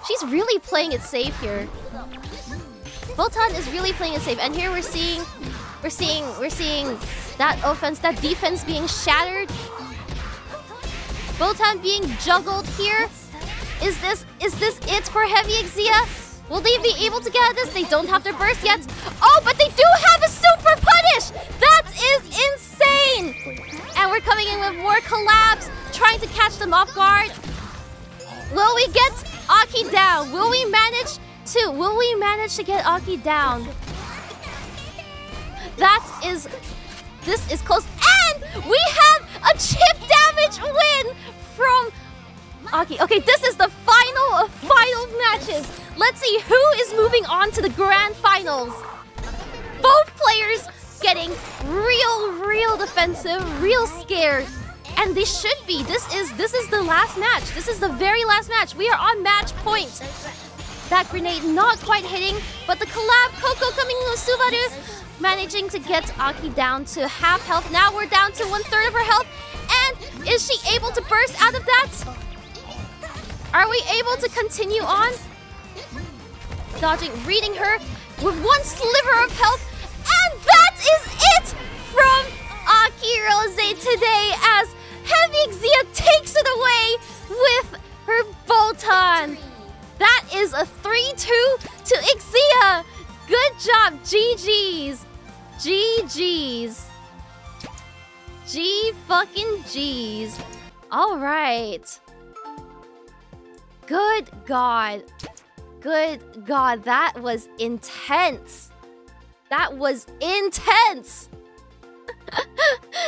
She's really playing it safe here. Boltan is really playing it safe, and here we're seeing that defense being shattered. Boltan being juggled here. Is this it for Heavy Exia? Will they be able to get out of this? They don't have their burst yet. Oh, but they do have a super punish! That is insane! And we're coming in with more collabs, trying to catch them off guard. Will we get Aki down? Will we manage to get Aki down? This is close. And we have a chip damage win from Aki. Okay, this is the final of final matches. Let's see who is moving on to the grand finals. Both players getting real defensive, real scared. And they should be. This is the last match. This is the very last match. We are on match point. That grenade not quite hitting, but the collab Coco coming in with Subaru, managing to get Aki down to half health. Now we're down to 1/3 of her health. And is she able to burst out of that? Are we able to continue on? Dodging, reading her with 1 sliver of health. And that is it from Aki Rose today, as Heavy Exia takes it away with her Boltan. That is a 3-2 to Exia. Good job. GG's. GG's. G fucking G's. All right. Good God. Good God. That was intense. That was intense.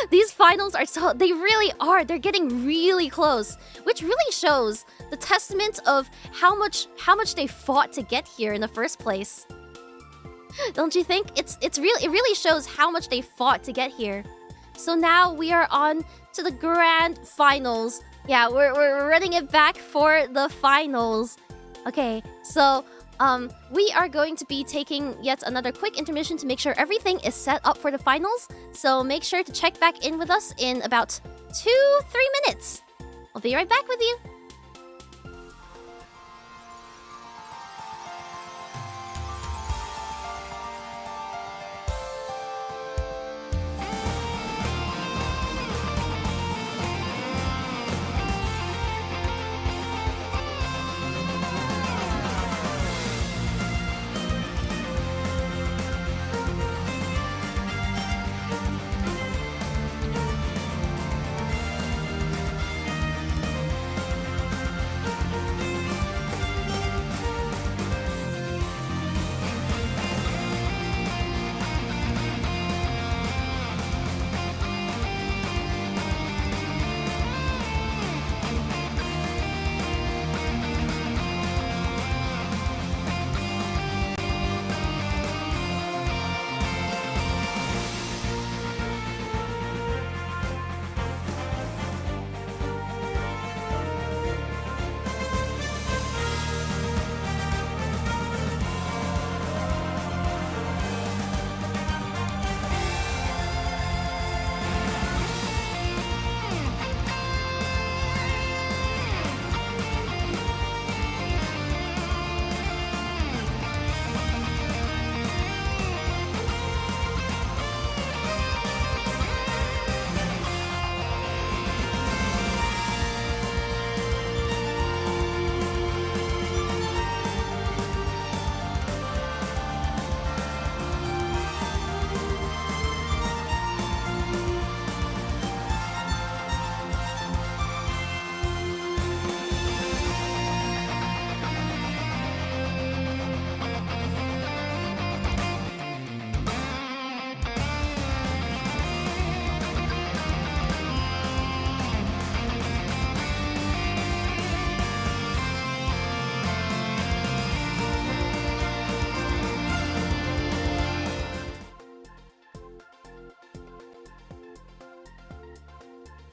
These finals are so... They really are. They're getting really close. Which really shows the testament of how much they fought to get here in the first place. Don't you think? It really shows how much they fought to get here. So now we are on to the grand finals. Yeah, we're running it back for the finals. Okay, so we are going to be taking yet another quick intermission to make sure everything is set up for the finals. So make sure to check back in with us in about 2-3 minutes. I'll be right back with you.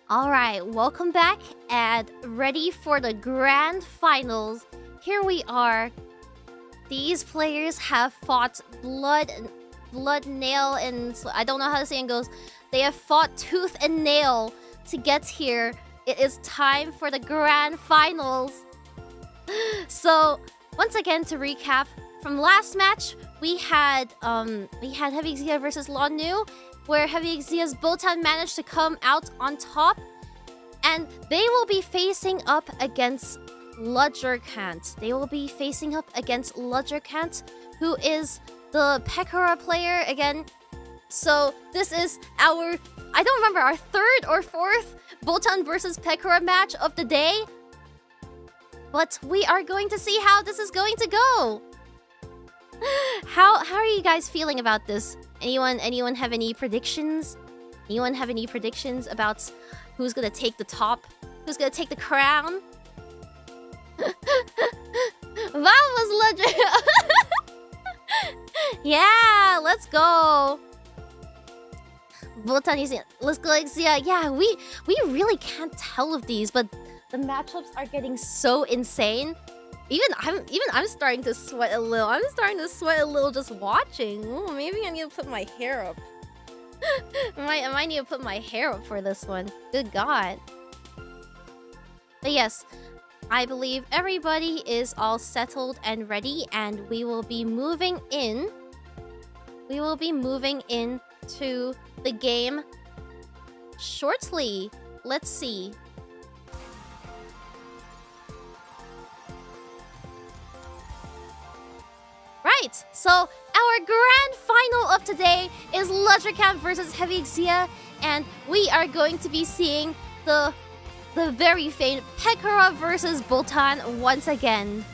Alright, welcome back and ready for the grand finals. Here we are. These players have fought blood, nail, and... I don't know how the saying goes. They have fought tooth and nail to get here. It is time for the grand finals. So, once again, to recap, from last match, we had Heavy Exia versus Lanu, where Heavy Exia's Botan managed to come out on top, and they will be facing up against Ludgerkant. They will be facing up against Ludgerkant, who is the Pekora player again. So this is our, I don't remember, our third or fourth Botan versus Pekora match of the day. But we are going to see how this is going to go. How are you guys feeling about this? Anyone have any predictions? Anyone have any predictions about who's gonna take the top? Who's gonna take the crown? Vamos, Legend! Yeah, let's go. Botan, let's go, Exia. Yeah, we really can't tell of these, but the matchups are getting so insane. Even I'm starting to sweat a little. I'm starting to sweat a little just watching. Ooh, maybe I need to put my hair up. I might need to put my hair up for this one. Good God. But yes, I believe everybody is all settled and ready, and we will be moving in. We will be moving into the game shortly. Let's see. Right, so So our grand final of today is Ludracat versus Heavy Exia, and we are going to be seeing the very famed Pekora versus Boltan once again.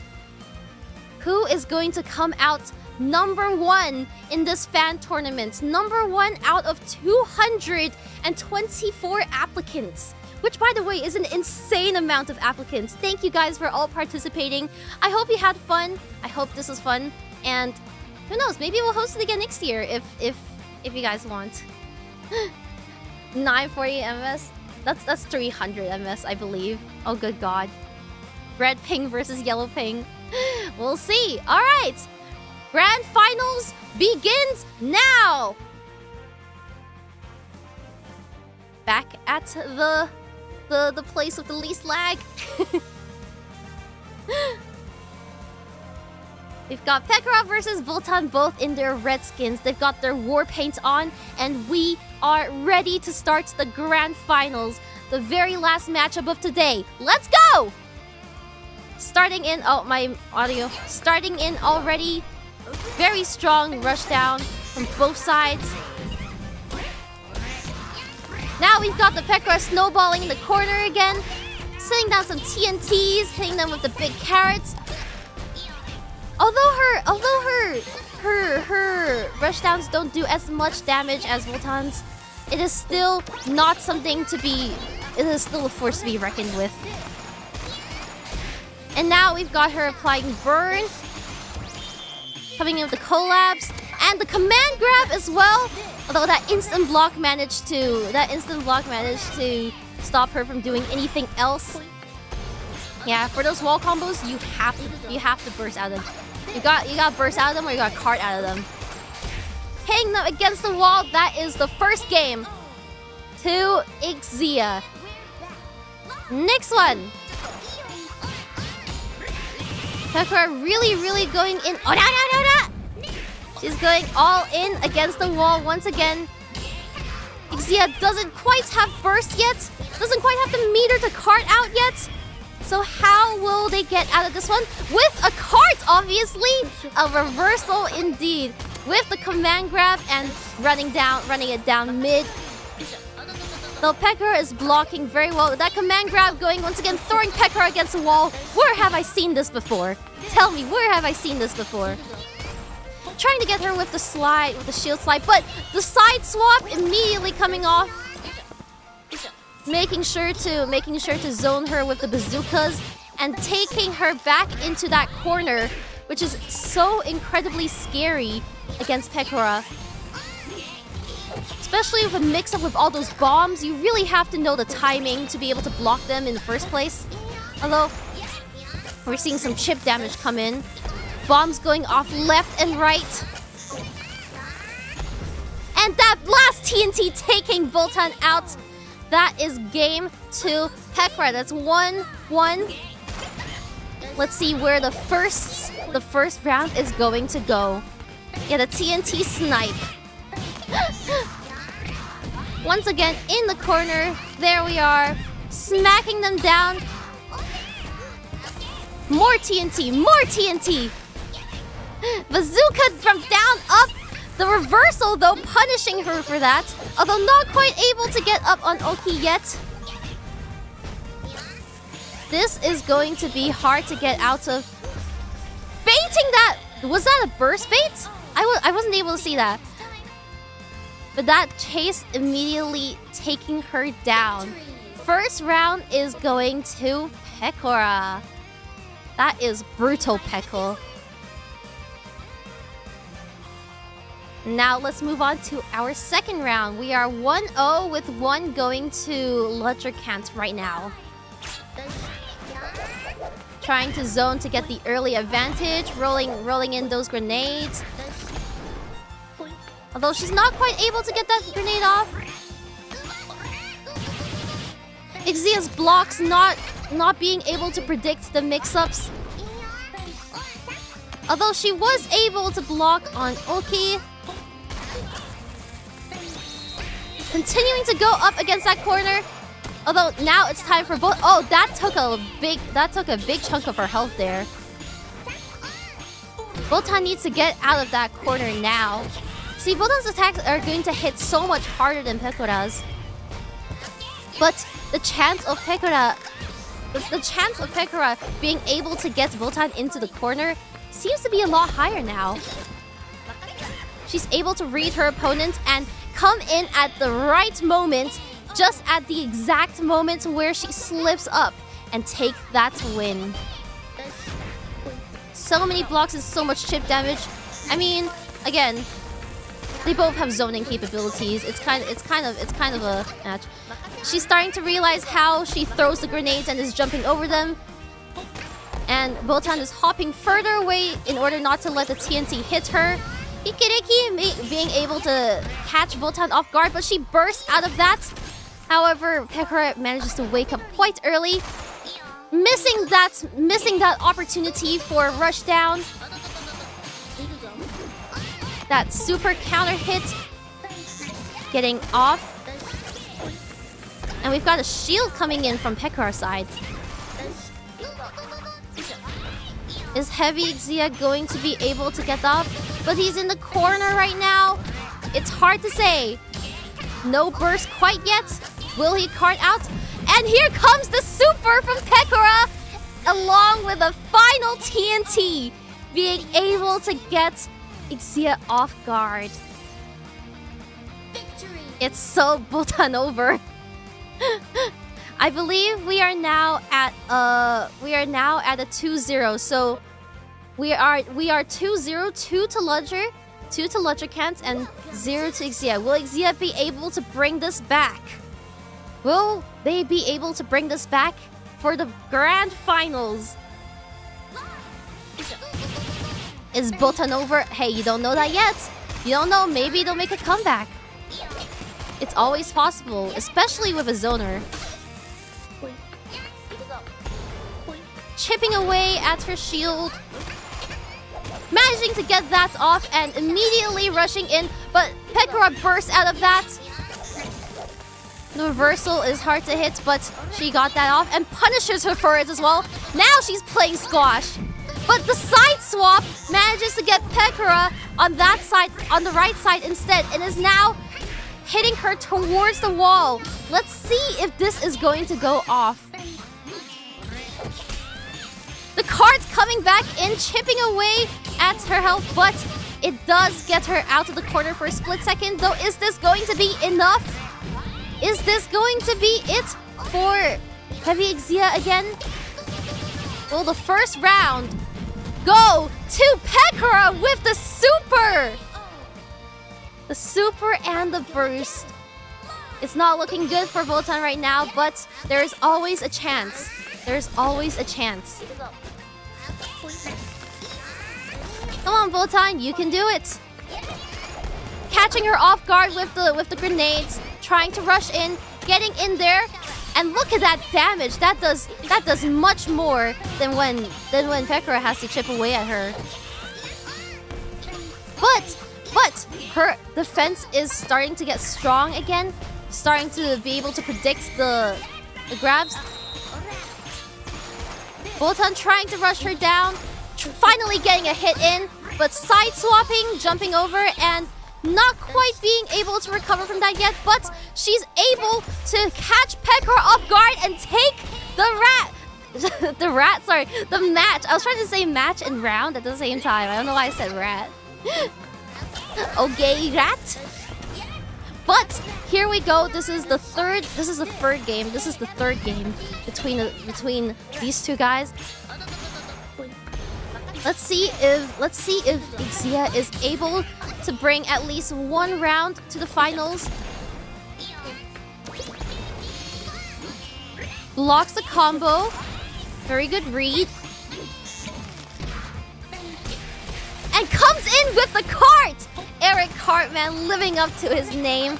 Who is going to come out number 1 in this fan tournament? Number 1 out of 224 applicants. Which, by the way, is an insane amount of applicants. Thank you guys for all participating. I hope you had fun. I hope this was fun. And who knows, maybe we'll host it again next year if you guys want. 940 MS? That's 300 MS, I believe. Oh, good God. Red ping versus yellow ping. We'll see. All right. Grand finals begins now. Back at the place with the least lag. We've got Pekora versus Boltan, both in their red skins. They've got their war paint on, and we are ready to start the grand finals. The very last matchup of today. Let's go! Starting in, oh, my audio. Starting in already. Very strong rush down from both sides. Now we've got the Pekora snowballing in the corner again. Sending down some TNTs, hitting them with the big carrots. Although her rushdowns don't do as much damage as Voltan's, it is still not something to be... It is still a force to be reckoned with. And now we've got her applying burn. Coming in with the collapse. And the command grab as well. Although that instant block managed to stop her from doing anything else. Yeah, for those wall combos, you have to burst out of them. You got burst out of them, or you got cart out of them. Hitting them against the wall, that is the first game to Exia. Next one. Pekora really going in. Oh, no. She's going all in against the wall once again. Exia doesn't quite have burst yet. Doesn't quite have the meter to cart out yet. So how will they get out of this one? With a cart, obviously. A reversal indeed. With the command grab and running it down mid. Though Pekora is blocking very well. With that command grab going once again, throwing Pekora against the wall. Where have I seen this before? Tell me, where have I seen this before? Trying to get her with the slide, with the shield slide, but the side swap immediately coming off. Making sure to zone her with the bazookas and taking her back into that corner, which is so incredibly scary against Pekora. Especially with a mix-up with all those bombs, you really have to know the timing to be able to block them in the first place. Although, we're seeing some chip damage come in. Bombs going off left and right. And that last TNT taking Boltan out. That is game 2 Pekora. That's 1-1. Let's see where the first round is going to go. Get a TNT snipe. Once again in the corner. There we are. Smacking them down. More TNT. More TNT. Bazooka from down up. The reversal, though, punishing her for that. Although not quite able to get up on Oki yet. This is going to be hard to get out of. Baiting that! Was that a burst bait? I wasn't able to see that. But that chase immediately taking her down. First round is going to Pekora. That is brutal, Pekora. Now let's move on to our second round. We are 1-0 with 1 going to Ludracat right now. Trying to zone to get the early advantage, rolling in those grenades. Although she's not quite able to get that grenade off. Exia's blocks not being able to predict the mix-ups. Although she was able to block on Oki. Continuing to go up against that corner. Although now it's time for both. Oh, that took a big chunk of her health there. Botan needs to get out of that corner now. See, Botan's attacks are going to hit so much harder than Pekura's. But the chance of Pekura being able to get Botan into the corner seems to be a lot higher now. She's able to read her opponent and come in at the right moment, just at the exact moment where she slips up and take that win. So many blocks and so much chip damage. I mean, again, they both have zoning capabilities. It's kind of a match. She's starting to realize how she throws the grenades and is jumping over them. And Botan is hopping further away in order not to let the TNT hit her. Ikiriki being able to catch Botan off guard, but she bursts out of that. However, Pekura manages to wake up quite early, missing that opportunity for a rush down. That super counter hit getting off. And we've got a shield coming in from Pekura's side. Is Heavy Exia going to be able to get off? But he's in the corner right now. It's hard to say. No burst quite yet. Will he cart out? And here comes the super from Pekura, along with a final TNT, being able to get Exia off guard. Victory. It's so Botan over. I believe we are now at a 2-0. So we are 2-0, 2 to Ludger, 2 to Ludgerkant, and 0 to Exia. Will Exia be able to bring this back? Will they be able to bring this back for the grand finals? Is Botan over? Hey, you don't know that yet. You don't know. Maybe they'll make a comeback. It's always possible, especially with a zoner. Chipping away at her shield. Managing to get that off and immediately rushing in, but Pekura bursts out of that. The reversal is hard to hit, but she got that off and punishes her for it as well. Now she's playing squash. But the side swap manages to get Pekura on that side, on the right side instead, and is now hitting her towards the wall. Let's see if this is going to go off. The card's coming back in, chipping away at her health, but it does get her out of the corner for a split second. Though, is this going to be enough? Is this going to be it for Heavy Exia again? Will the first round go to Pekura with the super? The super and the burst. It's not looking good for Botan right now, but there is always a chance. There's always a chance. Come on, Botan, you can do it. Catching her off guard with the grenades, trying to rush in, getting in there, and look at that damage. That does much more than when Pekura has to chip away at her. But her defense is starting to get strong again, starting to be able to predict the grabs. Botan trying to rush her down, finally getting a hit in, but side swapping, jumping over, and not quite being able to recover from that yet, but she's able to catch Pekura off guard and take the match. I was trying to say match and round at the same time. I don't know why I said rat. Okay, rat. But here we go. This is the third game. This is the third game between these two guys. Let's see if Exia is able to bring at least one round to the finals. Blocks the combo. Very good read. And comes in with the cart! Eric Cartman living up to his name.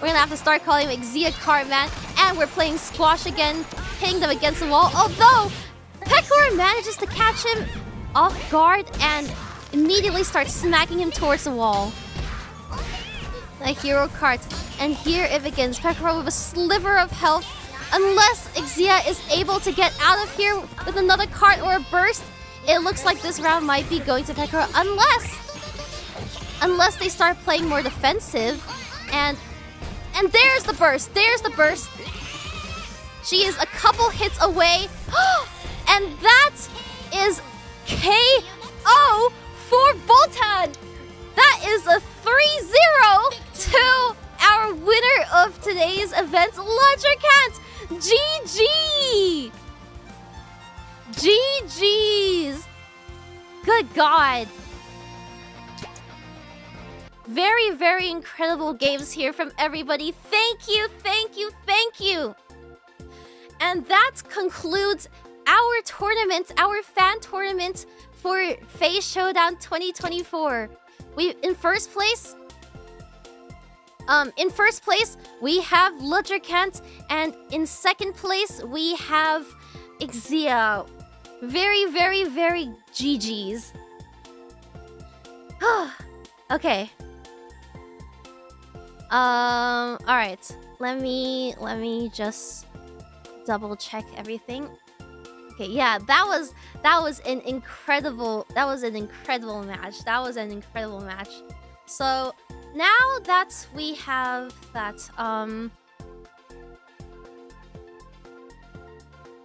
We're gonna have to start calling him Exia Cartman. And we're playing squash again, hitting them against the wall. Although, Pekura manages to catch him off guard and immediately starts smacking him towards the wall. A hero cart. And here it begins. Pekura with a sliver of health. Unless Exia is able to get out of here with another cart or a burst, it looks like this round might be going to Pekka unless they start playing more defensive. And there's the burst. There's the burst. She is a couple hits away. And that is KO for Voltan. That is a 3-0 to our winner of today's event, Lant. GG! GG's! Good God. Very, very incredible games here from everybody. Thank you, thank you, thank you! And that concludes our tournament, our fan tournament for FaZe Showdown 2024. In first place, we have Ludgerkant, and in second place, we have Exia. Very, very, very GG's. Okay. Alright. Let me just double check everything. Okay, yeah, that was an incredible match. So now that we have that,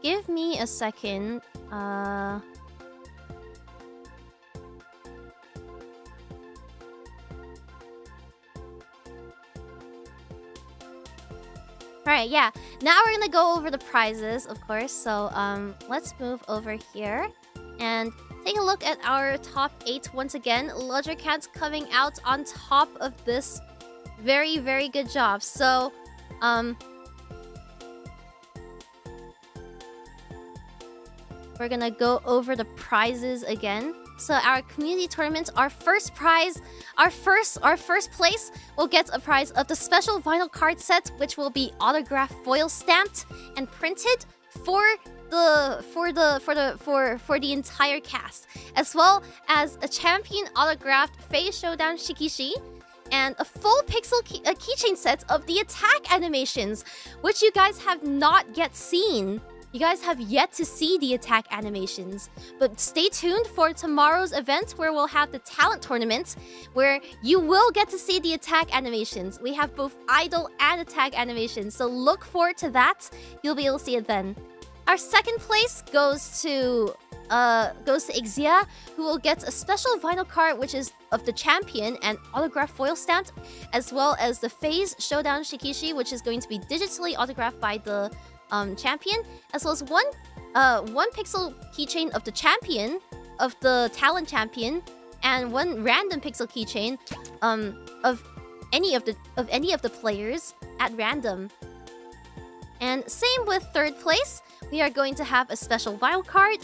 give me a second. Alright, yeah. Now we're gonna go over the prizes, of course. So let's move over here and take a look at our top 8 once again. Ludgerkant's coming out on top of this. Very, very good job. So we're gonna go over the prizes again. So our community tournament, our first prize, our first place will get a prize of the special vinyl card set, which will be autograph foil stamped and printed for the entire cast, as well as a champion autographed FaZe Showdown Shikishi and a full pixel keychain set of the attack animations, which you guys have not yet seen. You guys have yet to see the attack animations, but stay tuned for tomorrow's event where we'll have the talent tournament where you will get to see the attack animations. We have both idol and attack animations, so look forward to that. You'll be able to see it then. Our second place goes to Exia, who will get a special vinyl card which is of the champion and autograph foil stamped, as well as the FaZe Showdown Shikishi, which is going to be digitally autographed by the champion, as well as one pixel keychain of the champion, of the talent champion, and one random pixel keychain of any of the players at random. And same with third place, we are going to have a special vinyl card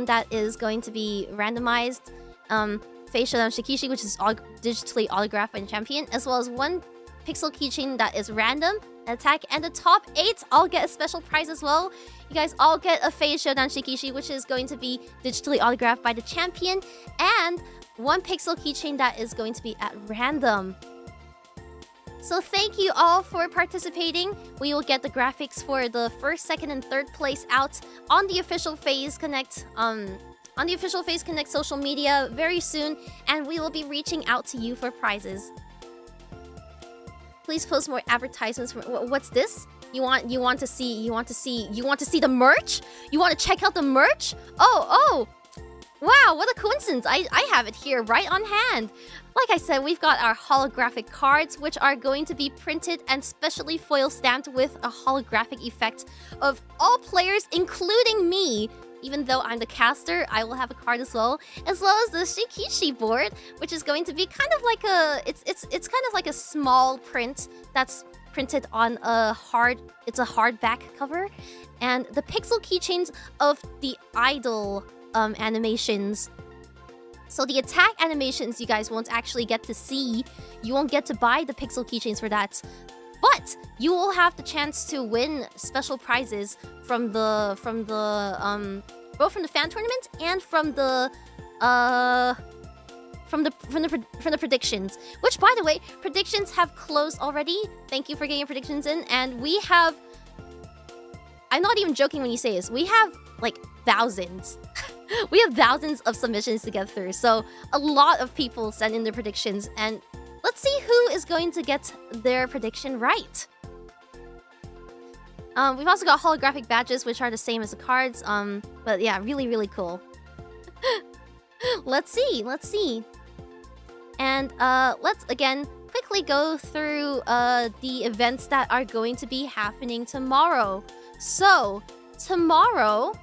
that is going to be randomized. FaZe Showdown Shikishi, which is digitally autographed by the champion, as well as one pixel keychain that is random attack, and the top 8 all get a special prize as well. You guys all get a FaZe Showdown Shikishi, which is going to be digitally autographed by the champion, and one pixel keychain that is going to be at random. So thank you all for participating. We will get the graphics for the first, second, and third place out on the official FaZe Connect social media very soon, and we will be reaching out to you for prizes. Please post more advertisements. What's this? You want to see the merch? You want to check out the merch? Oh. Wow, what a coincidence. I have it here right on hand. Like I said, we've got our holographic cards, which are going to be printed and specially foil stamped with a holographic effect of all players, including me. Even though I'm the caster, I will have a card as well as the Shikishi board, which is going to be kind of like it's kind of like a small print that's printed on a hardback cover, and the pixel keychains of the idol animations. So the attack animations you guys won't actually get to see. You won't get to buy the pixel keychains for that. But you will have the chance to win special prizes from the both from the fan tournament and from the predictions. Which, by the way, predictions have closed already. Thank you for getting your predictions in, and we have. I'm not even joking when you say this. We have like thousands. We have thousands of submissions to get through, so a lot of people send in their predictions, and let's see who is going to get their prediction right. We've also got holographic badges, which are the same as the cards. But yeah, really, really cool. Let's see. And let's again quickly go through the events that are going to be happening tomorrow. So tomorrow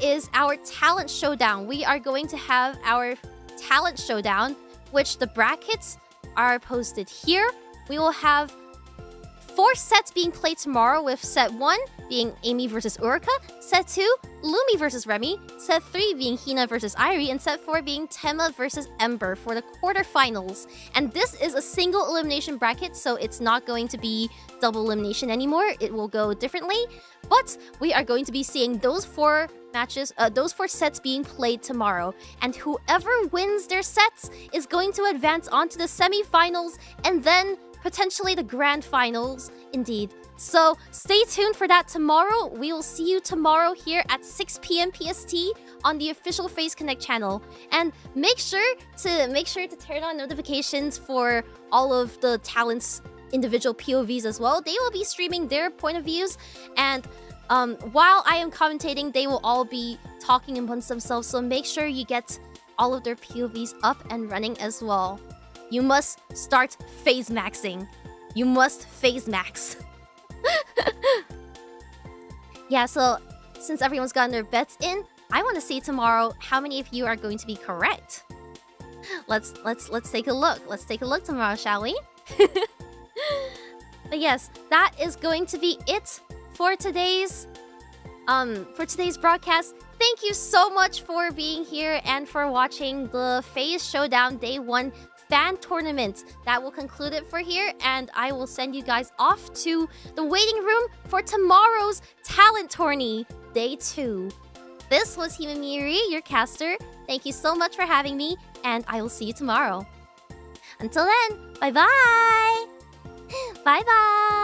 is our talent showdown. We are going to have our talent showdown, which the brackets are posted here. We will have 4 sets being played tomorrow, with set 1 being Amy versus Urika, set 2 Lumi versus Remy, set 3 being Hina versus Irie, and set 4 being Tema versus Ember for the quarterfinals. And this is a single elimination bracket, so it's not going to be double elimination anymore. It will go differently, but we are going to be seeing those 4 matches, those 4 sets being played tomorrow, and whoever wins their sets is going to advance onto the semi-finals and then potentially the grand finals, indeed. So stay tuned for that tomorrow. We will see you tomorrow here at 6 p.m. PST on the official Face Connect channel. And make sure to turn on notifications for all of the talents' individual POVs as well. They will be streaming their point of views, and while I am commentating, they will all be talking amongst themselves. So make sure you get all of their POVs up and running as well. You must start phase maxing. You must phase max. Yeah, so since everyone's gotten their bets in, I want to see tomorrow how many of you are going to be correct. Let's take a look. Let's take a look tomorrow, shall we? But yes, that is going to be it for today's broadcast. Thank you so much for being here and for watching the FaZe Showdown Day 1 fan tournament. That will conclude it for here, and I will send you guys off to the waiting room for tomorrow's talent tourney, Day 2. This was Himamiri, your caster. Thank you so much for having me, and I will see you tomorrow. Until then, bye-bye! Bye-bye!